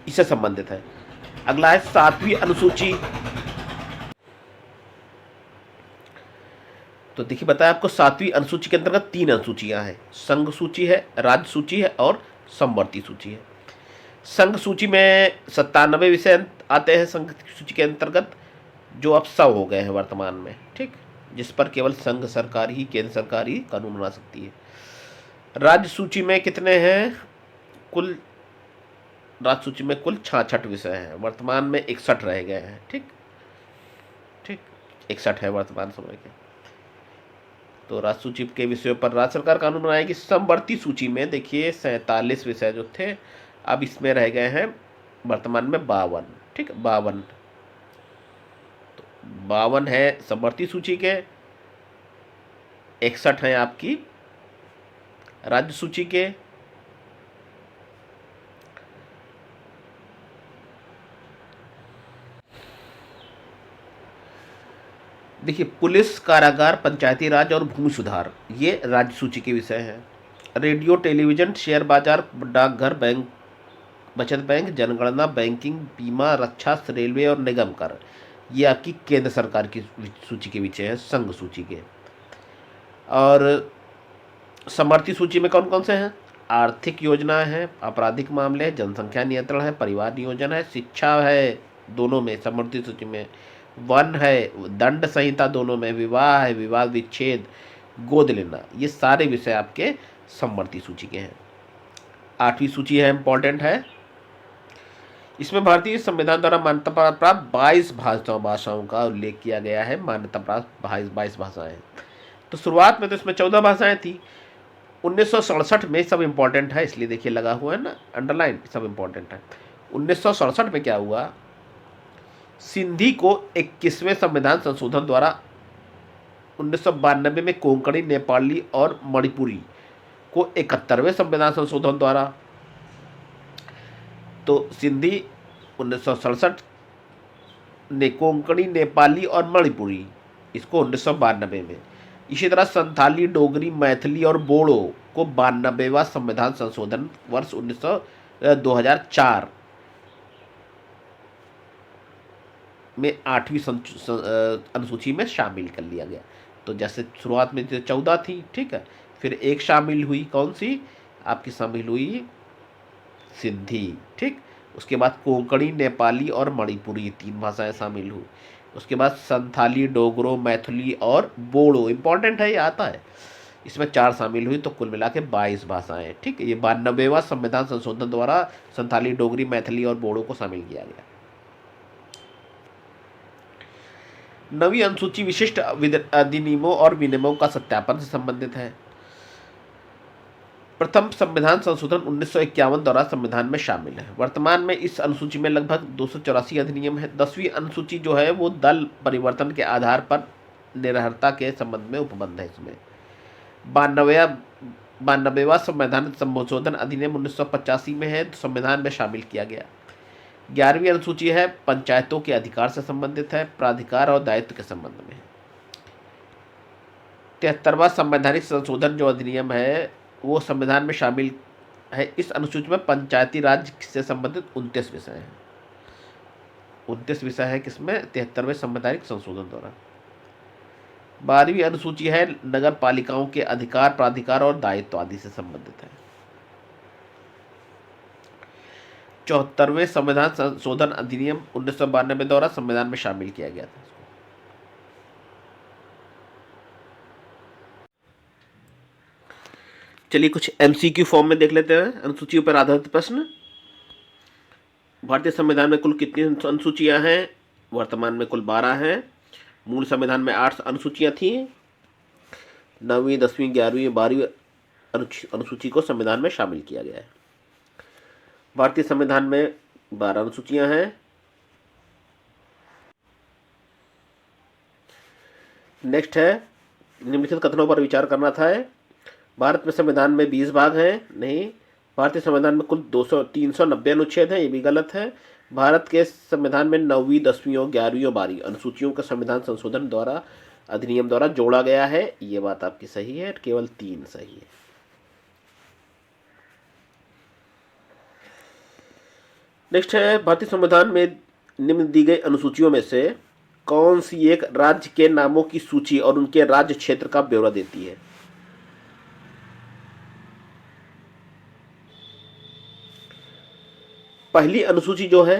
इससे संबंधित है। अगला है सातवीं अनुसूची। तो देखिए बताया आपको, सातवीं अनुसूची के अंतर्गत तीन अनुसूचियां हैं, संघ सूची है, राज्य सूची है और समवर्ती सूची है। संघ सूची में 97 विषय आते हैं संघ सूची के अंतर्गत, जो अब 100 हो गए हैं वर्तमान में। ठीक, जिस पर केवल संघ सरकार ही, केंद्र सरकार ही कानून बना सकती है। राज्य सूची में कितने हैं कुल? राज्य सूची में कुल 66 विषय हैं, वर्तमान में 61 रह गए हैं। ठीक ठीक, 61 है वर्तमान समय के। तो राज्य सूची के विषयों पर राज्य सरकार कानून बनाएगी। समवर्ती सूची में देखिए 47 विषय जो थे, अब इसमें रह गए हैं वर्तमान में 52। ठीक, 52 तो 52 है समवर्ती सूची के, 61 है आपकी राज्य सूची के। देखिए पुलिस, कारागार, पंचायती राज और भूमि सुधार, ये राज्य सूची के विषय हैं। रेडियो, टेलीविजन, शेयर बाजार, डाकघर, बैंक, बचत बैंक, जनगणना, बैंकिंग, बीमा, रक्षा, रेलवे और निगम कर, ये आपकी केंद्र सरकार की सूची के विषय हैं, संघ सूची के। और समवर्ती सूची में कौन कौन से हैं? आर्थिक योजना है, आपराधिक मामले है, जनसंख्या नियंत्रण है, परिवार नियोजन है, शिक्षा है दोनों में समवर्ती सूची में, वन है, दंड संहिता दोनों में, विवाह है, विवाद विच्छेद, गोद लेना, ये सारे विषय आपके समवर्ती सूची के हैं। आठवीं सूची है, इंपॉर्टेंट है, इसमें भारतीय संविधान द्वारा मान्यता प्राप्त 22 भाषाओं का उल्लेख किया गया है। मान्यता प्राप्त 22 भाषाएं। तो शुरुआत में तो इसमें 14 भाषाएं थी, 1967 में, सब इंपॉर्टेंट है इसलिए देखिए लगा हुआ है ना अंडरलाइन, सब इंपॉर्टेंट है। 1967 में क्या हुआ, सिंधी को 21वें संविधान संशोधन द्वारा 1992 में कोंकणी, नेपाली और मणिपुरी को 71वें संविधान संशोधन द्वारा, तो सिंधी 1967 ने, कोंकणी, नेपाली और मणिपुरी इसको 1992 में। इसी तरह संथाली, डोगरी, मैथिली और बोडो को 92वां संविधान संशोधन वर्ष 2004 में 8वीं अनुसूची में शामिल कर लिया गया। तो जैसे शुरुआत में 14 थी, ठीक है, फिर एक शामिल हुई, कौन सी आपकी शामिल हुई? सिंधी। ठीक, उसके बाद कोंकणी, नेपाली और मणिपुरी, 3 भाषाएं शामिल हुई। उसके बाद संथाली, डोगरो, मैथिली और बोडो, इंपॉर्टेंट है, ये आता है, इसमें 4 शामिल हुई, तो कुल मिला के 22 भाषाएं। ठीक है, ये 92वां संविधान संशोधन द्वारा संथाली, डोगरी, मैथिली और बोडो को शामिल किया गया। 9वीं अनुसूची विशिष्ट अधिनियमों और विनियमों का सत्यापन से संबंधित है। प्रथम संविधान संशोधन 1951 द्वारा संविधान में शामिल है। वर्तमान में इस अनुसूची में लगभग 284 अधिनियम है। 10वीं अनुसूची जो है वो दल परिवर्तन के आधार पर निरहरता के संबंध में उपबंध है। इसमें 92वां संविधान संशोधन अधिनियम 1985 में है, तो संविधान में शामिल किया गया। 11वीं अनुसूची है, पंचायतों के अधिकार से संबंधित है, प्राधिकार और दायित्व के संबंध में है। 73वां संवैधानिक संशोधन जो अधिनियम है वो संविधान में शामिल है। इस अनुसूची में पंचायती राज से संबंधित 29 विषय हैं। 29 विषय है किसमें? 73वें संवैधानिक संशोधन द्वारा। 12वीं अनुसूची है, नगर पालिकाओं के अधिकार, प्राधिकार और दायित्व आदि से संबंधित है। 74वें संविधान संशोधन अधिनियम 1992 द्वारा संविधान में शामिल किया गया था। चलिए कुछ एमसीक्यू फॉर्म में देख लेते हैं अनुसूचियों पर आधारित प्रश्न। भारतीय संविधान में कुल कितनी अनुसूचियां हैं? वर्तमान में कुल 12 हैं। मूल संविधान में 8 अनुसूचियां थी। 9वीं, 10वीं, 11वीं, 12वीं अनुसूची को संविधान में शामिल किया गया है। भारतीय संविधान में 12 अनुसूचियां हैं। नेक्स्ट है, निम्नलिखित कथनों पर विचार करना था। भारत में संविधान में 20 भाग हैं, नहीं। भारतीय संविधान में कुल 390 अनुच्छेद हैं, ये भी गलत है। भारत के संविधान में 9वीं, 10वीं और 11वीं और 12वीं अनुसूचियों का संविधान संशोधन द्वारा, अधिनियम द्वारा जोड़ा गया है, ये बात आपकी सही है, केवल 3 सही है। नेक्स्ट है, भारतीय संविधान में निम्न दी गई अनुसूचियों में से कौन सी एक राज्य के नामों की सूची और उनके राज्य क्षेत्र का ब्यौरा देती है? पहली अनुसूची जो है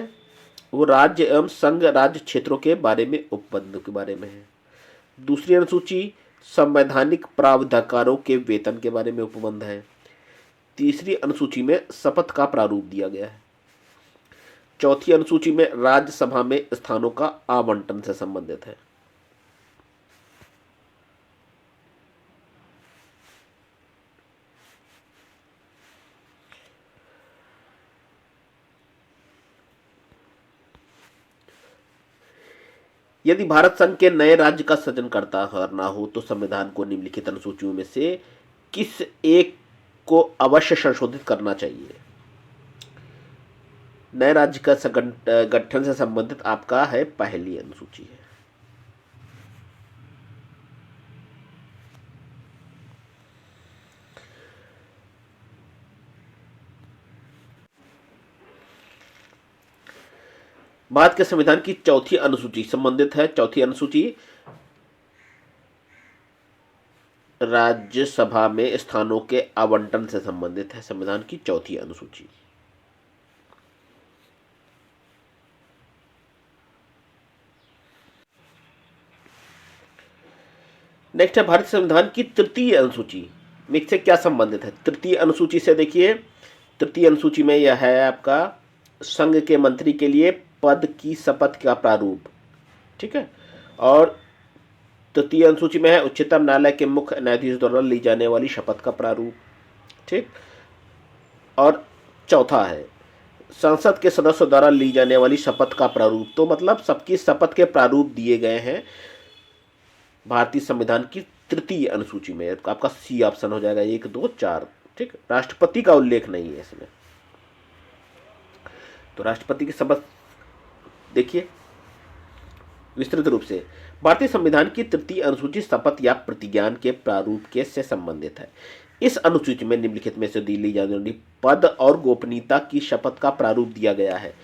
वो राज्य एवं संघ राज्य क्षेत्रों के बारे में, उपबंधों के बारे में है। दूसरी अनुसूची संवैधानिक प्रावधानकारों के वेतन के बारे में उपबंध है। तीसरी अनुसूची में शपथ का प्रारूप दिया गया है। चौथी अनुसूची में राज्यसभा में स्थानों का आवंटन से संबंधित है। यदि भारत संघ के नए राज्य का सृजन करना हो तो संविधान को निम्नलिखित अनुसूचियों में से किस एक को अवश्य संशोधित करना चाहिए? नए राज्य का गठन से संबंधित आपका है पहली अनुसूची है। भारत के संविधान की चौथी अनुसूची संबंधित है। चौथी अनुसूची राज्यसभा में स्थानों के आवंटन से संबंधित है। संविधान की चौथी अनुसूची। नेक्स्ट है, भारतीय संविधान की तृतीय अनुसूची में से क्या संबंधित है? तृतीय अनुसूची से देखिए, तृतीय अनुसूची में यह है आपका संघ के मंत्री के लिए पद की शपथ का प्रारूप, ठीक है। और तृतीय अनुसूची में है उच्चतम न्यायालय के मुख्य न्यायाधीश द्वारा ली जाने वाली शपथ का प्रारूप, ठीक। और चौथा है संसद के सदस्यों द्वारा ली जाने वाली शपथ का प्रारूप। तो मतलब सबकी शपथ के प्रारूप दिए गए हैं भारतीय संविधान की तृतीय अनुसूची में। आपका सी ऑप्शन हो जाएगा, 1, 2, 4, ठीक। राष्ट्रपति का उल्लेख नहीं है इसमें, तो राष्ट्रपति की शपथ देखिए विस्तृत रूप से। भारतीय संविधान की तृतीय अनुसूची शपथ या प्रतिज्ञान के प्रारूप के से संबंधित है। इस अनुसूची में निम्नलिखित में से ली जाने वाली पद और गोपनीयता की शपथ का प्रारूप दिया गया है।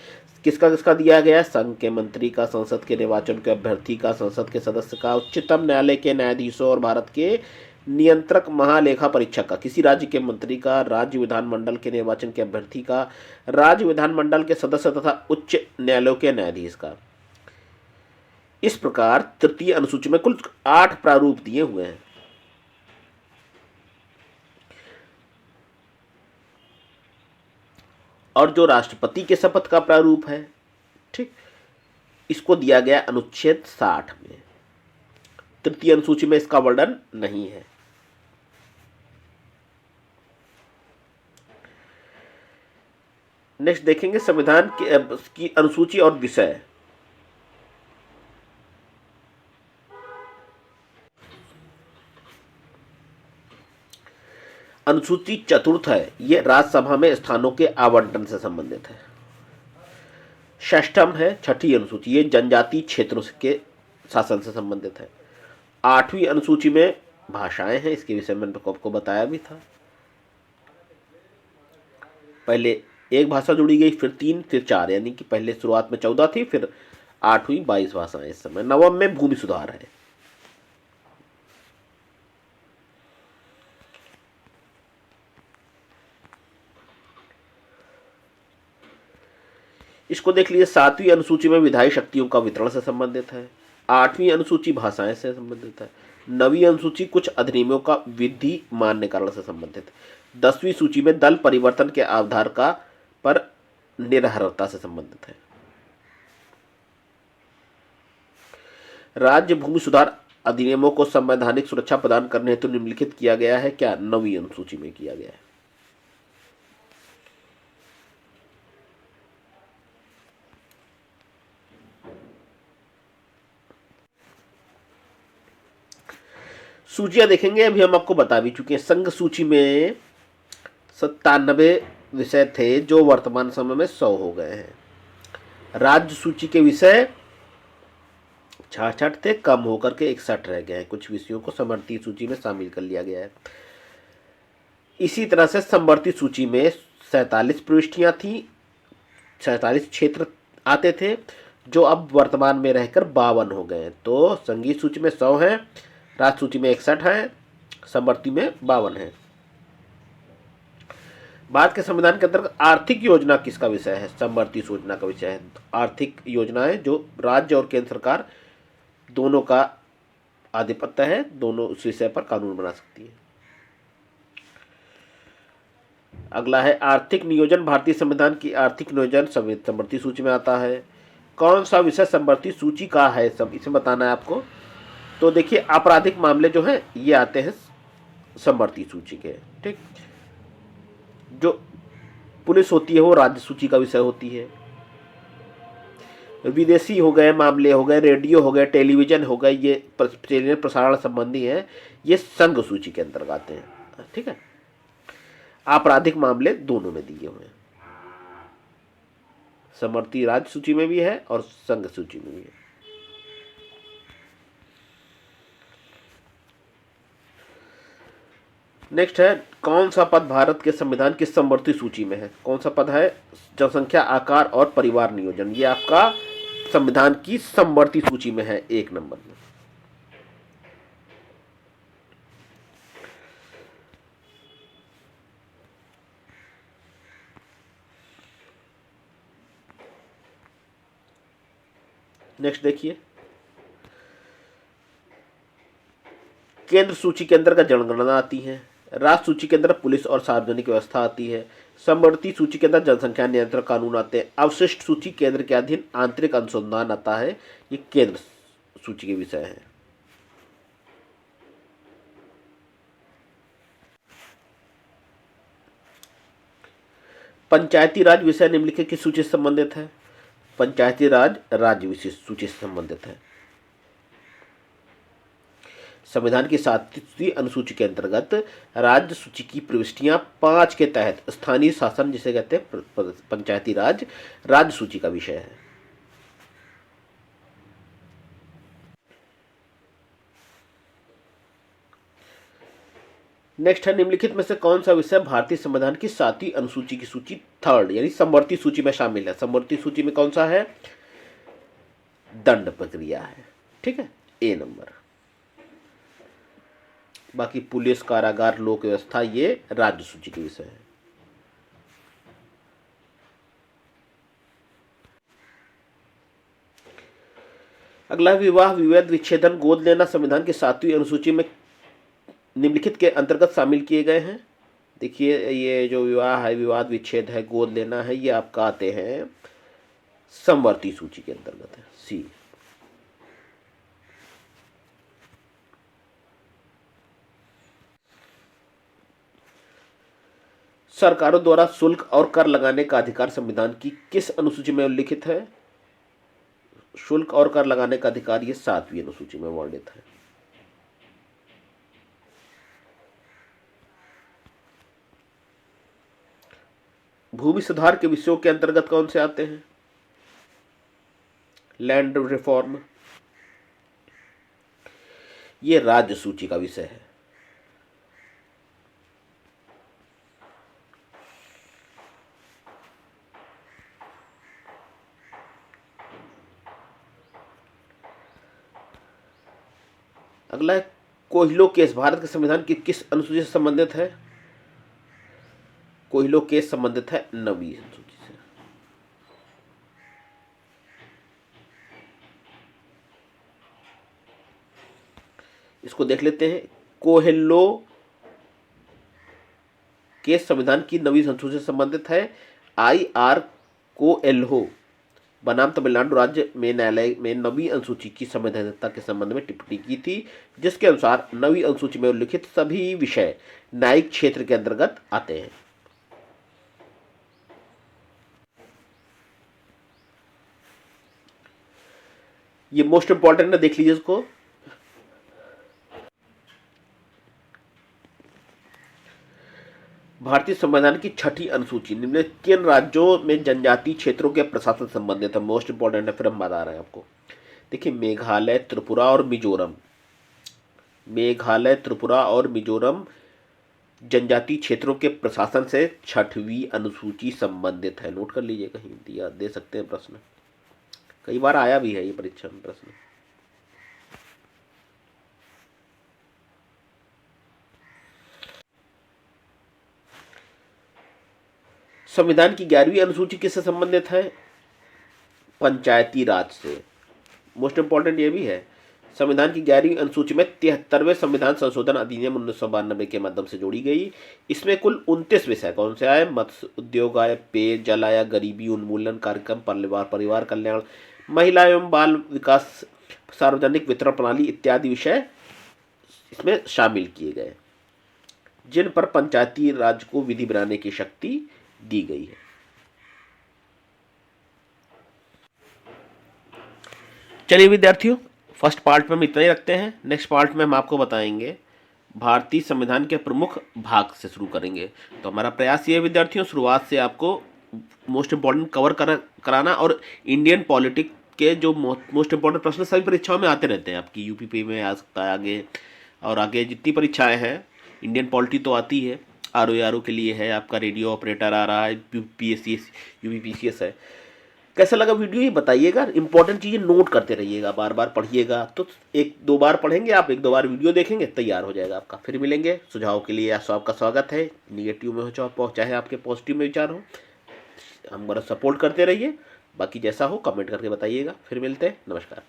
किसका किसका दिया गया है? संघ के मंत्री का, संसद के निर्वाचन के अभ्यर्थी का, संसद के सदस्य का, उच्चतम न्यायालय के न्यायाधीशों और भारत के नियंत्रक महालेखा परीक्षक का, किसी राज्य के मंत्री का, राज्य विधानमंडल के निर्वाचन के अभ्यर्थी का, राज्य विधानमंडल के सदस्य तथा उच्च न्यायालयों के न्यायाधीश का। इस प्रकार तृतीय अनुसूची में कुल 8 प्रारूप दिए हुए हैं। और जो राष्ट्रपति के शपथ का प्रारूप है, ठीक, इसको दिया गया अनुच्छेद 60 में। तृतीय अनुसूची में इसका वर्णन नहीं है। नेक्स्ट देखेंगे संविधान की अनुसूची और विषय। अनुसूची चतुर्थ है, यह राज्यसभा में स्थानों के आवंटन से संबंधित है। षष्ठम है, छठी अनुसूची, ये जनजातीय क्षेत्रों के शासन से संबंधित है। 8वीं अनुसूची में भाषाएं हैं, इसके विषय में आपको बताया भी था। पहले एक भाषा जुड़ी गई, फिर 3, फिर 4, यानी कि पहले शुरुआत में 14 थी, फिर 8वीं 22 भाषाएं इस समय। 9वीं में भूमि सुधार है। इसको देख लीजिए, 7वीं अनुसूची में विधायी शक्तियों का वितरण से संबंधित है। 8वीं अनुसूची भाषाएं से संबंधित है। 9वीं अनुसूची कुछ अधिनियमों का विधि मान्यकरण से संबंधित है। 10वीं सूची में दल परिवर्तन के आधार का पर निरर्हता से संबंधित है। राज्य भूमि सुधार अधिनियमों को संवैधानिक सुरक्षा प्रदान करने हेतु निम्नलिखित किया गया है क्या? 9वीं अनुसूची में किया गया है। सूचियां देखेंगे, अभी हम आपको बता भी चुके हैं। संघ सूची में 97 विषय थे जो वर्तमान समय में 100 हो गए हैं। राज्य सूची के विषय 66 थे, कम होकर के 61 रह गए हैं। कुछ विषयों को समवर्ती सूची में शामिल कर लिया गया है। इसी तरह से समवर्ती सूची में 47 प्रविष्टियां थी, 47 क्षेत्र आते थे, जो अब वर्तमान में रहकर 52 हो गए हैं। तो संघीय सूची में 100 है, राज्य सूची में 61 है, समवर्ती में 52 है। भारत के संविधान के अंतर्गत आर्थिक योजना किसका विषय है? समवर्ती योजना का विषय है। आर्थिक योजनाएं जो राज्य और केंद्र सरकार दोनों का आधिपत्य है, दोनों उस विषय पर कानून बना सकती है। अगला है आर्थिक नियोजन। भारतीय संविधान की आर्थिक नियोजन समवर्ती सूची में आता है। कौन सा विषय समवर्ती सूची का है, सब इसमें बताना है आपको। तो देखिए, आपराधिक मामले जो हैं ये आते हैं समवर्ती सूची के। ठीक, जो पुलिस होती है वो राज्य सूची का विषय होती है। विदेशी हो गए मामले, हो गए रेडियो, हो गए टेलीविजन, हो गए ये टेलीविजन प्रसारण संबंधी हैं, ये संघ सूची के अंतर्गत आते हैं। ठीक है, आपराधिक मामले दोनों में दिए हुए हैं, समवर्ती राज्य सूची में भी है और संघ सूची में भी है। नेक्स्ट है, कौन सा पद भारत के संविधान की समवर्ती सूची में है? कौन सा पद है? जनसंख्या, आकार और परिवार नियोजन। ये आपका संविधान की समवर्ती सूची में है 1 नंबर में। नेक्स्ट देखिए, केंद्र सूची के अंतर्गत जनगणना आती है, राज्य सूची के अंदर पुलिस और सार्वजनिक व्यवस्था आती है, समवर्ती सूची के अंदर जनसंख्या नियंत्रण कानून आते हैं, अवशिष्ट सूची केंद्र के अधीन आंतरिक अनुसंधान आता है। ये केंद्र सूची के विषय है। पंचायती राज विषय निम्नलिखित की सूची से संबंधित है। पंचायती राज राज्य विशेष सूची से संबंधित है। संविधान की 7वीं अनुसूची के अंतर्गत राज्य सूची की प्रविष्टियां 5 के तहत स्थानीय शासन, जिसे कहते हैं पंचायती राज, राज्य सूची का विषय है। नेक्स्ट है, निम्नलिखित में से कौन सा विषय भारतीय संविधान की 7वीं अनुसूची की सूची 3rd यानी समवर्ती सूची में शामिल है? समवर्ती सूची में कौन सा है? दंड प्रक्रिया है। ठीक है, A नंबर। बाकी पुलिस, कारागार, लोक व्यवस्था ये राज्य सूची के विषय है। अगला, विवाह, विभेद, विच्छेदन, गोद लेना संविधान की 7वीं अनुसूची में निम्नलिखित के अंतर्गत शामिल किए गए हैं। देखिए, ये जो विवाह है, विवाद विच्छेद है, गोद लेना है, ये आपका आते हैं समवर्ती सूची के अंतर्गत है, C। सरकारों द्वारा शुल्क और कर लगाने का अधिकार संविधान की किस अनुसूची में उल्लिखित है? शुल्क और कर लगाने का अधिकार ये 7वीं अनुसूची में वर्णित है। भूमि सुधार के विषयों के अंतर्गत कौन से आते हैं? लैंड रिफॉर्म, ये राज्य सूची का विषय है। अगला है, कोहिलो केस भारत के संविधान की किस अनुसूची से संबंधित है? कोहिलो केस संबंधित है 9वीं अनुसूची से। इसको देख लेते हैं। कोहेलो केस संविधान की 9वीं अनुसूची से संबंधित है। IR कोएल्हो बनाम तमिलनाडु राज्य में न्यायालय में 9वीं अनुसूची की संवैधानिकता के संबंध में टिप्पणी की थी, जिसके अनुसार 9वीं अनुसूची में उल्लिखित सभी विषय न्यायिक क्षेत्र के अंतर्गत आते हैं। ये मोस्ट इंपॉर्टेंट है, देख लीजिए इसको। भारतीय संविधान की छठी अनुसूची निम्नलिखित किन राज्यों में जनजातीय क्षेत्रों के प्रशासन संबंधित है? मोस्ट इंपॉर्टेंट है, फिर हम बता रहे हैं आपको। देखिए, मेघालय, त्रिपुरा और मिजोरम। मेघालय, त्रिपुरा और मिजोरम जनजातीय क्षेत्रों के प्रशासन से छठवीं अनुसूची संबंधित है। नोट कर लीजिए, कहीं दिया दे सकते हैं प्रश्न, कई बार आया भी है ये परीक्षा में प्रश्न। संविधान की 11वीं अनुसूची किससे संबंधित है? पंचायती राज से। मोस्ट इंपॉर्टेंट ये भी है, संविधान की 11वीं अनुसूची में 73वें संविधान संशोधन अधिनियम 1992 के माध्यम से जोड़ी गई। इसमें कुल 29 विषय कौन से आए? मत्स्य उद्योग आए, पेय जल आया, गरीबी उन्मूलन कार्यक्रम, परिवार कल्याण, महिला एवं बाल विकास, सार्वजनिक वितरण प्रणाली इत्यादि विषय इसमें शामिल किए गए, जिन पर पंचायती राज को विधि बनाने की शक्ति दी गई है। चलिए विद्यार्थियों, फर्स्ट पार्ट में हम इतना ही रखते हैं। नेक्स्ट पार्ट में हम आपको बताएंगे भारतीय संविधान के प्रमुख भाग से शुरू करेंगे। तो हमारा प्रयास ये है विद्यार्थियों, शुरुआत से आपको मोस्ट इंपॉर्टेंट कवर कराना, और इंडियन पॉलिटिक्स के जो मोस्ट इंपॉर्टेंट प्रश्न सभी परीक्षाओं में आते रहते हैं। आपकी यूपीपी में आ सकता है आगे, और आगे जितनी परीक्षाएं हैं, इंडियन पॉलिटी तो आती है, आर के लिए है, आपका रेडियो ऑपरेटर आ रहा है, यूपीपीएससी यूपीपीसीएस है। कैसा लगा वीडियो ये बताइएगा। इंपॉर्टेंट चीज़ें नोट करते रहिएगा, बार बार पढ़िएगा। तो एक दो बार पढ़ेंगे आप, एक दो बार वीडियो देखेंगे, तैयार हो जाएगा आपका। फिर मिलेंगे, सुझाव के लिए आपका स्वागत है। निगेटिव में हो चाहे आपके पॉजिटिव में विचार हो, हमारा सपोर्ट करते रहिए। बाकी जैसा हो कमेंट करके बताइएगा। फिर मिलते हैं, नमस्कार।